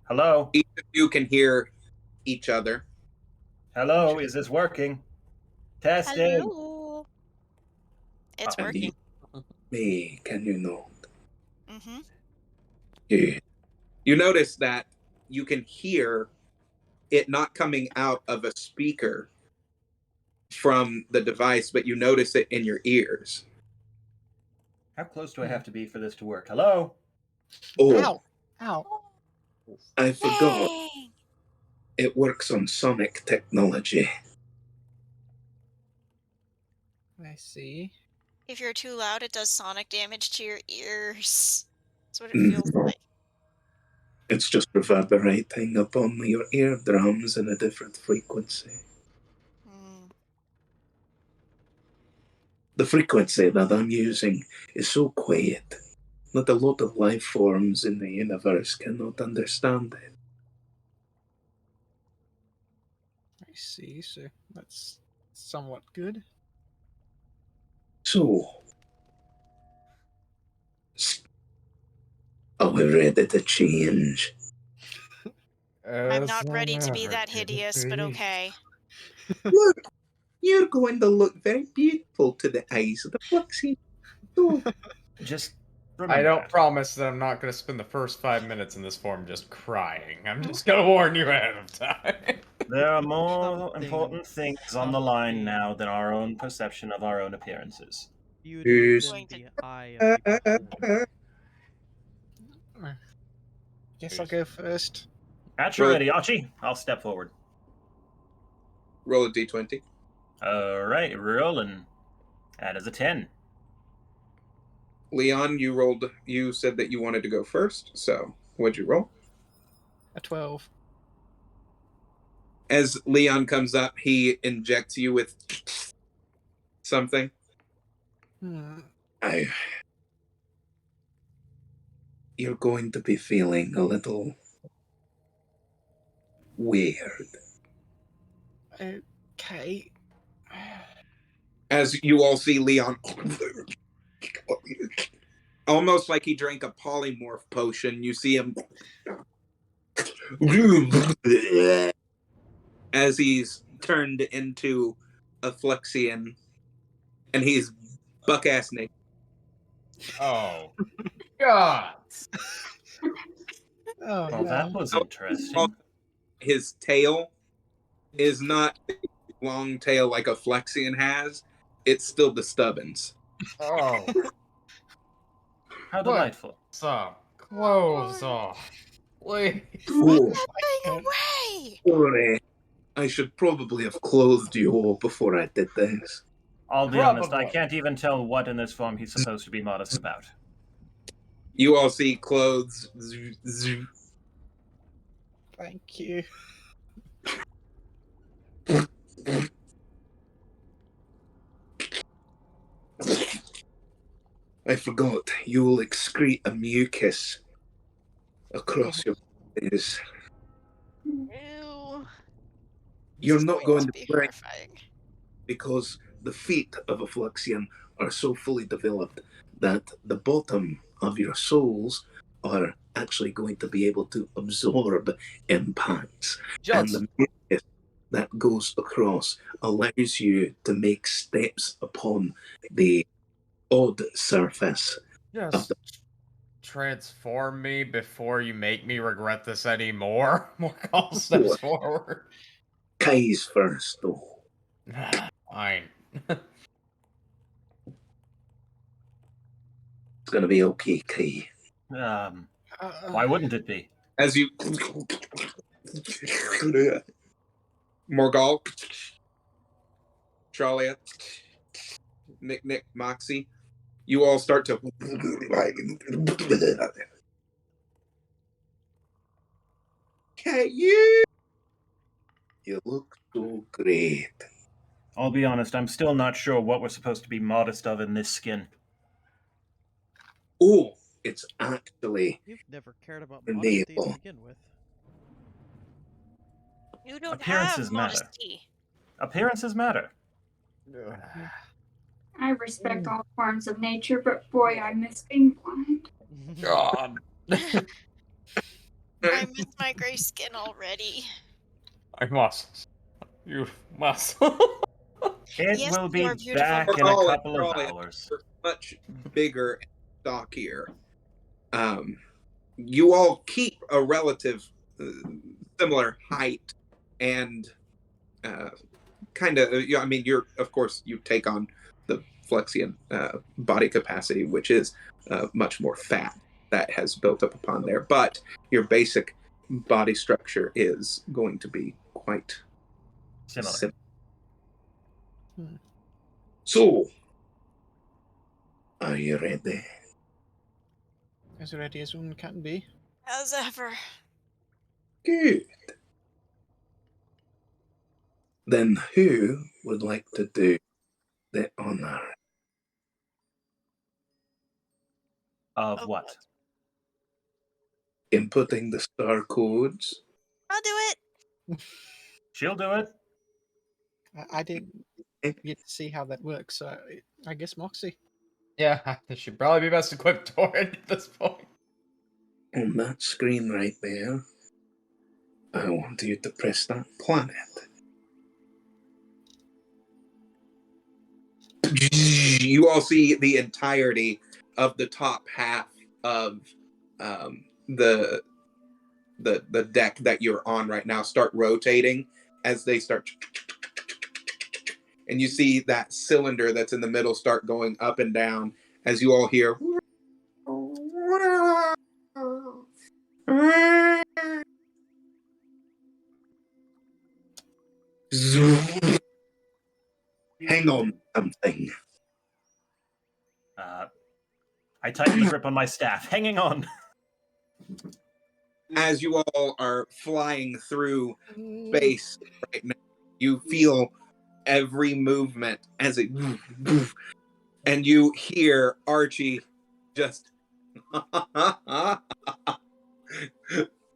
Hello? Each of you can hear each other. Hello? Is this working? Testing. Hello. It's And working. me, can you not? Mm-hmm. Yeah. You notice that you can hear it not coming out of a speaker from the device, but you notice it in your ears. How close do I have to be for this to work? Hello? Oh, Ow! Ow! I forgot. Dang. It works on sonic technology. I see. If you're too loud, it does sonic damage to your ears. That's what it Mm. feels like. It's just reverberating upon your eardrums in a different frequency. Mm. The frequency that I'm using is so quiet that a lot of life forms in the universe cannot understand it. I see. So that's somewhat good. So, are we ready to change? I'm not ready to be that hideous, but okay. Look, you're going to look very beautiful to the eyes of the Fluxy. Oh, Just I remember don't that. promise that I'm not going to spend the first 5 minutes in this form just crying. I'm just going to warn you ahead of time. There are more Something- important things on the line now than our own perception of our own appearances. Beauty is Who's- in the eye of the beholder. Guess I'll go first. At your Roll- ready, Archie. I'll step forward. Roll a d20. All right, rolling. That is a 10. Leon, you said that you wanted to go first, so what'd you roll? A 12. As Leon comes up, he injects you with something. You're going to be feeling a little weird. Okay. As you all see Leon almost like he drank a polymorph potion, you see him as he's turned into a Flexian, and he's buck-ass naked. Oh, God. Oh, Well, no. that was interesting. His tail is not a long tail like a Flexian has. It's still the Stubbins. Oh, How delightful. stop. Clothes off. Please. Oh, That thing away! sorry. I should probably have clothed you all before I did this. I'll be honest, I Probably. can't even tell what in this form he's supposed to be modest about. You all see clothes. Thank you. I forgot, you will excrete a mucus across your bodies. Ew. You're This is not going to be break horrifying. because the feet of a Fluxian are so fully developed that the bottom of your soles are actually going to be able to absorb impacts. And Just the mucus that goes across allows you to make steps upon the odd surface. Just transform me before you make me regret this anymore. Morgall steps forward. Kai's first, though. Fine. It's going to be okay, Kai. Why wouldn't it be? As you Morgall, Charlie, Nick, Moxie, you all start to You look so great. I'll be honest, I'm still not sure what we're supposed to be modest of in this skin. Oh, it's actually You've never cared about Your modesty to navel. begin with. You don't Appearances have matter. modesty. Appearances matter. I respect all forms of nature, but boy, I miss being blind. God. I miss my gray skin already. I must. You must. It Yes, will you are be beautiful. back in a couple of hours. Much bigger and stockier. You all keep a relative similar height and kind of. I mean, of course you take on the Flexian body capacity, which is much more fat that has built up upon there. But your basic body structure is going to be quite Similar. So, are you ready? As ready as one can be. As ever. Good. Then who would like to do the honor? Of what? Inputting the star codes? I'll do it. She'll do it. I didn't get to see how that works, so I guess Moxie. Yeah, this should probably be best equipped for it at this point. On that screen right there, I want you to press that planet. You all see the entirety of the top half of the deck that you're on right now start rotating as they start, and you see that cylinder that's in the middle start going up and down as you all hear. Hang on something. I tighten the grip on my staff. Hanging on. As you all are flying through space right now, you feel every movement as it, and you hear Archie just,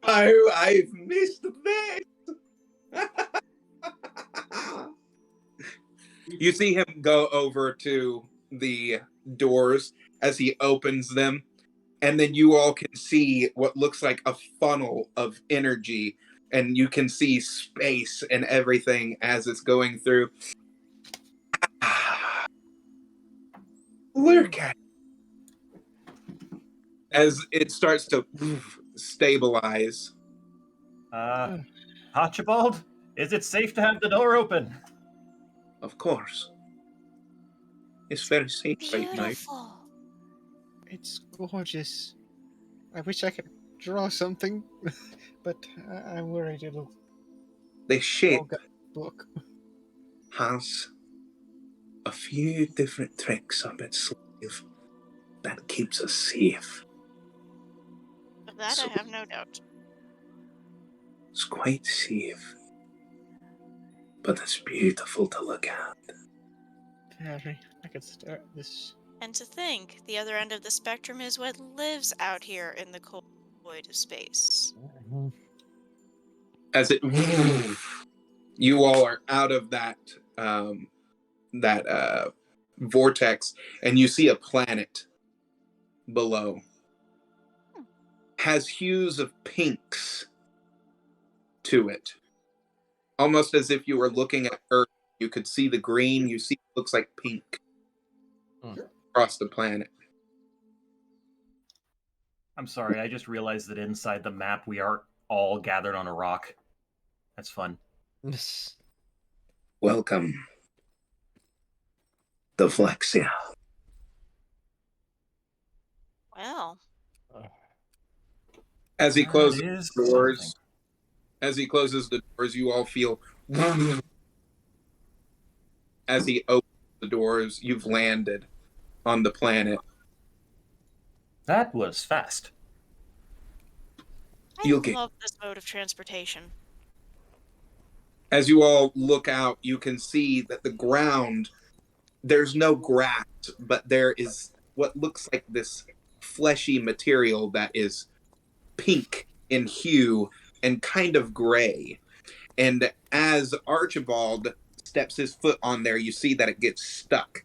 I've missed this. You see him go over to the doors as he opens them, and then you all can see what looks like a funnel of energy, and you can see space and everything as it's going through. Look at it. As it starts to stabilize. Archibald, is it safe to have the door open? Of course. It's very safe right now. Beautiful. It's gorgeous. I wish I could draw something, but I'm worried it'll The shape all get book. has a few different tricks up its sleeve that keeps us safe. Of that I have no doubt. It's quite safe, but it's beautiful to look at. Very. I could start this. And to think, the other end of the spectrum is what lives out here in the cold void of space. As it, you all are out of that vortex, and you see a planet below. Has hues of pinks to it, almost as if you were looking at Earth. You could see the green. You see it looks like pink across the planet. I'm sorry, I just realized that inside the map we are all gathered on a rock. That's fun. Welcome to Flexia. Well, As he closes That is the doors, something. as he closes the doors, you all feel. As he opens the doors, you've landed on the planet. That was fast. I You'll get- love this mode of transportation. As you all look out, you can see that the ground, there's no grass, but there is what looks like this fleshy material that is pink in hue and kind of gray. And as Archibald steps his foot on there, you see that it gets stuck.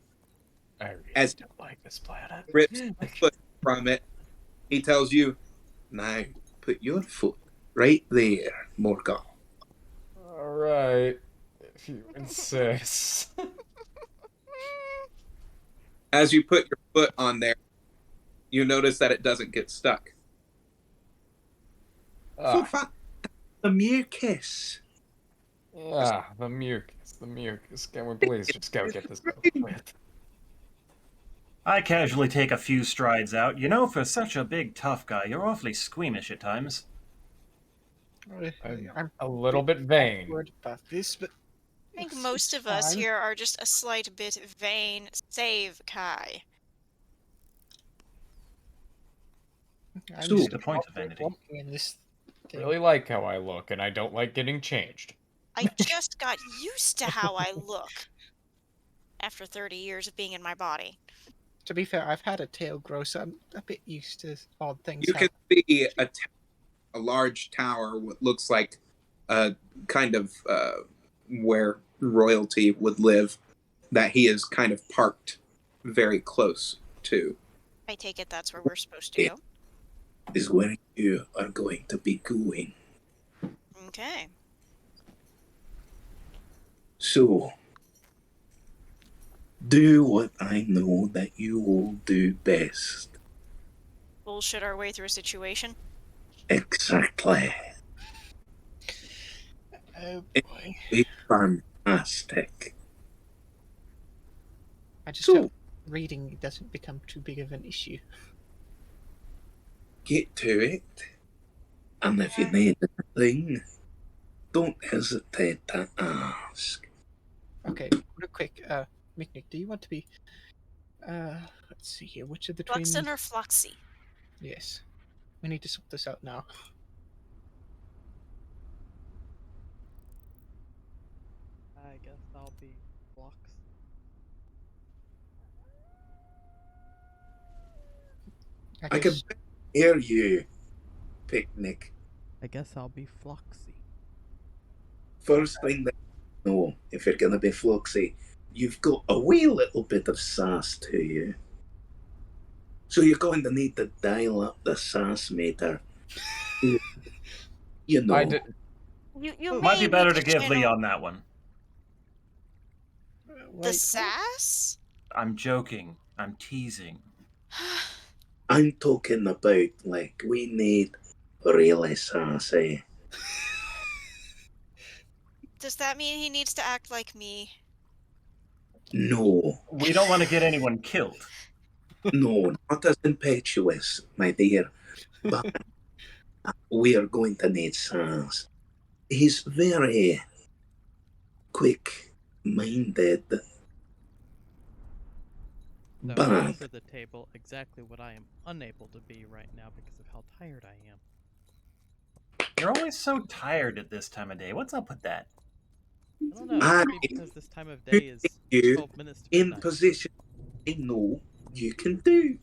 I really As don't like this planet. rips the foot from it, he tells you, "Now put your foot right there, Morgal." All right, if you insist. As you put your foot on there, you notice that it doesn't get stuck. Ah, The mucus. the mucus, the mucus. Can we please just go get this over with? I casually take a few strides out. You know, for such a big, tough guy, you're awfully squeamish at times. I'm a little bit vain. Worried about this, but I think it's most of us fine. here are just a slight bit vain, save Kai. I'm So, just the point of awkward vanity. walking in this thing. Really like how I look, and I don't like getting changed. I just got used to how I look after 30 years of being in my body. To be fair, I've had a tail grow, so I'm a bit used to odd things. You can see a large tower, what looks like a kind of where royalty would live, that he is kind of parked very close to. I take it that's where we're supposed to go. Is where you are going to be going. Okay. So, do what I know that you will do best. Bullshit our way through a situation. Exactly. Oh boy. It's fantastic. I just So- hope reading doesn't become too big of an issue. Get to it. And if you need anything, don't hesitate to ask. Okay, real quick, Mick, do you want to be let's see here, which of the twins? Fluxen or Floxy? Yes. We need to sort this out now. I guess I'll be Flux. I can guess- hear you, Picnic. I guess I'll be Floxy. First thing that you know, if you're going to be Fluxy, you've got a wee little bit of sass to you. So you're going to need to dial up the sass meter. You know. I did. You Might may be better need to give channel Leon that one. the Wait, sass. I'm joking. I'm teasing. I'm talking about, like, we need really sassy. Does that mean he needs to act like me? No, We don't want to get anyone killed. no, not as impetuous, my dear. But we are going to need sass. He's very quick-minded. So But- bring for the table exactly what I am unable to be right now because of how tired I am. You're always so tired at this time of day. What's up with that? I don't know, I maybe because this time of day is you 12 minutes to in midnight. position I know you can do.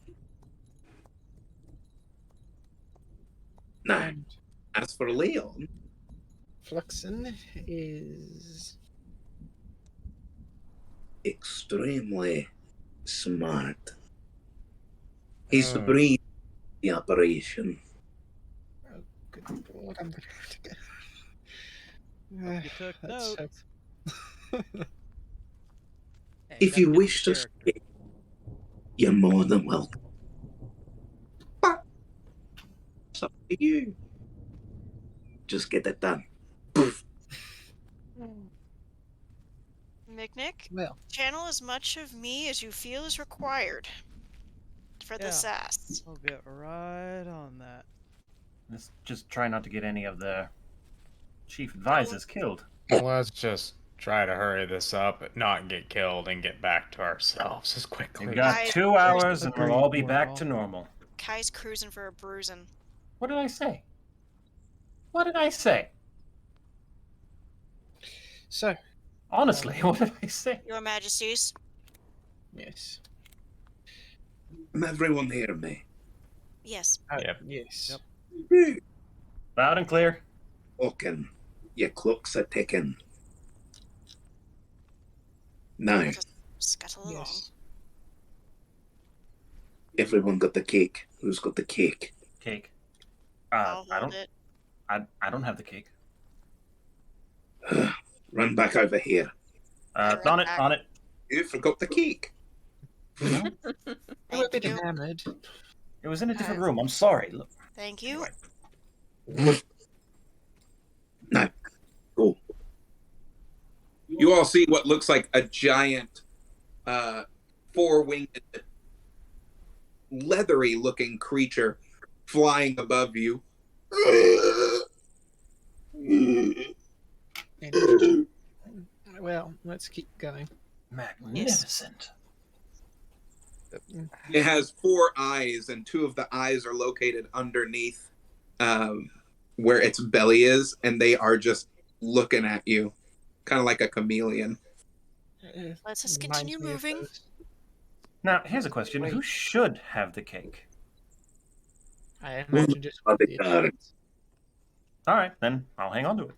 Now, And as for Leon, Fluxen is extremely smart. He's Oh. brain the operation. good lord, I'm gonna have to go. You took Let's notes. hope- Hey, If gotta you get wish the to character. stay, you're more than welcome. But it's up to you. Just get it done. Poof. Nick, Well, channel as much of me as you feel is required for the Yeah. sass. I'll get right on that. Just try not to get any of the chief advisors killed. Let's just try to hurry this up, not get killed, and get back to ourselves as quickly. We've got I- 2 hours and we'll Agreed, all be Morgal. back to normal. Kai's cruising for a bruising. What did I say? What did I say? so Honestly, what did I say? Your Majesties. yes, Can everyone hear me? Yes. Yep. yes. Yep. You Loud and clear. talking. Your clocks are ticking. Now, Just scuttle along. Yes. everyone got the cake. Who's got the cake? Cake. I'll I hold don't. it. I don't have the cake. Run back over here. It's on it. back. On it. You forgot the cake. I'm a Thank bit you. enamored. It was in a different room. I'm sorry. Look. Thank you. Now, go. You all see what looks like a giant, four-winged, leathery-looking creature flying above you. And, well, let's keep going. Magnificent. It has 4 eyes, and 2 of the eyes are located underneath where its belly is, and they are just looking at you, kind of like a chameleon. Let's just Reminds continue me of moving. those- Now, here's a question: Wait. who should have the cake? I imagine just Well, with they the got it. attendants. All right, then I'll hang on to it.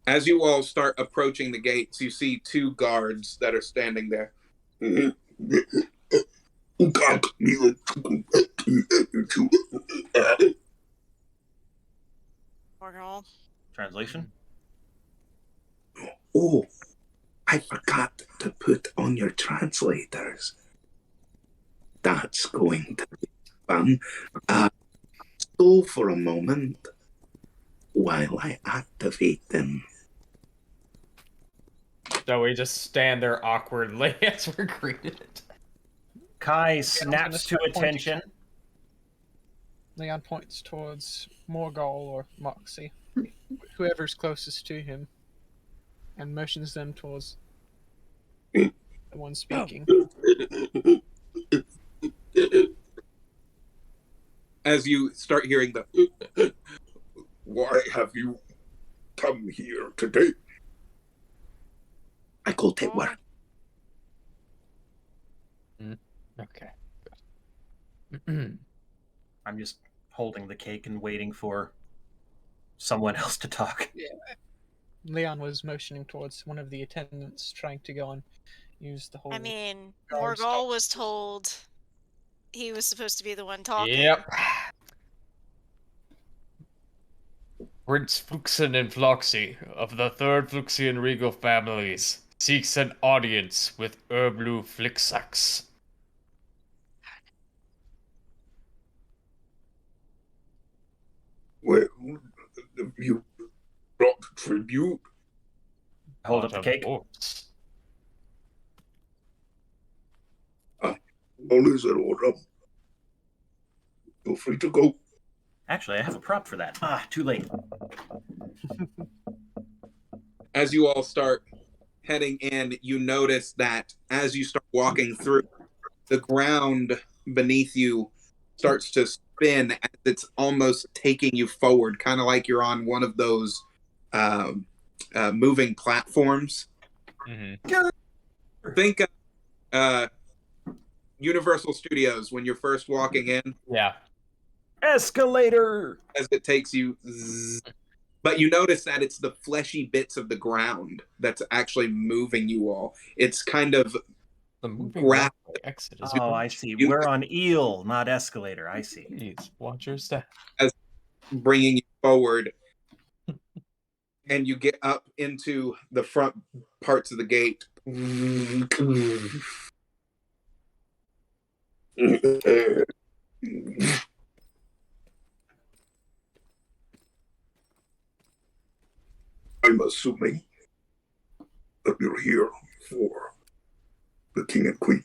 As you all start approaching the gates, you see 2 guards that are standing there. Morgul. Translation. Oh, I forgot to put on your translators. That's going to be fun. So for a moment, while I activate them. So we just stand there awkwardly as we're greeted. Kai gonna snaps to start pointing. attention. Leon points towards Morgul or Moxie, whoever's closest to him, and motions them towards the one speaking. As you start hearing the Why have you come here today? I go take work. Okay. I'm just holding the cake and waiting for someone else to talk. Leon was motioning towards one of the attendants trying to go and use the whole. I mean, guards Morgul talk. was told he was supposed to be the one talking. Yep. Prince Fluxen and Floxy of the 3rd Fluxian regal families seeks an audience with Erblu Flixax. Well, you brought tribute. Hold up the cake. All is in order. Feel free to go. Actually, I have a prop for that. Too late. As you all start heading in, you notice that as you start walking through, the ground beneath you starts to spin as it's almost taking you forward, kind of like you're on one of those moving platforms. Mm-hmm. Think Universal Studios when you're first walking in. Yeah. Escalator! As it takes you zzz, but you notice that it's the fleshy bits of the ground that's actually moving you all. It's kind of The moving grab. walkway exit is Oh, I see. You- We're on eel, not escalator. I see. Please watch your step. bringing you forward, and you get up into the front parts of the gate. I'm assuming that you're here for the king and queen.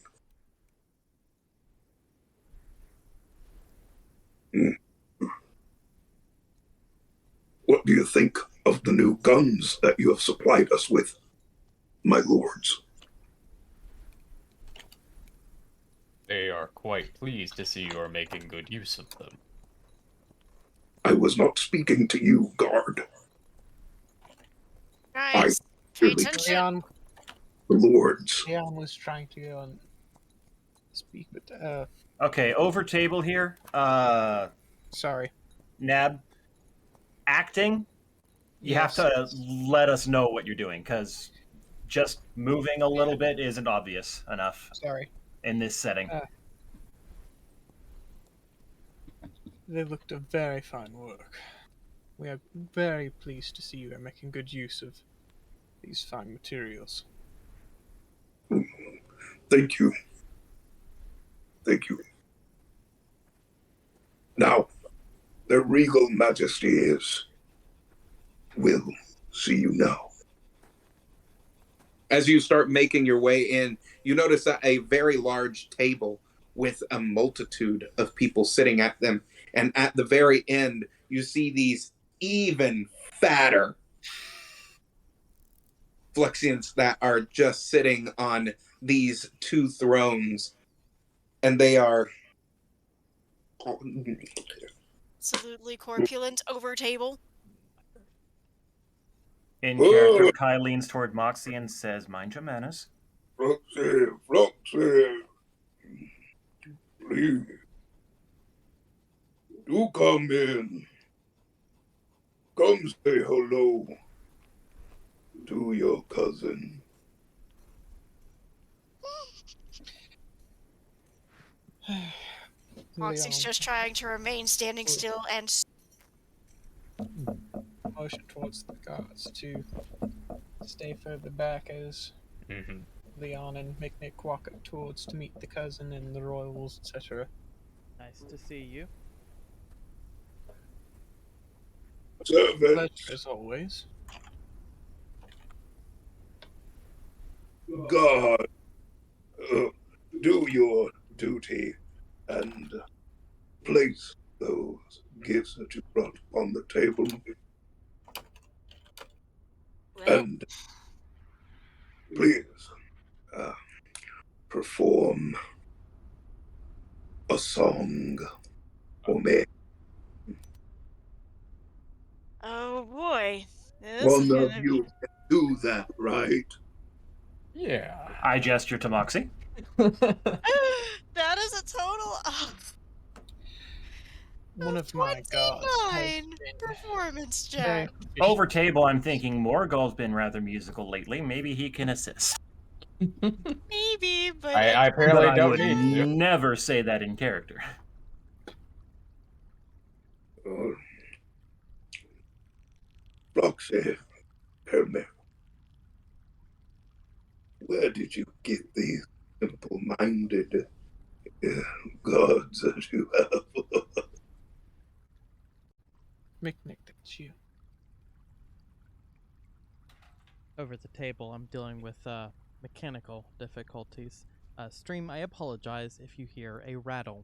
What do you think of the new guns that you have supplied us with, my lords? They are quite pleased to see you are making good use of them. I was not speaking to you, guard. Guys, pay really- attention. Leon, The lords. Leon was trying to go and speak, but Okay, over table here. sorry. Nab, acting. You have to let us know what you're doing, because just moving a little bit isn't obvious enough Sorry. in this setting. They looked a very fine work. We are very pleased to see you are making good use of these fine materials. Thank you. Thank you. Now, their regal majesties will see you now. As you start making your way in, you notice a very large table with a multitude of people sitting at them. And at the very end, you see these even fatter Fluxians that are just sitting on these two thrones. And they are Absolutely corpulent over table. In character, Kai leans toward Moxie and says, "Mind your manners." Floxy, please. Do come in. Come say hello to your cousin. Moxie's just trying to remain standing still and motion towards the guards to stay further back as Leon and Miknik walk up towards to meet the cousin and the royals, etc. Nice to see you. Servants, Pleasure as always. God, do your duty and place those gifts that you brought on the table. And please perform a song for me. oh boy. This One is of gonna you can do that, right? Yeah. I gesture to Moxie. that is a total of One of my guards has 29 been performance very check. proficient. Over table, I'm thinking Morgul's been rather musical lately. Maybe he can assist. Maybe, but I But apparently I don't would need to. never say that in character. Roxy, tell me, where did you get these simple-minded gods that you have? Miknik, that's you. Over the table, I'm dealing with mechanical difficulties. Stream, I apologize if you hear a rattle.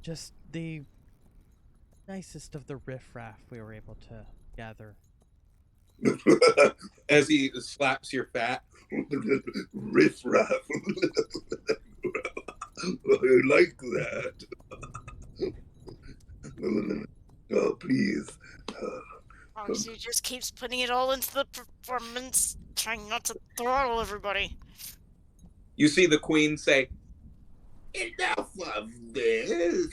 Just the nicest of the riffraff we were able to gather. as he slaps your fat. Riff raff. I like that. Oh, please. Moxie just keeps putting it all into the performance, trying not to throttle everybody. You see the queen say, "Enough of this."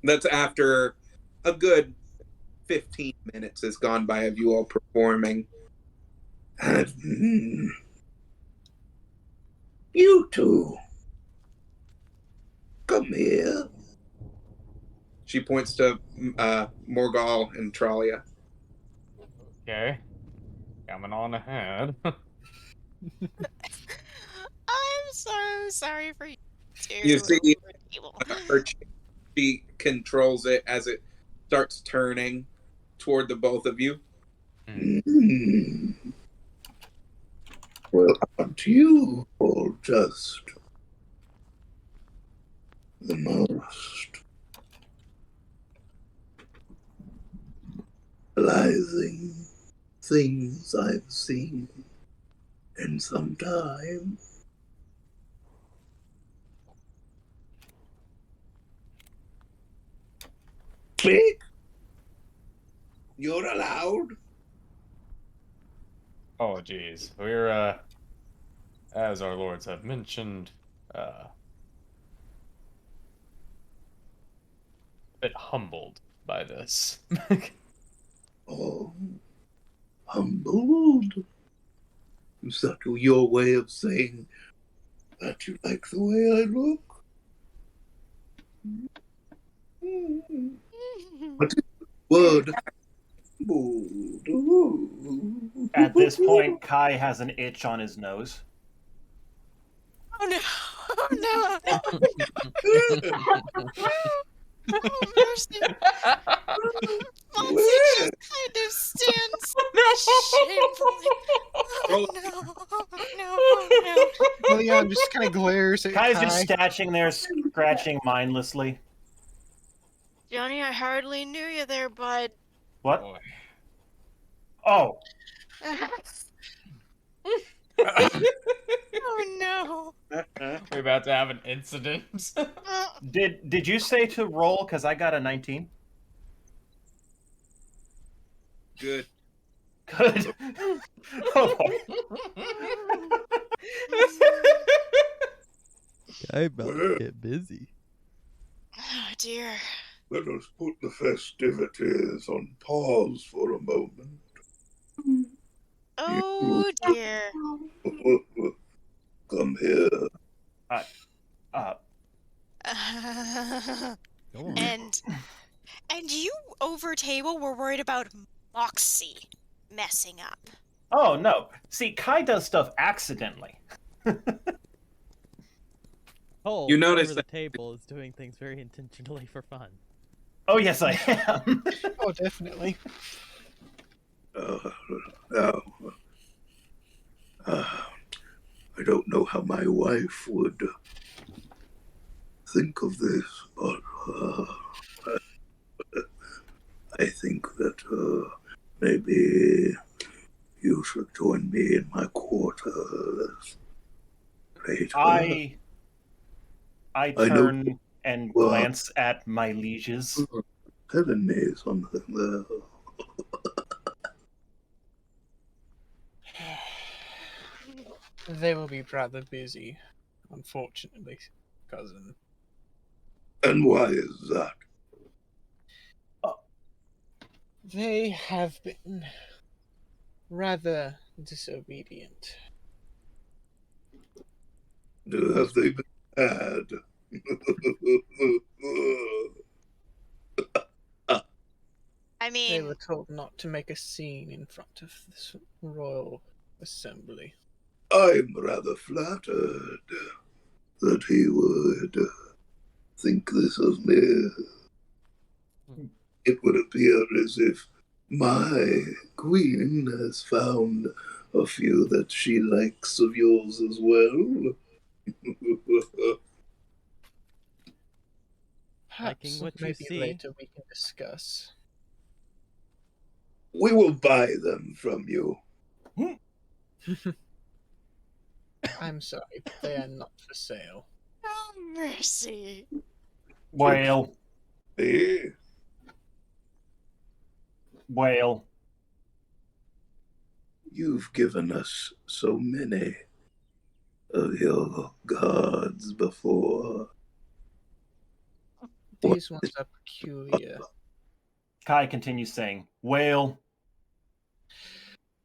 That's after a good 15 minutes has gone by of you all performing. And you two, come here. She points to Morgal and Tralia. Okay. Coming on ahead. I'm so sorry for you too. You see her she controls it as it starts turning toward the both of you. Well, aren't you all just the most realizing things I've seen in some time? Speak. You're allowed. Oh, geez. We're, as our lords have mentioned, a bit humbled by this. Oh, humbled? Is that your way of saying that you like the way I look? What is the word? Humbled. At this point, Kai has an itch on his nose. Oh no! Oh no! Oh mercy! Fonzie just kind of stands shamefully. Oh no! Oh no! Leon just kind of glares at Kai's Kai. just scratching there, scratching mindlessly. Johnny, I hardly knew you there, bud. What? Boy. Oh, Oh no! We're about to have an incident. did you say to roll? Because I got a 19. Good. Good. Oh, boy. I about to get busy. Oh dear. Let us put the festivities on pause for a moment. Oh dear. Come here. Go on. And you over table were worried about Moxie messing up. Oh, no. See, Kai does stuff accidentally. Cole, You notice over the that- table, is doing things very intentionally for fun. Oh, yes, I am. Oh, definitely. Now, I don't know how my wife would think of this, but I think that maybe you should join me in my quarters. Later. I know- turn and Well- glance at my lieges. Telling me something there. They will be rather busy, unfortunately, cousin. And why is that? They have been rather disobedient. Have they been bad? I They mean, were told not to make a scene in front of this royal assembly. I'm rather flattered that he would think this of me. It would appear as if my queen has found a few that she likes of yours as well. Perhaps what you maybe see. later we can discuss. We will buy them from you. I'm sorry, but they are not for sale. oh mercy. Whale. Eh? Whale. You've given us so many of your gods before. These ones are peculiar. Kai continues saying, Whale.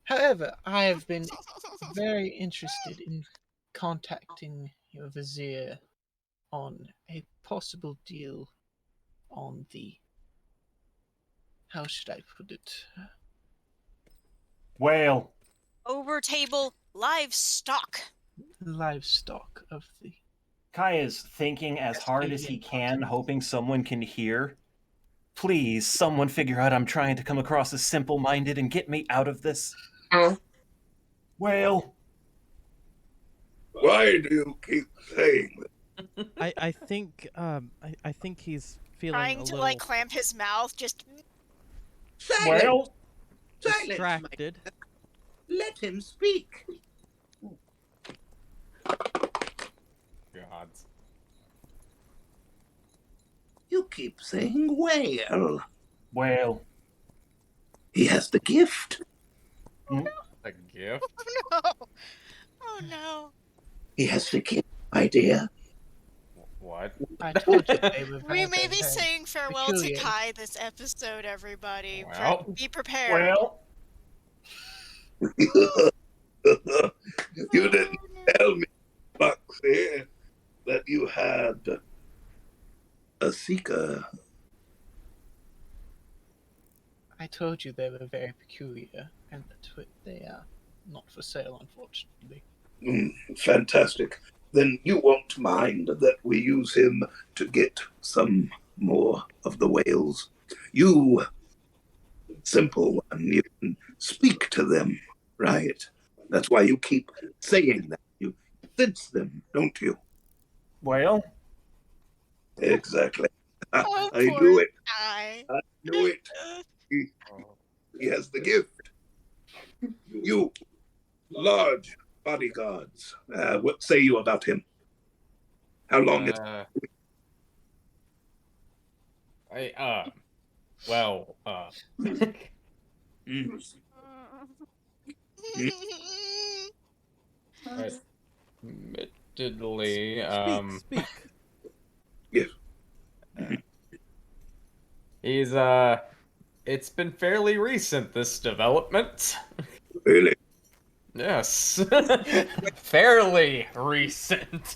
However, I have been very interested in contacting your vizier on a possible deal on the, how should I put it? Whale. Over table livestock. Livestock of the. Kai is thinking as hard as he can, hoping someone can hear. Please, someone figure out I'm trying to come across as simple-minded and get me out of this. Whale. Why do you keep saying that? I think I think he's feeling Trying a to little like clamp his mouth, just Whale. distracted. Let him speak. Gods. You keep saying whale. Whale. He has the gift. A gift? no. Oh no. He has the gift, my dear. What? I told you they were We may be very saying farewell to peculiar. Kai this episode, everybody. Well. Be prepared. Well, You didn't tell me, Foxy, that you had a seeker. I told you they were very peculiar, and that they are not for sale, unfortunately. Fantastic. Then you won't mind that we use him to get some more of the whales. You, simple one, you can speak to them, right? That's why you keep saying that. You sense them, don't you? well, Exactly. Oh, I poor knew it. Kai. I knew it. He has the gift. You, large bodyguards, what say you about him? How long is admittedly, Speak. Yes. he's, it's been fairly recent, this development. Really? Yes. Fairly recent.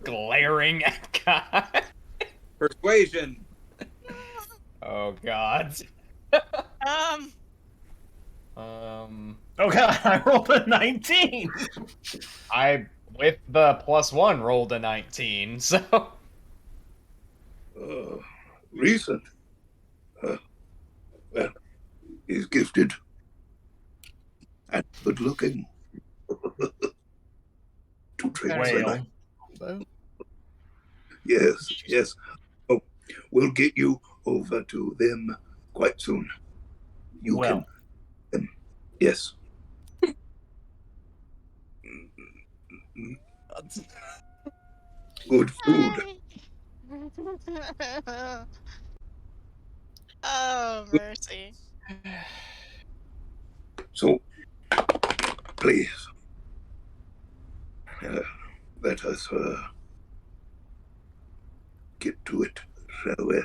Glaring at Kai. Persuasion. Oh, God. oh god, I rolled a 19! I, with the +1, rolled a 19, so... Recent? Well, he's gifted and good looking. Two traits I like. Well, Yes, yes. Oh, we'll get you over to them quite soon. You well. can. Yes. Good food. Oh, mercy. So, please, let us get to it, shall we?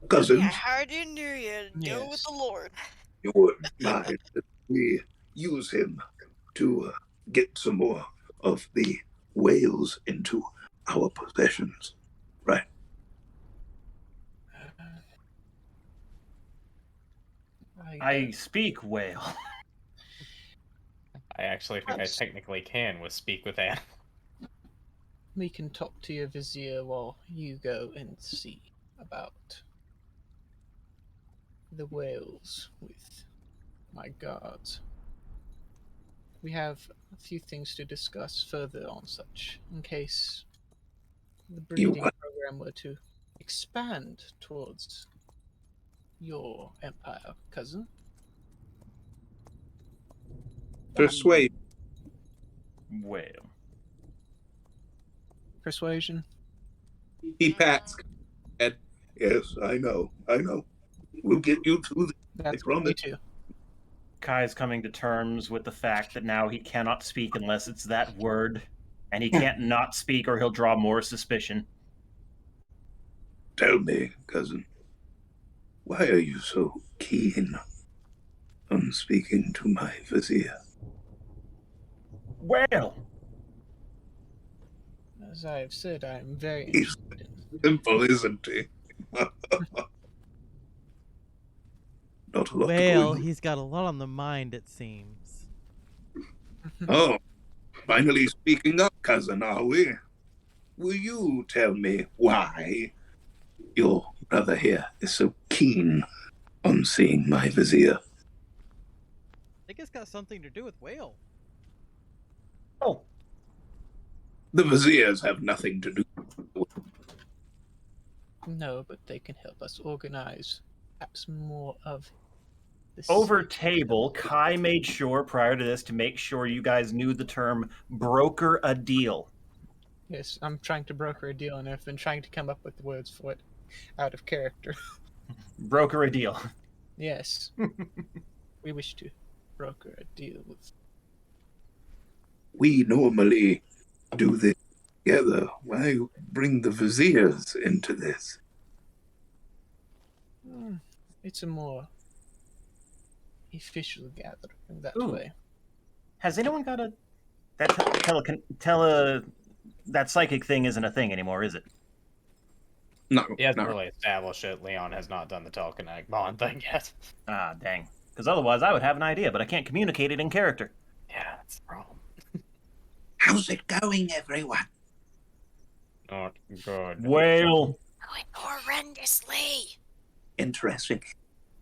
Cousins, I hardly knew you'd go with the Lord. you wouldn't mind that we use him to get some more of the whales into our possessions, right? I speak whale. I actually think I technically can with Speak with Anne. We can talk to your vizier while you go and see about the whales with my guards. We have a few things to discuss further on such, in case the breeding program were to expand towards your empire, cousin. Persuade. Well. Persuasion? He pats head. Yes, I know. We'll get you to the... That's promise. me too. Kai's coming to terms with the fact that now he cannot speak unless it's that word, and he can't not speak or he'll draw more suspicion. Tell me, cousin, why are you so keen on speaking to my vizier? Well, As I have said, I am very He's interested in... simple, isn't he? Not a lot Well, going on. he's got a lot on the mind, it seems. Oh, finally speaking up, cousin, are we? Will you tell me why your brother here is so keen on seeing my vizier? I think it's got something to do with whale. oh, The viziers have nothing to do with it. No, but they can help us organize perhaps more of this. over table, Kai made sure prior to this to make sure you guys knew the term broker a deal. Yes, I'm trying to broker a deal, and I've been trying to come up with the words for it out of character. Broker a deal. Yes. We wish to broker a deal with... We normally do this together? Why bring the viziers into this? It's a more official gathering that Ooh. way. Has anyone got a that that psychic thing isn't a thing anymore, is it? No, He hasn't no. really established it. Leon has not done the telekinetic bond thing yet. Ah, dang. Because otherwise I would have an idea, but I can't communicate it in character. Yeah, that's the problem. How's it going, everyone? Not good. Well, Going horrendously. Interesting.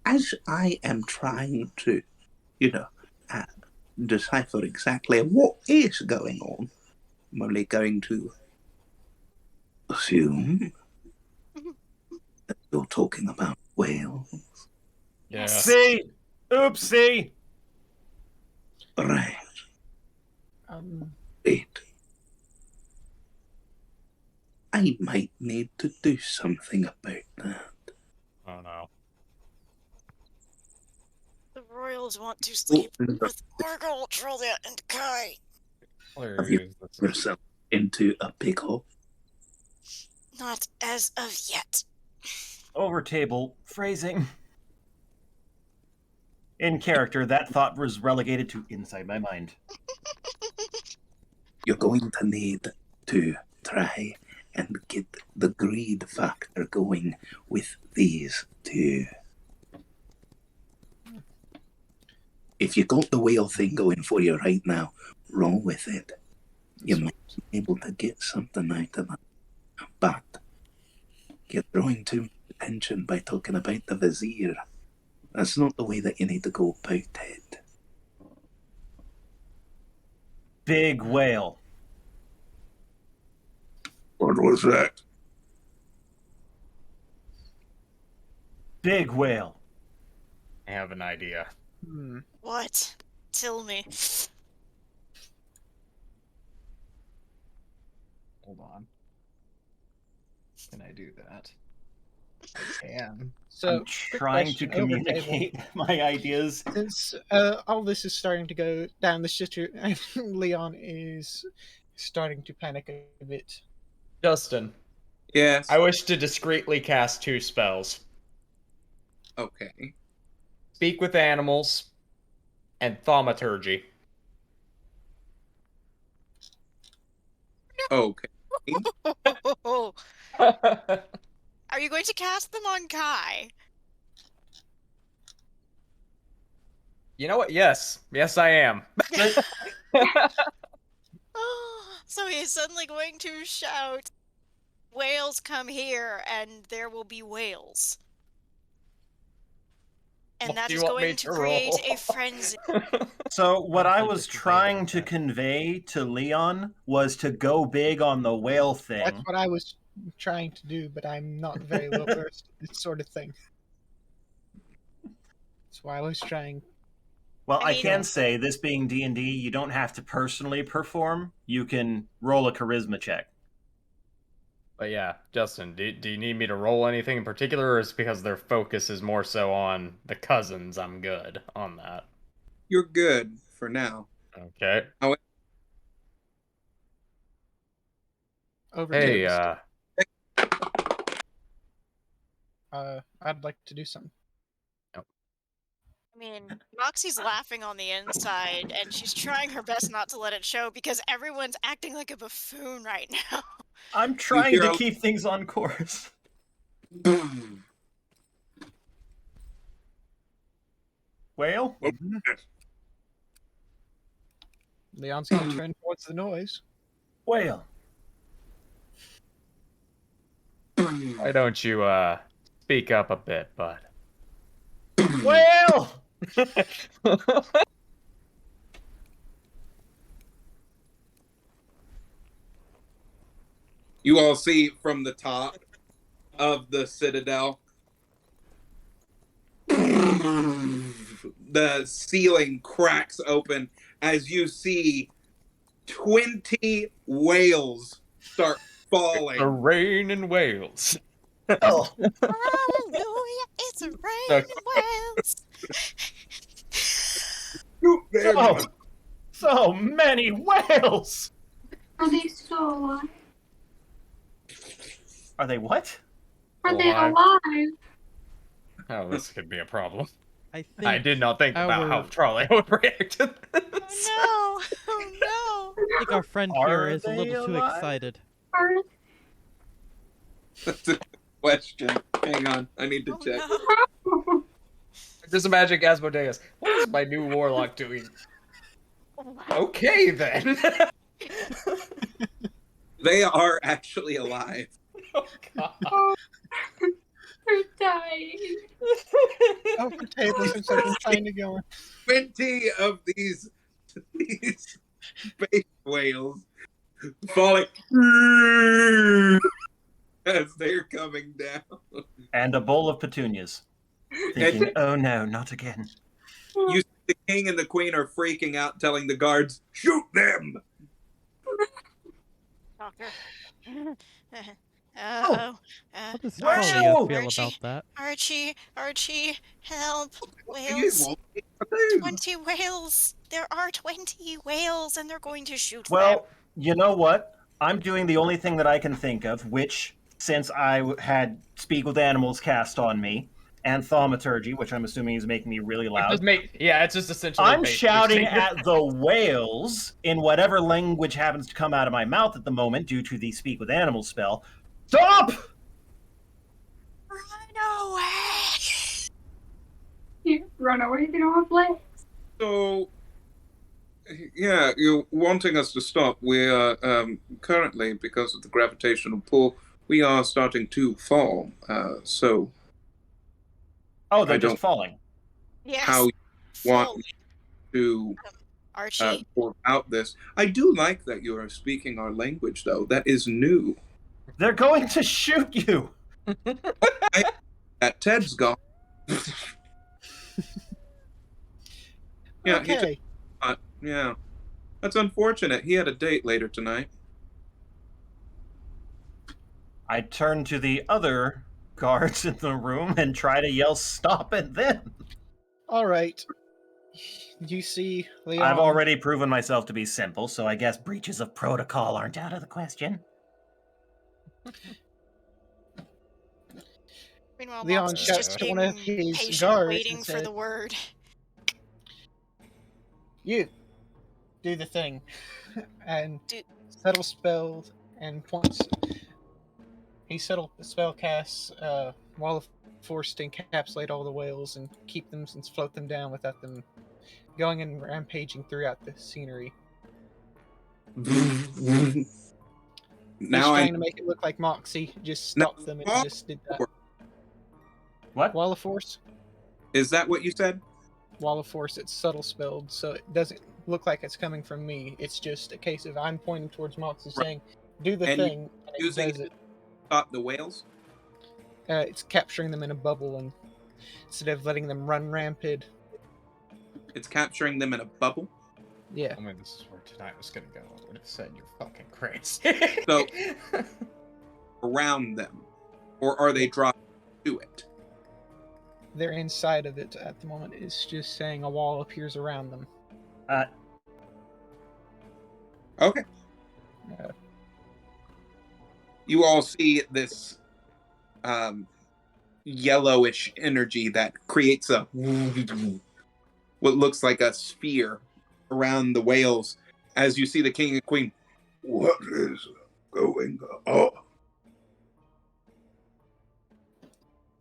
As I am trying to, decipher exactly what is going on, I'm only going to assume that you're talking about whales. Yeah. see, oopsie. Right. Um, Wait. I might need to do something about that. Oh no. The royals want to sleep Oh, with Orgel, Trolia, and Kai. Have you yourself into a pickle? Not as of yet. Over table phrasing. In character, that thought was relegated to inside my mind. You're going to need to try and get the greed factor going with these two. If you got the whale thing going for you right now, roll with it. You might be able to get something out of that. But you're drawing too much attention by talking about the vizier. That's not the way that you need to go about it. Big whale. What was that? Big whale. I have an idea. What? Tell me. Hold on. Can I do that? I can. So, I'm quick trying to question, over table. communicate my ideas. Since all this is starting to go down the shitter, Leon is starting to panic a bit. Justin, Yes. I wish to discreetly cast 2 spells. Okay. Speak with animals and thaumaturgy. Okay. Are you going to cast them on Kai? You know what? Yes. Yes, I am. So he is suddenly going to shout, "Whales come here, and there will be whales." And What that do you is want me going to to create roll? a frenzy. So what I think was it's conveyed trying in to that. convey to Leon was to go big on the whale That's thing. what I was trying to do, but I'm not very well versed in this sort of thing. That's why I was trying. Well, I I mean- can say, this being D&D, you don't have to personally perform. You can roll a charisma check. But yeah, Justin, do you need me to roll anything in particular, or is it because their focus is more so on the cousins? I'm good on that. You're good for now. Okay. Over Hey, tables. I'd like to do something. I mean, Moxie's laughing on the inside, and she's trying her best not to let it show because everyone's acting like a buffoon right now. I'm trying hear to a- keep things on course. Whale? Leon's going to turn towards the noise. Whale. why don't you speak up a bit, bud? Whale! You all see from the top of the citadel, the ceiling cracks open as you see 20 whales start The falling. rain in Wales. Oh. Hallelujah, it's a rain in Wales. So many whales! Are they still alive? Are they what? Are they Alive. alive? Oh, this could be a problem. I think I did not think about how our- Charlie would react to this. Oh no! Oh I think our friend Are here is a they little too alive? excited. Are That's a good question. Hang on, I need to no! check. Oh no! Just imagine Asmodeus. What is my new warlock doing? Okay, then. They are actually alive. Oh, God. Oh, they're dying. Oh, potatoes are something trying to go. 20 of these space whales falling as they're coming down. And a bowl of petunias. Thinking, oh no, not again. You see the king and the queen are freaking out, telling the guards, "Shoot them!" Doctor. Oh, How does Archie, Talia feel Archie, about that? Archie, help! You Whales! won't be able to do. 20 whales! There are 20 whales, and they're going to shoot them. Well, you know what? I'm doing the only thing that I can think of, which, since I had Speak with Animals cast on me, and Thaumaturgy, which I'm assuming is making me really loud, It's just essentially. I'm basically shouting saying- at the whales in whatever language happens to come out of my mouth at the moment due to the Speak with Animals spell. Stop! Run away! You run away, they don't have legs. So, yeah, you're wanting us to stop. We are currently, because of the gravitational pull, we are starting to fall. So, Oh, they're I just don't- falling. Yes. how you want Full. to Archie, pour out this? I do like that you are speaking our language, though. That is new. They're going to shoot you! That Ted's gone. Yeah, he Okay. yeah. That's unfortunate. He had a date later tonight. I turn to the other guards in the room and try to yell stop at them. All right. You see, Leon. I've already proven myself to be simple, so I guess breaches of protocol aren't out of the question. meanwhile, Leon Mox is shouts just to being one of his patient, guards waiting and for said, the word. "You do the thing," and Do- settle spell. And once he settled the spell casts, Wall of Force to encapsulate all the whales and keep them and float them down without them going and rampaging throughout the scenery. He's Now trying to make it look like Moxie just stopped them and just did that. What? Wall of Force? Is that what you said? Wall of Force, it's subtle spelled, so it doesn't look like it's coming from me. It's just a case of I'm pointing towards Moxie Right. saying, do the And thing, and it using does it. Stop the whales? It's capturing them in a bubble, and instead of letting them run rampant, It's capturing them in a bubble? yeah. I mean, this is where tonight was gonna go. I would have said you're fucking crazy. So, around them? Or are they dropped to it? They're inside of it at the moment. It's just saying a wall appears around them. Okay. Uh, You all see this yellowish energy that creates a what looks like a sphere around the whales as you see the king and queen. What is going on?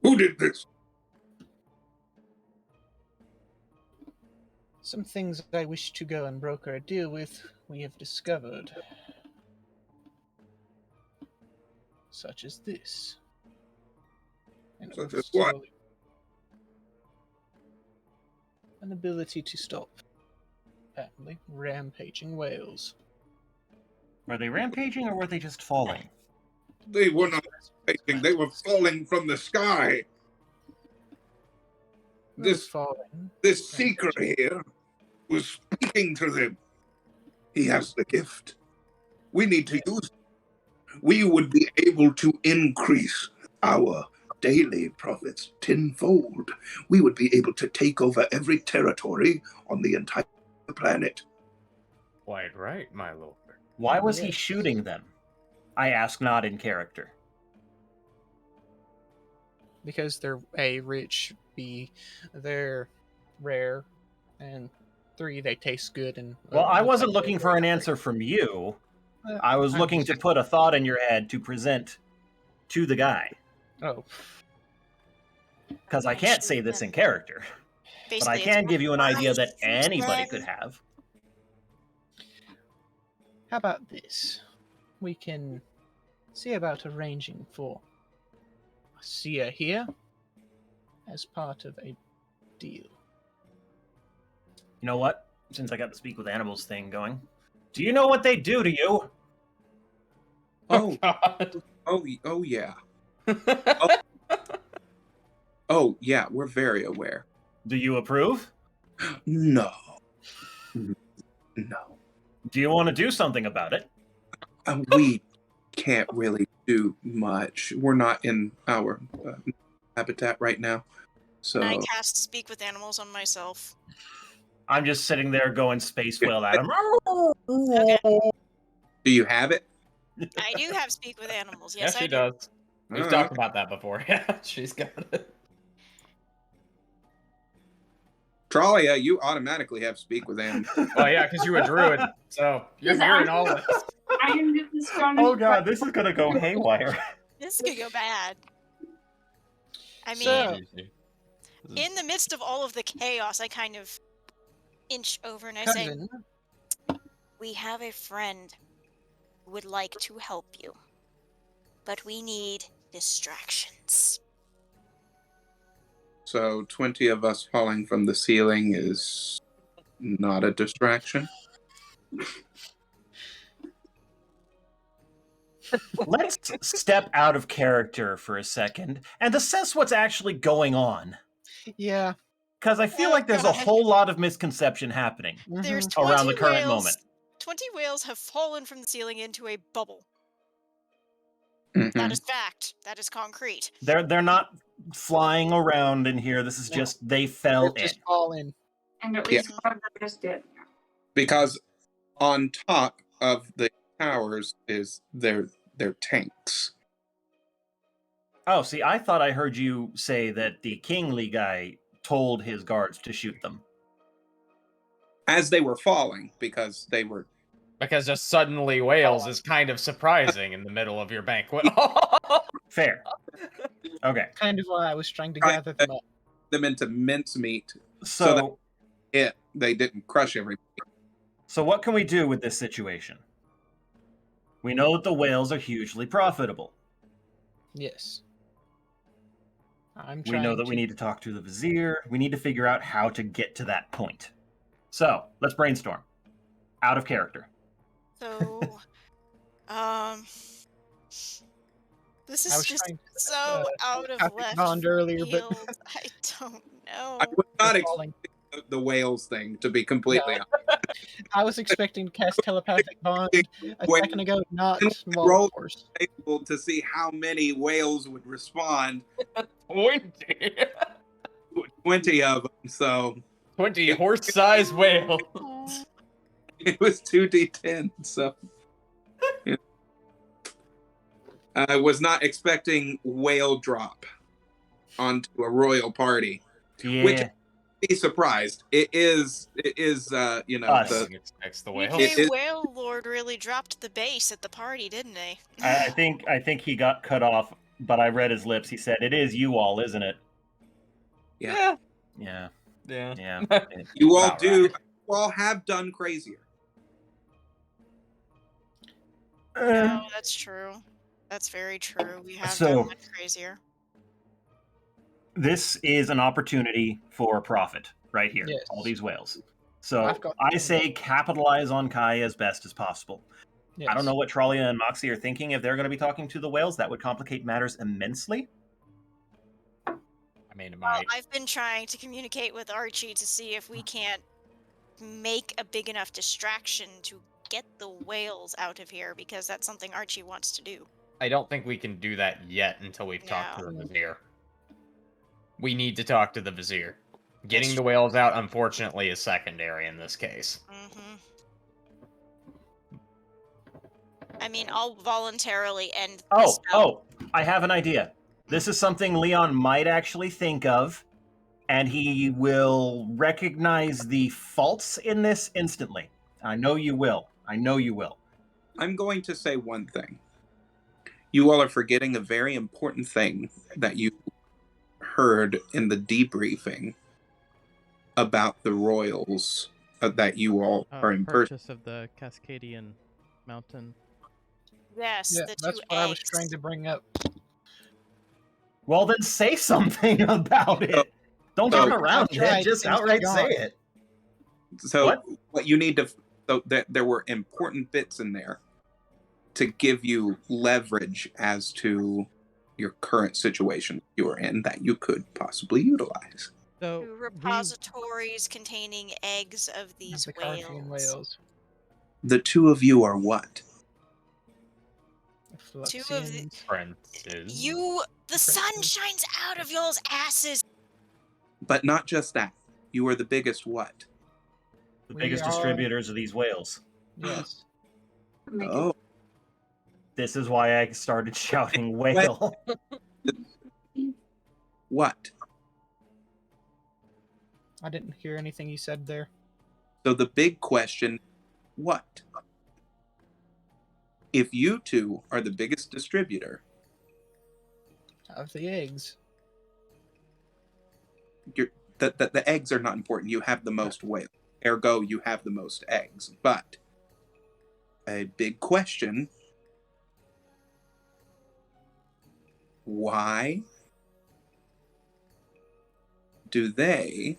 Who did this? Some things I wish to go and broker a deal with, we have discovered. Such as this. And Such as what? slowly- An ability to stop, apparently, rampaging whales. Were they rampaging or were they just falling? They were not facing, they were falling from the sky. This falling. This seeker here was speaking to them. He has the gift. We need to use it. We would be able to increase our daily profits tenfold. We would be able to take over every territory on the entire planet. Quite right, my lord. Why was he Yes. shooting them? I ask not in character. Because they're A, rich, B, they're rare, and 3, they taste good. And Well, I look wasn't like they're looking for very an great. answer from you. I was I'm looking to just- put a thought in your head to present to the guy. Oh, Because I And can't shoot say this them. in character. But I Basically, can it's give you an idea that wise anybody then. could have. how about this? We can see about arranging for a seer here as part of a deal. You know what? Since I got the speak with animals thing going, do you know what they do to you? Oh, God. oh yeah. Oh yeah, we're very aware. Do you approve? No. No. Do you want to do something about it? We can't really do much. We're not in our habitat right now. So I cast Speak with Animals on myself. I'm just sitting there going space whale at him. Okay. do you have it? I do have Speak with Animals. Yeah, Yes, she I do. does. We've Oh, talked okay. about that before. Yeah, she's got it. Tralia, you automatically have speak with animals. Well, yeah, because you're a druid, so you're in all this. I am just astonished. Oh god, this is gonna go haywire. This could go bad. I mean, So- in the midst of all of the chaos, I kind of inch over and I say, Cousin, we have a friend who would like to help you, but we need distractions. So 20 of us falling from the ceiling is not a distraction. Let's step out of character for a second and assess what's actually going on. yeah. Because I feel like there's a whole lot of misconception happening There's mhm. 20 around the current whales. moment. 20 whales have fallen from the ceiling into a bubble. Mhm. That is fact. That is concrete. They're not flying around in here. This is No. just they fell They're in. just all in. And at least one of them just did. Because on top of the towers is their tanks. Oh, see, I thought I heard you say that the kingly guy told his guards to shoot them. As they were falling, because they were Because just suddenly whales is kind of surprising in the middle of your banquet. Fair. Okay. Kind of why I was trying to Right, gather them up. them into mincemeat. So They didn't crush everything. So what can we do with this situation? We know that the whales are hugely profitable. Yes. I'm We trying know that we need to talk to the vizier. We need to figure out how to get to that point. So, let's brainstorm. Out of character. So, this I is was just trying so out of Copy left Bond earlier, but field. I don't know. I was not they're falling. expecting the whales thing to be completely I was expecting to cast telepathic bond a Wait. second ago, not Roll. Force. able to see how many whales would respond. 20. 20 of them, so 20 horse-sized whales. it was 2d10. So yeah. I was not expecting whale drop onto a royal party. Yeah. Which be surprised. It is you know, Us. the Expects the whales. BK It is- Whale Lord really dropped the bass at the party, didn't he? I think he got cut off, but I read his lips. He said, "It is you all, isn't it?" Yeah. Yeah. Yeah. Yeah. you all About do right. you all have done crazier. No, that's true. That's very true. We have So- done much crazier. This is an opportunity for profit right here. Yes. All these whales. So I've got- I say capitalize on Kai as best as possible. Yes. I don't know what Tralia and Moxie are thinking. If they're going to be talking to the whales, that would complicate matters immensely. I mean, it Well, might. I've been trying to communicate with Archie to see if we can't make a big enough distraction to get the whales out of here, because that's something Archie wants to do. I don't think we can do that yet until we've talked to No. the vizier. We need to talk to the vizier. Getting That's the whales out, unfortunately, is secondary in this case. Mm-hmm. I mean, I'll voluntarily end this Oh, spell. I have an idea. This is something Leon might actually think of, and he will recognize the faults in this instantly. I know you will. I know you will. I'm going to say one thing. You all are forgetting a very important thing that you heard in the debriefing about the royals that you all are in person. Purchase of the Cascadian Mountain. Yes, Yeah, the that's two what I was eggs. trying to bring up. Well, then say something about it. Don't So- talk around I tried, it. Just things outright are say gone. it. So what you need to, so there were important bits in there to give you leverage as to your current situation you're in that you could possibly utilize. So Two repositories containing eggs of these The Carthian whales. whales. The two of you are what? The Two of the- Fluxians. Princes. The sun shines out of y'all's asses. But not just that. You are the biggest what? The We biggest are- distributors of these whales. Yes. Oh, This is why I started shouting whale. what? I didn't hear anything you said there. So the big question, what? If you two are the biggest distributor, Of the eggs. the eggs are not important. You have the most whale. Ergo, you have the most eggs. But a big question, why do they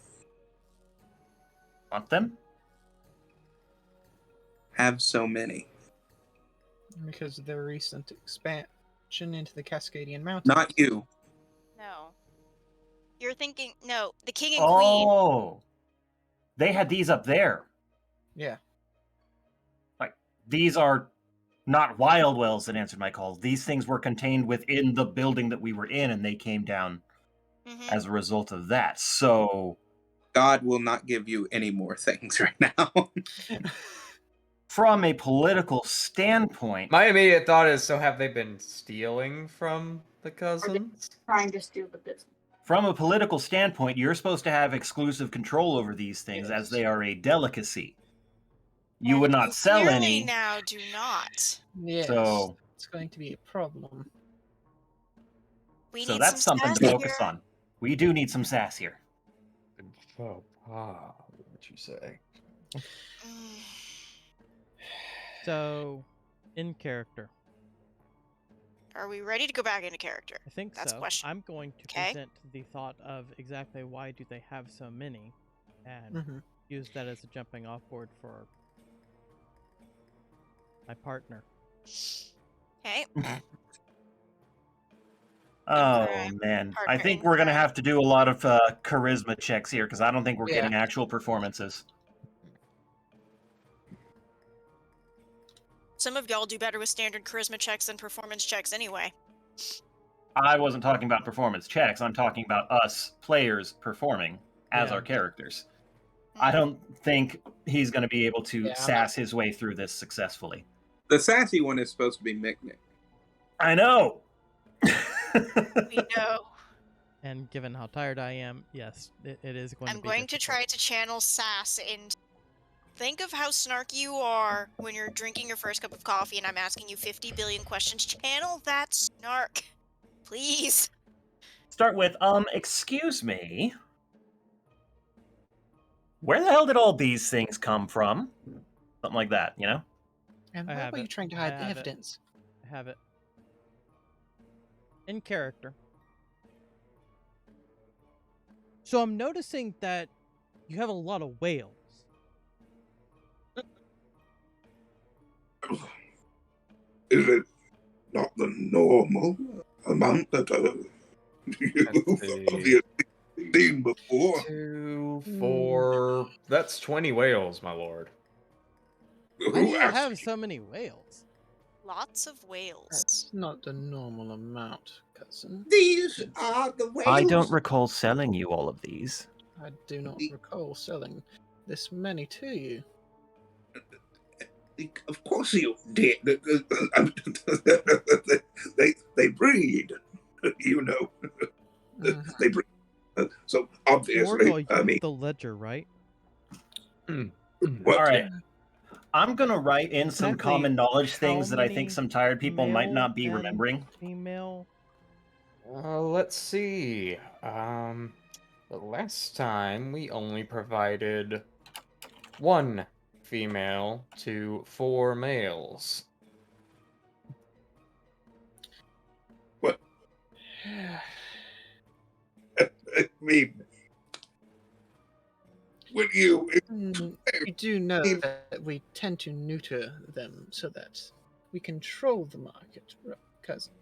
Want them? have so many? Because of their recent expansion into the Cascadian Mountains. Not you. No. You're thinking, no, the king and queen. Oh. They had these up there. Yeah. Like, these are not wild whales that answered my call. These things were contained within the building that we were in, and they came down as a result of that. So, God will not give you any more things right now. from a political standpoint, My immediate thought is, so have they been stealing from the cousins? Trying to steal the business. from a political standpoint, you're supposed to have exclusive control over these things as Yes. they are a delicacy. You And would not sell clearly any. now do not. Yes. So, It's going to be a problem. We so need that's some something sass to focus here. on. We do need some sass here. Oh, what you say? So, in character. Are we ready to go back into character? I think That's so. a question. I'm going to Okay. present the thought of exactly why do they have so many, and Mm-hmm. use that as a jumping off board for my partner. Okay. Oh crime, man, I partner think in we're gonna crime. have to do a lot of charisma checks here because I don't think we're Yeah. getting actual performances. Some of y'all do better with standard charisma checks than performance checks anyway. I wasn't talking about performance checks. I'm talking about us players performing as Yeah. our characters. I don't think he's going to be able to Yeah, I'm sass his way through this successfully. The sassy one is supposed to be Mick. I know. We know. And given how tired I am, yes, it is going to I'm be going to difficult. try to channel sass and think of how snarky you are when you're drinking your first cup of coffee and I'm asking you 50 billion questions. Channel that snark. Please. Start with, excuse me. Where the hell did all these things come from? Something like that, you know? And I why have were you it. trying to I hide the have it. evidence? I have it. In character. So I'm noticing that you have a lot of whales. Is it not the normal amount that you've obviously seen before? 2, 4. That's 20 whales, my lord. Why do Who you asked have so many whales? Lots of whales. That's not the normal amount, cousin. These are the whales. I don't recall selling you all of these. I do not recall selling this many to you. Of course you did. They breed, you know. They breed. So obviously, Morgul, you have the ledger, right? what? All right. I'm gonna write in some Exactly common knowledge how things that I think many some tired people might male not be and remembering. Female. Let's see. The last time we only provided 1 female to 4 males. What? I mean, when you We do know that we tend to neuter them so that we control the market, cousin.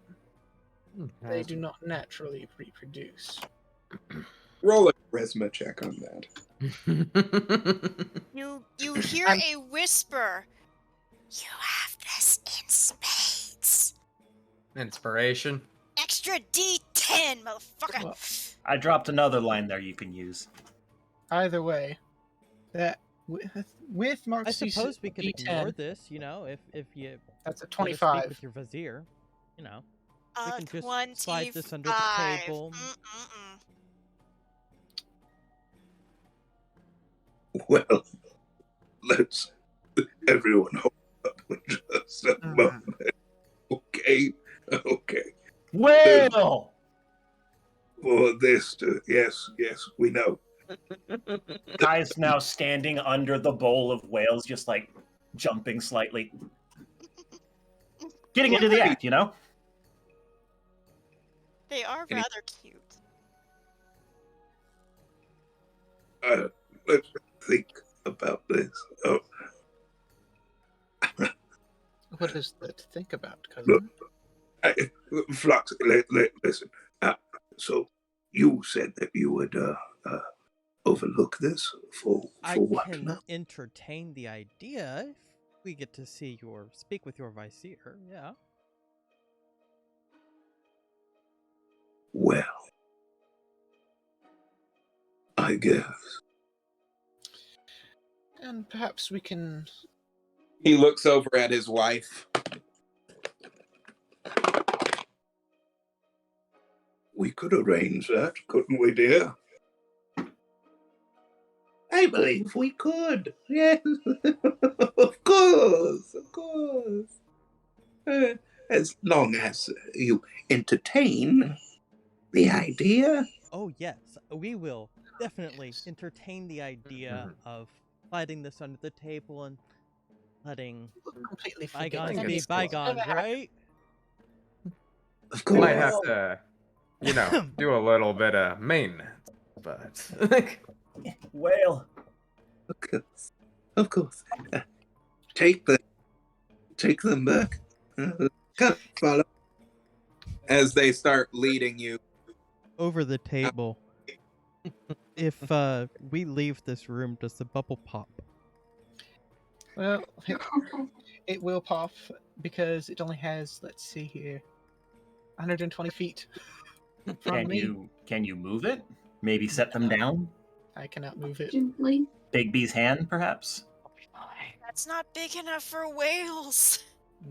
They do not naturally reproduce. Roll a charisma check on that. You hear a whisper. You have this in spades. Inspiration. Extra D10, motherfucker. Well, I dropped another line there you can use. either way, that with Mark's I suppose we could ignore D10, this, you know, if you that's a want to speak 25. with your vizier, you know. We can just 25. slide this under the table. well, let's everyone hold up just a moment. Okay. Well, For this yes, we know. Kai's now standing under the bowl of whales, just like jumping slightly. Getting into the act, you know? They are rather cute. Let's think about this. Oh, What is there to think about, cousin? Flux, listen. So you said that you would overlook this for I what can now? entertain the idea if we get to see speak with your vizier, yeah. Well, I guess. And perhaps we can. He looks over at his wife. We could arrange that, couldn't we, dear? I believe we could. Yes, of course. As long as you entertain the idea. Oh yes, we will definitely entertain the idea of sliding this under the table and letting Completely bygones forget be it's bygones, right? Of We might course. have to, do a little bit of maintenance, but Well, Of course. Take them back. Come, follow. As they start leading you. Over the table. If we leave this room, does the bubble pop? Well, it will pop because it only has, let's see here, 120 feet from me. Can you move it? Maybe set them down? I cannot move it. Gently. Bigby's hand, perhaps? That's not big enough for whales.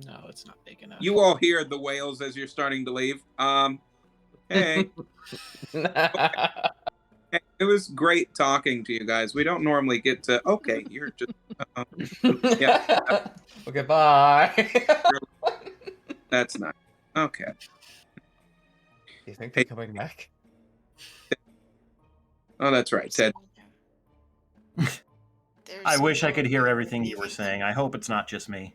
No, it's not big enough. You all hear the whales as you're starting to leave. Hey. It was great talking to you guys. We don't normally get to. Okay, you're just. Yeah. Okay, bye. That's not. Okay. Do you think they're coming back? Oh, that's right, Ted. I wish I could hear everything you were saying. I hope it's not just me.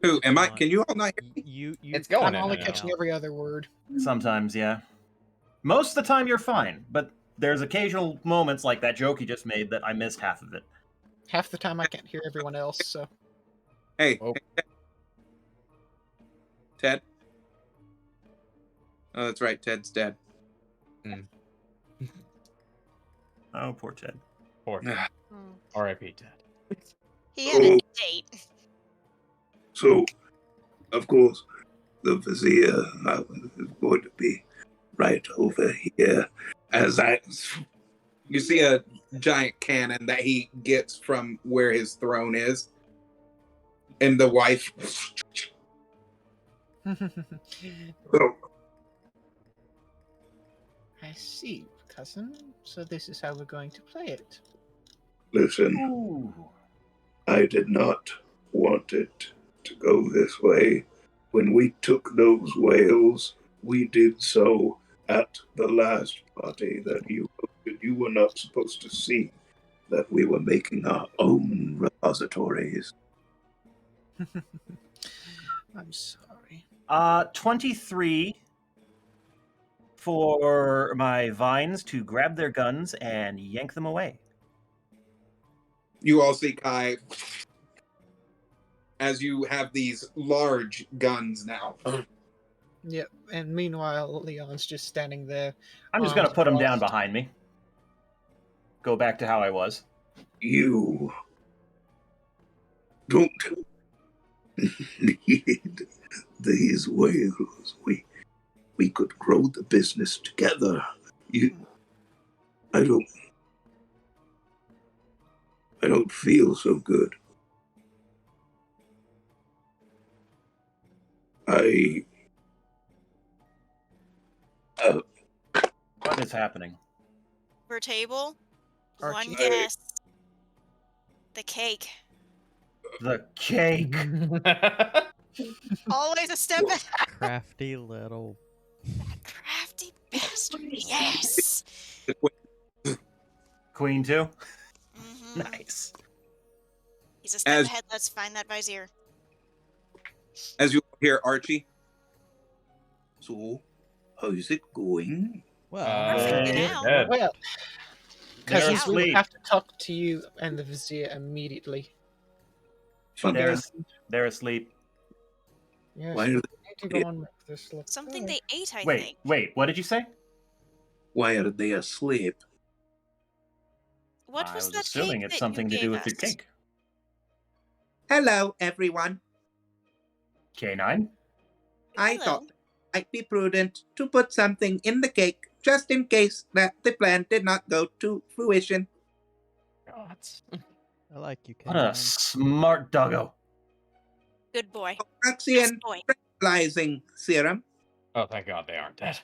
Who am I? Can you all not hear me? You It's going I'm in only and catching out. every other word. Sometimes, yeah. Most of the time, you're fine, but there's occasional moments like that joke you just made that I missed half of it. Half the time I can't hear everyone else, so. Hey, Oh. hey, Ted. Oh, that's right. Ted's dead. Oh, poor Ted. Poor R.I.P. Ted. He had a date. So, of course, the vizier is going to be right over here. You see a giant cannon that he gets from where his throne is. And the wife. Oh, I see, cousin. So this is how we're going to play it. listen, Ooh. I did not want it to go this way. When we took those whales, we did so at the last party that you hosted. You were not supposed to see that we were making our own repositories. I'm sorry. 23 for my vines to grab their guns and yank them away. You all see Kai as you have these large guns now. Yep. And meanwhile, Leon's just standing there. I'm just going to put them down crossed. behind me. Go back to how I was. You don't need these whales. We could grow the business together. I don't feel so good. What is happening? Per table, Archie. one guess. The cake. The cake. Always a step ahead. Crafty little. That crafty bastard. Yes. Queen too? Mm-hmm. Nice. He's a step As- ahead. Let's find that vizier. As you hear Archie. So, how's it going? Well, Freaking He's out. dead. Well, They're cousins, we will asleep. have to talk to you and the vizier immediately. They're, Yes. they're asleep. Yes. Why We are need to go on with this. Look. Something they ate, I Wait, think. wait, what did you say? Why are they asleep? What I was was that assuming cake it's that something you to do gave with your us? cake. Hello, everyone. K9? I Hello. thought it might be prudent to put something in the cake just in case that the plan did not go to fruition. God. I like you, What a K9. smart doggo. Good boy. Proxy Best and boy. tranquilizing serum. Oh, thank God they aren't dead.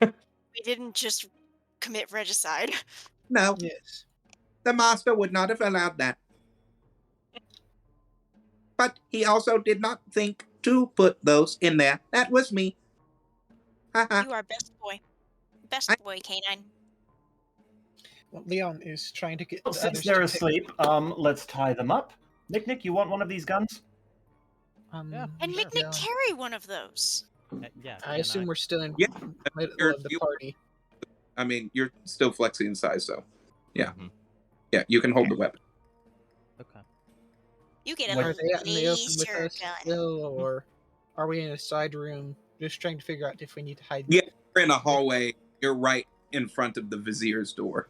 We didn't just commit regicide. No, Yes. the master would not have allowed that. But he also did not think to put those in there. That was me. Haha. You are best boy. Best I- boy, Canine. Well, Leon is trying to get Well, the since others they're to pick- asleep, let's tie them up. Nick, you want one of these guns? Yeah. And Sure. Nick carry one of those. Yeah. I assume we're still in Yeah, middle you're- of the you- party. I mean, you're still flexing in size, so yeah. Mhm. Yeah, you can hold the weapon. Okay. You get a What- Are little they out in the open with laser us gun. still, or are we in a side room just trying to figure out if we need to hide? Yeah. You're in a hallway. You're right in front of the vizier's door.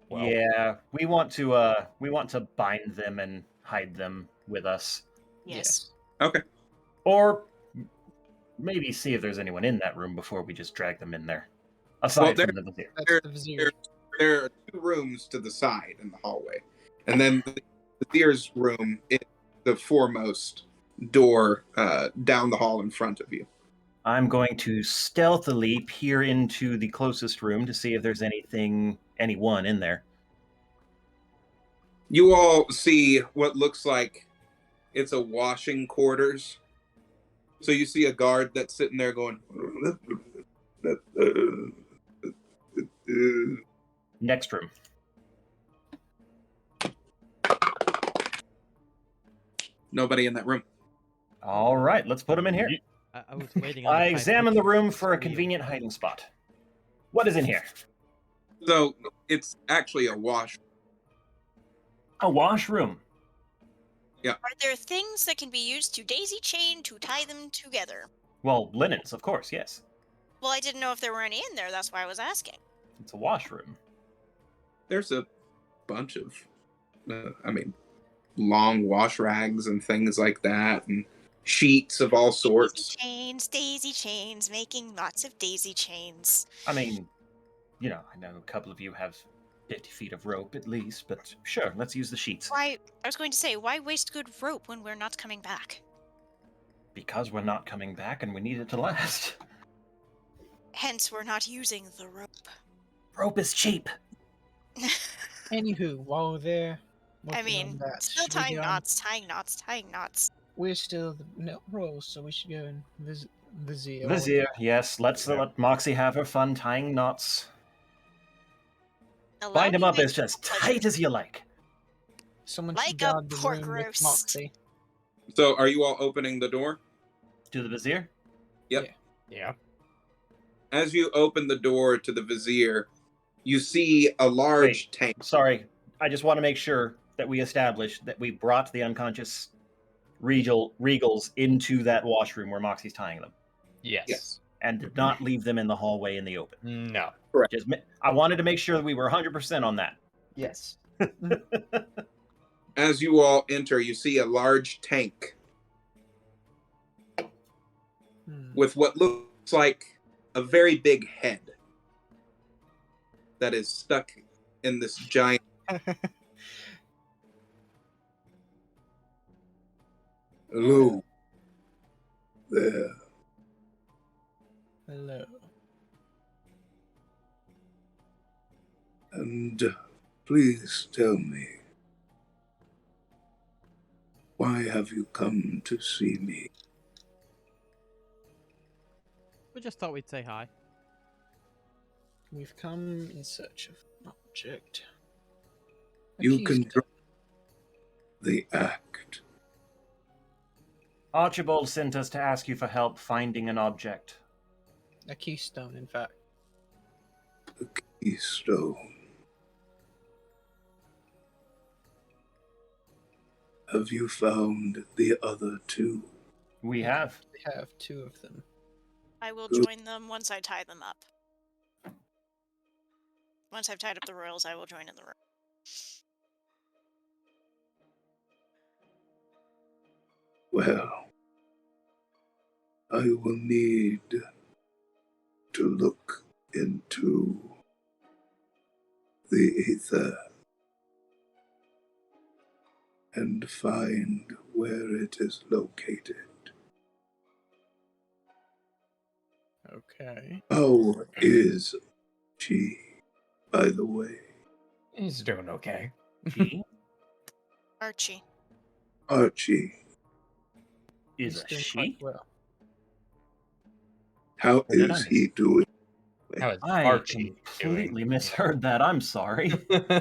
Well. Yeah, we want to bind them and hide them with us. Yes. Okay. Or maybe see if there's anyone in that room before we just drag them in there. Aside Well, from the vizier. That's There- the vizier. There are two rooms to the side in the hallway, and then the vizier's room is the foremost door down the hall in front of you. I'm going to stealthily peer into the closest room to see if there's anyone in there. You all see what looks like it's a washing quarters. So you see a guard that's sitting there going, Next room. nobody in that room. All right, let's put them in here. I was waiting on. I the pipe examine to the room for a squeal. convenient hiding spot. What is in here? So it's actually a wash. A washroom. Are there things that can be used to daisy chain to tie them together? Well, linens, of course, yes. Well, I didn't know if there were any in there. That's why I was asking. It's a washroom. There's a bunch of, long wash rags and things like that, and sheets of all sorts. Daisy chains, making lots of daisy chains. I mean, I know a couple of you have 50 feet of rope at least, but sure, let's use the sheets. I was going to say, why waste good rope when we're not coming back? Because we're not coming back and we need it to last. Hence, we're not using the rope. Rope is cheap. Anywho, while we're there, I working on mean, that, still should we tying go on- knots, tying knots, tying knots. We're still the royals, so we should go and visit Vizier. Vizier, yes. Let's let Moxie have her fun tying knots. Allow Bind him me up my as just pleasure. tight as you like. Someone Like should a guard the pork room with roast. Moxie. So, are you all opening the door? To the Vizier? Yep. Yeah. As you open the door to the vizier, you see a large Wait. tank. Sorry, I just want to make sure that we establish that we brought the unconscious Regals into that washroom where Moxie's tying them. Yes. And did not leave them in the hallway in the open. No. Correct. I wanted to make sure that we were 100% on that. Yes. As you all enter, you see a large tank with what looks like a very big head that is stuck in this giant. Hello there. Hello. And please tell me, why have you come to see me? We just thought we'd say hi. We've come in search of an object. You can Keystone. drop the act. Archibald sent us to ask you for help finding an object. A keystone, in fact. The keystone. Have you found the other two? We have. We have two of them. I will Good. join them once I tie them up. Once I've tied up the royals, I will join in the room. Well, I will need to look into the ether and find where it is located. Okay. How is she, by the way? He's doing okay. He Archie. Archie, is He's a doing she. quite well. how What did I is miss? he doing? How is I Archie completely doing? misheard that. I'm sorry.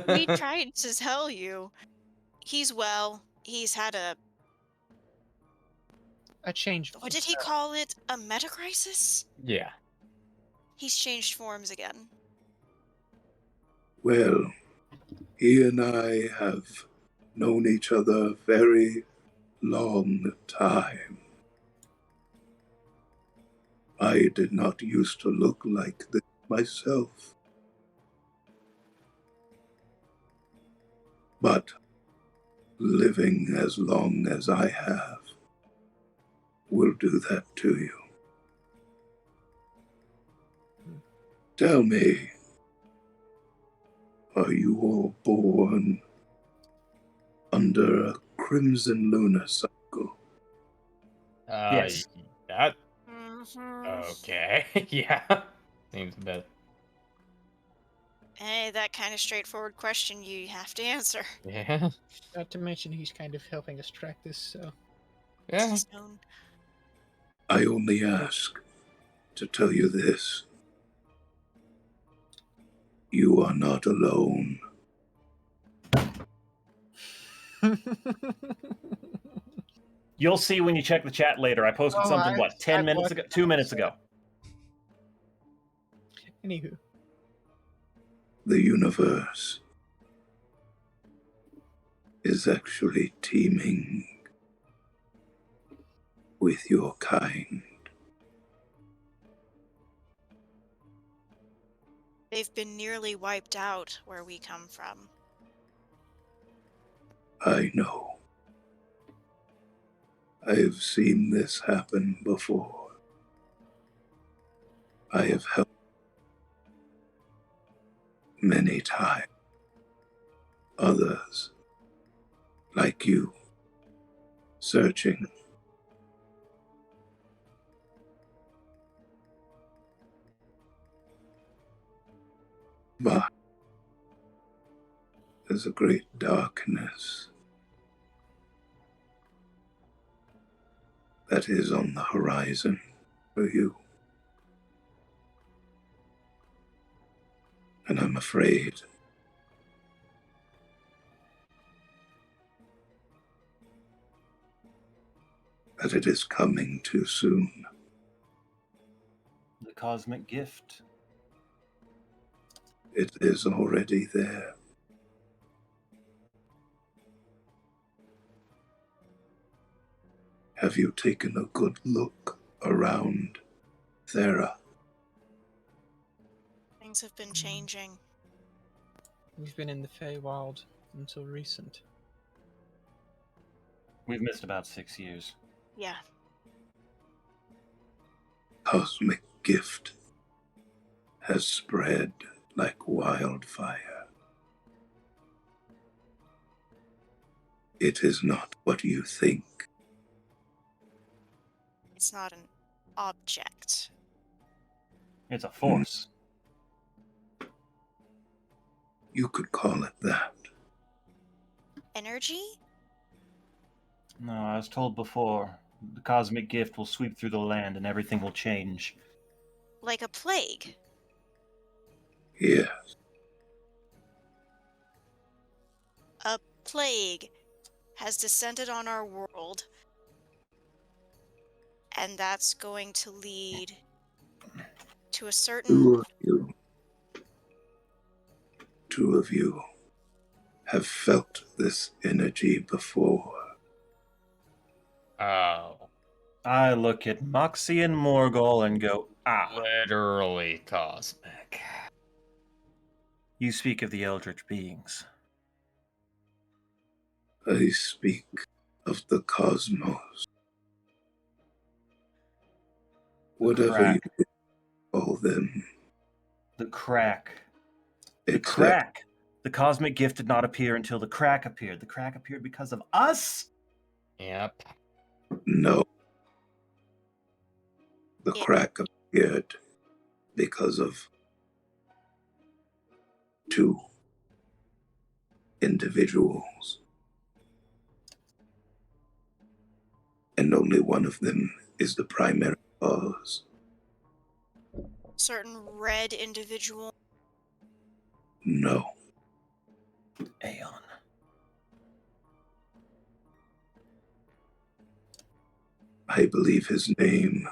We tried to tell you. He's well. He's had a... A change. What did he call it? A metacrisis? Yeah. He's changed forms again. Well, he and I have known each other a very long time. I did not used to look like this myself. But living as long as I have will do that to you. Tell me, are you all born under a crimson lunar cycle? Yes. That Mm-hmm. okay. Yeah. Seems a bit. Hey, that kind of straightforward question you have to answer. Yeah. Not to mention he's kind of helping us track this, so. Yeah. Keystone. I only ask to tell you this. You are not alone. You'll see when you check the chat later. I posted Oh, something, I- 10 I've minutes watched ago? 2 minutes ago. Anywho. The universe is actually teeming with your kind. They've been nearly wiped out where we come from. I know. I've seen this happen before. I have helped many times. others like you searching. But there's a great darkness that is on the horizon for you. And I'm afraid that it is coming too soon. The cosmic gift. It is already there. Have you taken a good look around Thera? Things have been changing. We've been in the Feywild until recent. We've missed about 6 years. Yeah. Cosmic gift has spread like wildfire. It is not what you think. It's not an object. It's a force. You could call it that. Energy? No, I was told before, the cosmic gift will sweep through the land and everything will change. Like a plague? Yes, A plague has descended on our world, and that's going to lead to a certain... Two of you have felt this energy before. Oh. I look at Moxie and Morgul and go, ah. Literally cosmic. You speak of the eldritch beings. I speak of the cosmos. Whatever you call them. The crack. The Except crack! The cosmic gift did not appear until the crack appeared. The crack appeared because of us? Yep. no. The crack appeared because of two individuals. And only one of them is the primary cause. certain red individual? No. Aeon. I believe his name.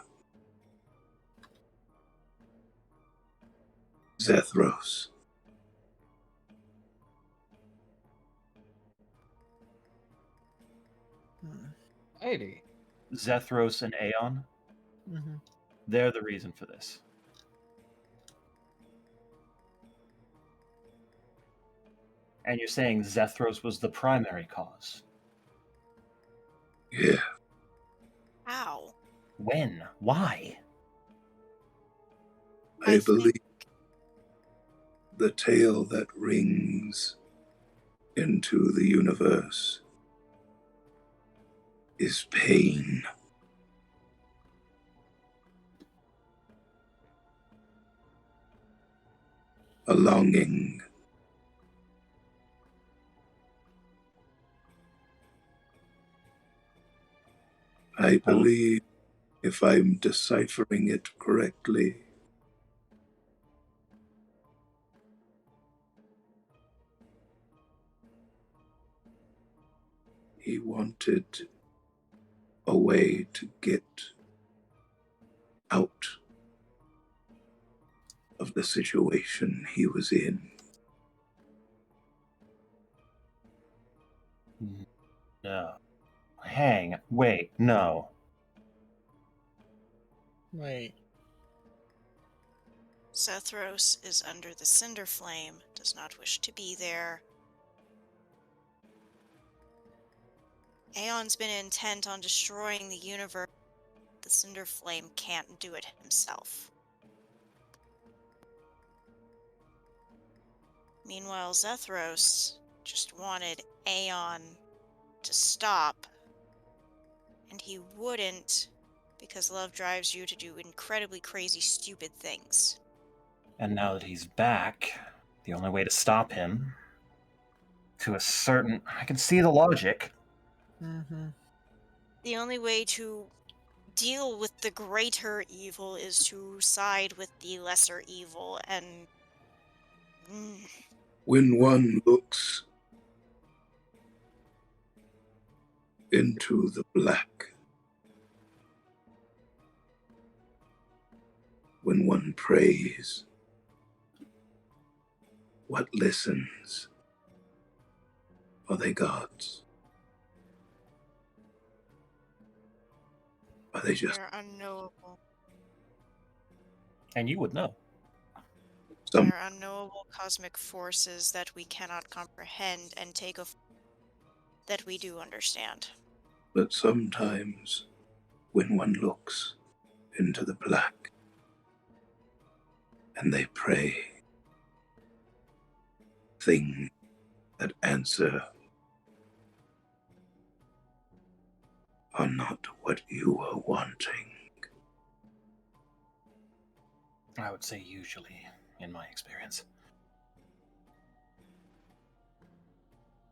Zethros. Lady. Zethros and Aeon? Mm-hmm. They're the reason for this. And you're saying Zethros was the primary cause? Yeah. How? When? Why? I believe the tale that rings into the universe is pain. A longing. I believe, if I'm deciphering it correctly, he wanted a way to get out of the situation he was in. No. Wait, no. Wait. Zethros is under the cinder flame, does not wish to be there. Aeon's been intent on destroying the universe. The cinder flame can't do it himself. Meanwhile, Zethros just wanted Aeon to stop, and he wouldn't because love drives you to do incredibly crazy, stupid things. And now that he's back, the only way to stop him, to a certain... I can see the logic. Mm-hmm. The only way to deal with the greater evil is to side with the lesser evil, and... When one looks into the black, when one prays, what listens? Are they gods? Are they just They're unknowable. And you would know. some? They're unknowable cosmic forces that we cannot comprehend and take a... that we do understand. But sometimes, when one looks into the black and they pray, things that answer are not what you are wanting. I would say usually, in my experience.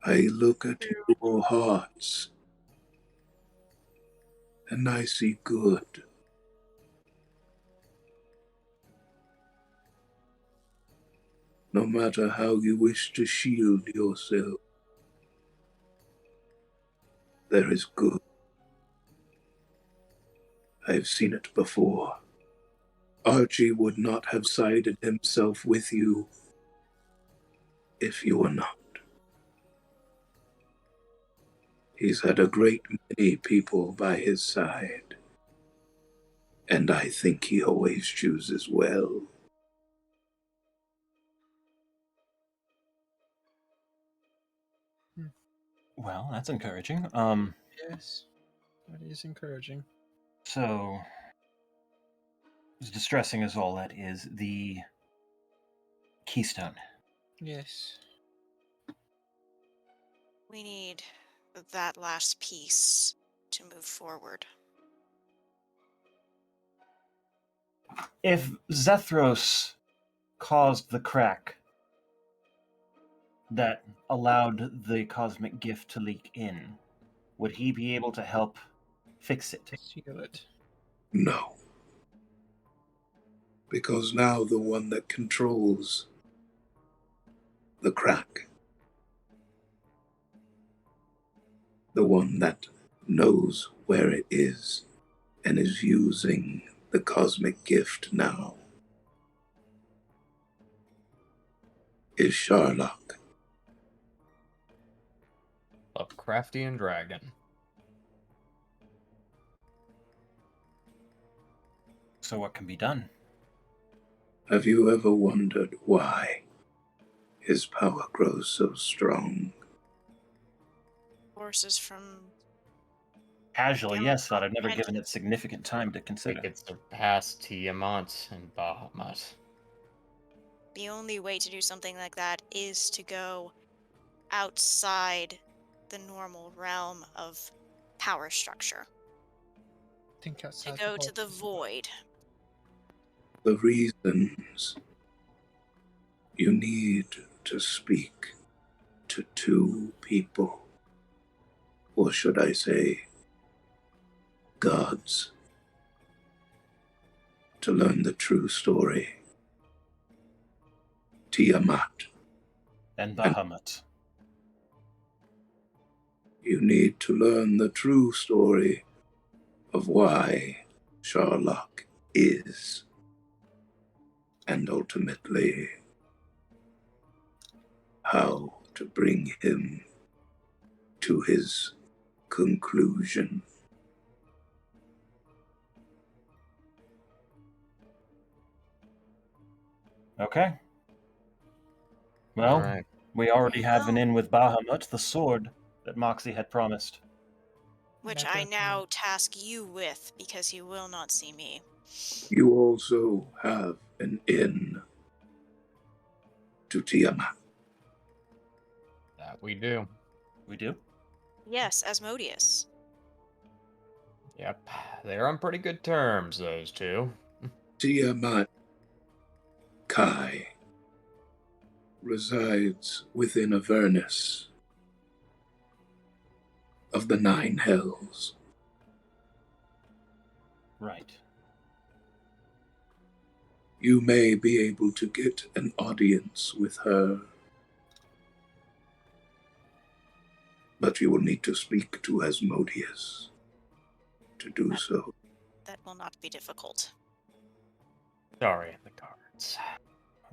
I look at your hearts and I see good. No matter how you wish to shield yourself, there is good. I've seen it before. Archie would not have sided himself with you if you were not. He's had a great many people by his side, and I think he always chooses well. Well, that's encouraging. Yes, that is encouraging. So, as distressing as all that is, the keystone. Yes. We need that last piece to move forward. If Zethros caused the crack that allowed the cosmic gift to leak in, would he be able to help fix it? Seal it. No. Because now the one that controls the crack, the one that knows where it is and is using the cosmic gift now, is Sharlock. Lovecraftian dragon. So what can be done? Have you ever wondered why his power grows so strong? Forces from... Casually, Down yes, but I've never and- given it significant time to They consider. could surpass Tiamat and Bahamut. The only way to do something like that is to go outside the normal realm of power structure. Think To outside go the to the void. The reasons you need to speak to two people, or should I say, gods, to learn the true story. Tiamat, And Bahamut. you need to learn the true story of why Sharlock is, and ultimately how to bring him to his conclusion. Okay. Well, Alright. we already have an Well- in with Bahamut, the sword that Moxie had promised. Which That I definitely- now task you with, because you will not see me. You also have an in to Tiamat. That That we do. We do? Yes, Asmodeus. Yep. They're on pretty good terms, those two. Tiamat Kai resides within Avernus of the 9 hells. Right. You may be able to get an audience with her, but you will need to speak to Asmodeus to do so. That will not be difficult. Sorry, the cards.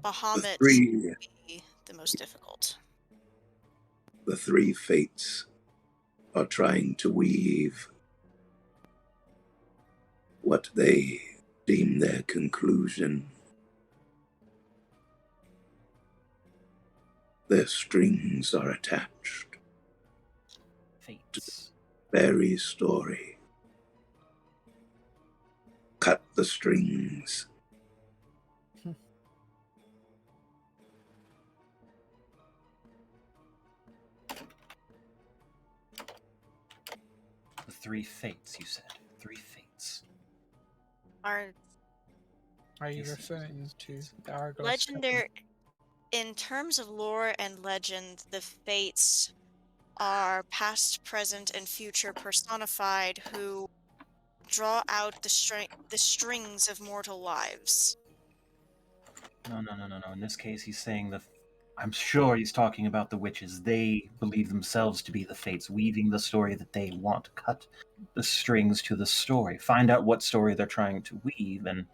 Bahamut three- will be the most difficult. The 3 fates are trying to weave what they deem their conclusion. Their strings are attached. Fates. Barry's story. Cut the strings. The 3 fates, you said. 3 fates. Are Are you Yes. referring to the Argos? legendary in terms of lore and legend, the fates are past, present, and future personified who draw out the strings of mortal lives. No. In this case, he's saying I'm sure he's talking about the witches. They believe themselves to be the fates, weaving the story that they want. Cut the strings to the story. Find out what story they're trying to weave and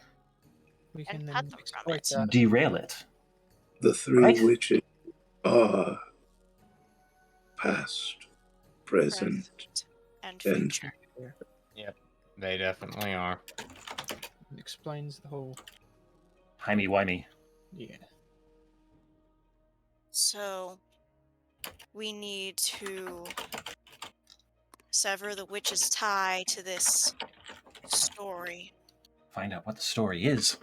We can And then cut them from exploit it. that. derail it. The 3 Right. witches are past, present, And and future. Yep. They definitely are. It explains the whole. Himey-wimey. Yeah. So we need to sever the witch's tie to this story. Find out what the story is.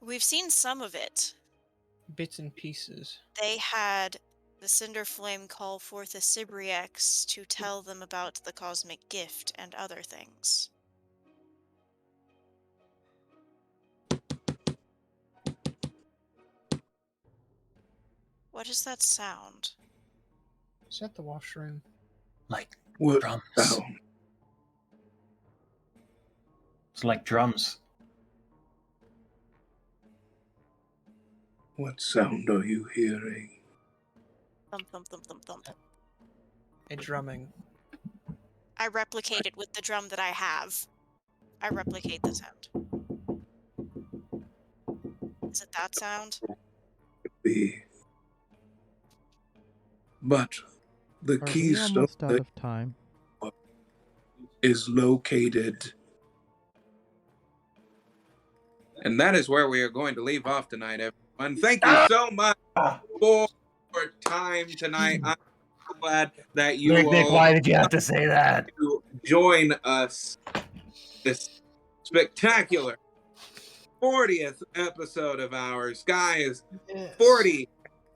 We've seen some of it. Bits and pieces. They had the Cinder Flame call forth a Sibriex to tell them about the cosmic gift and other things. What is that sound? Is that the washroom? Like what drums. sound? It's like drums. What sound are you hearing? Thump, thump, thump, thump, thump. A drumming. I replicate it with the drum that I have. I replicate the sound. Is it that sound? Be. But the Are we keystone almost out of time? is located. And that is where we are going to leave off tonight, everyone. Thank you so much for your time tonight. I'm so glad that you Nick, all why did you have to say that? to join us this spectacular 40th episode of ours. Guys, 40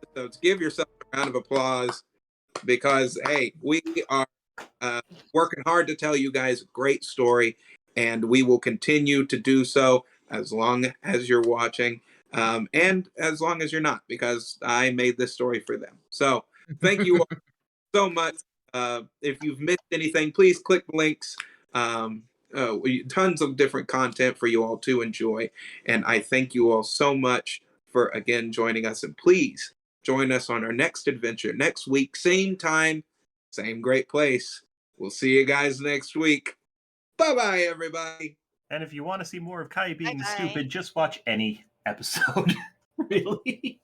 episodes. Give yourself a round of applause because, hey, we are working hard to tell you guys a great story, and we will continue to do so as long as you're watching, and as long as you're not, because I made this story for them. So thank you all so much. If you've missed anything, please click links. Tons of different content for you all to enjoy. And I thank you all so much for, again, joining us. And please join us on our next adventure next week. Same time, same great place. We'll see you guys next week. Bye-bye, everybody. And if you want to see more of Kai being Bye-bye. stupid, just watch any episode. Really.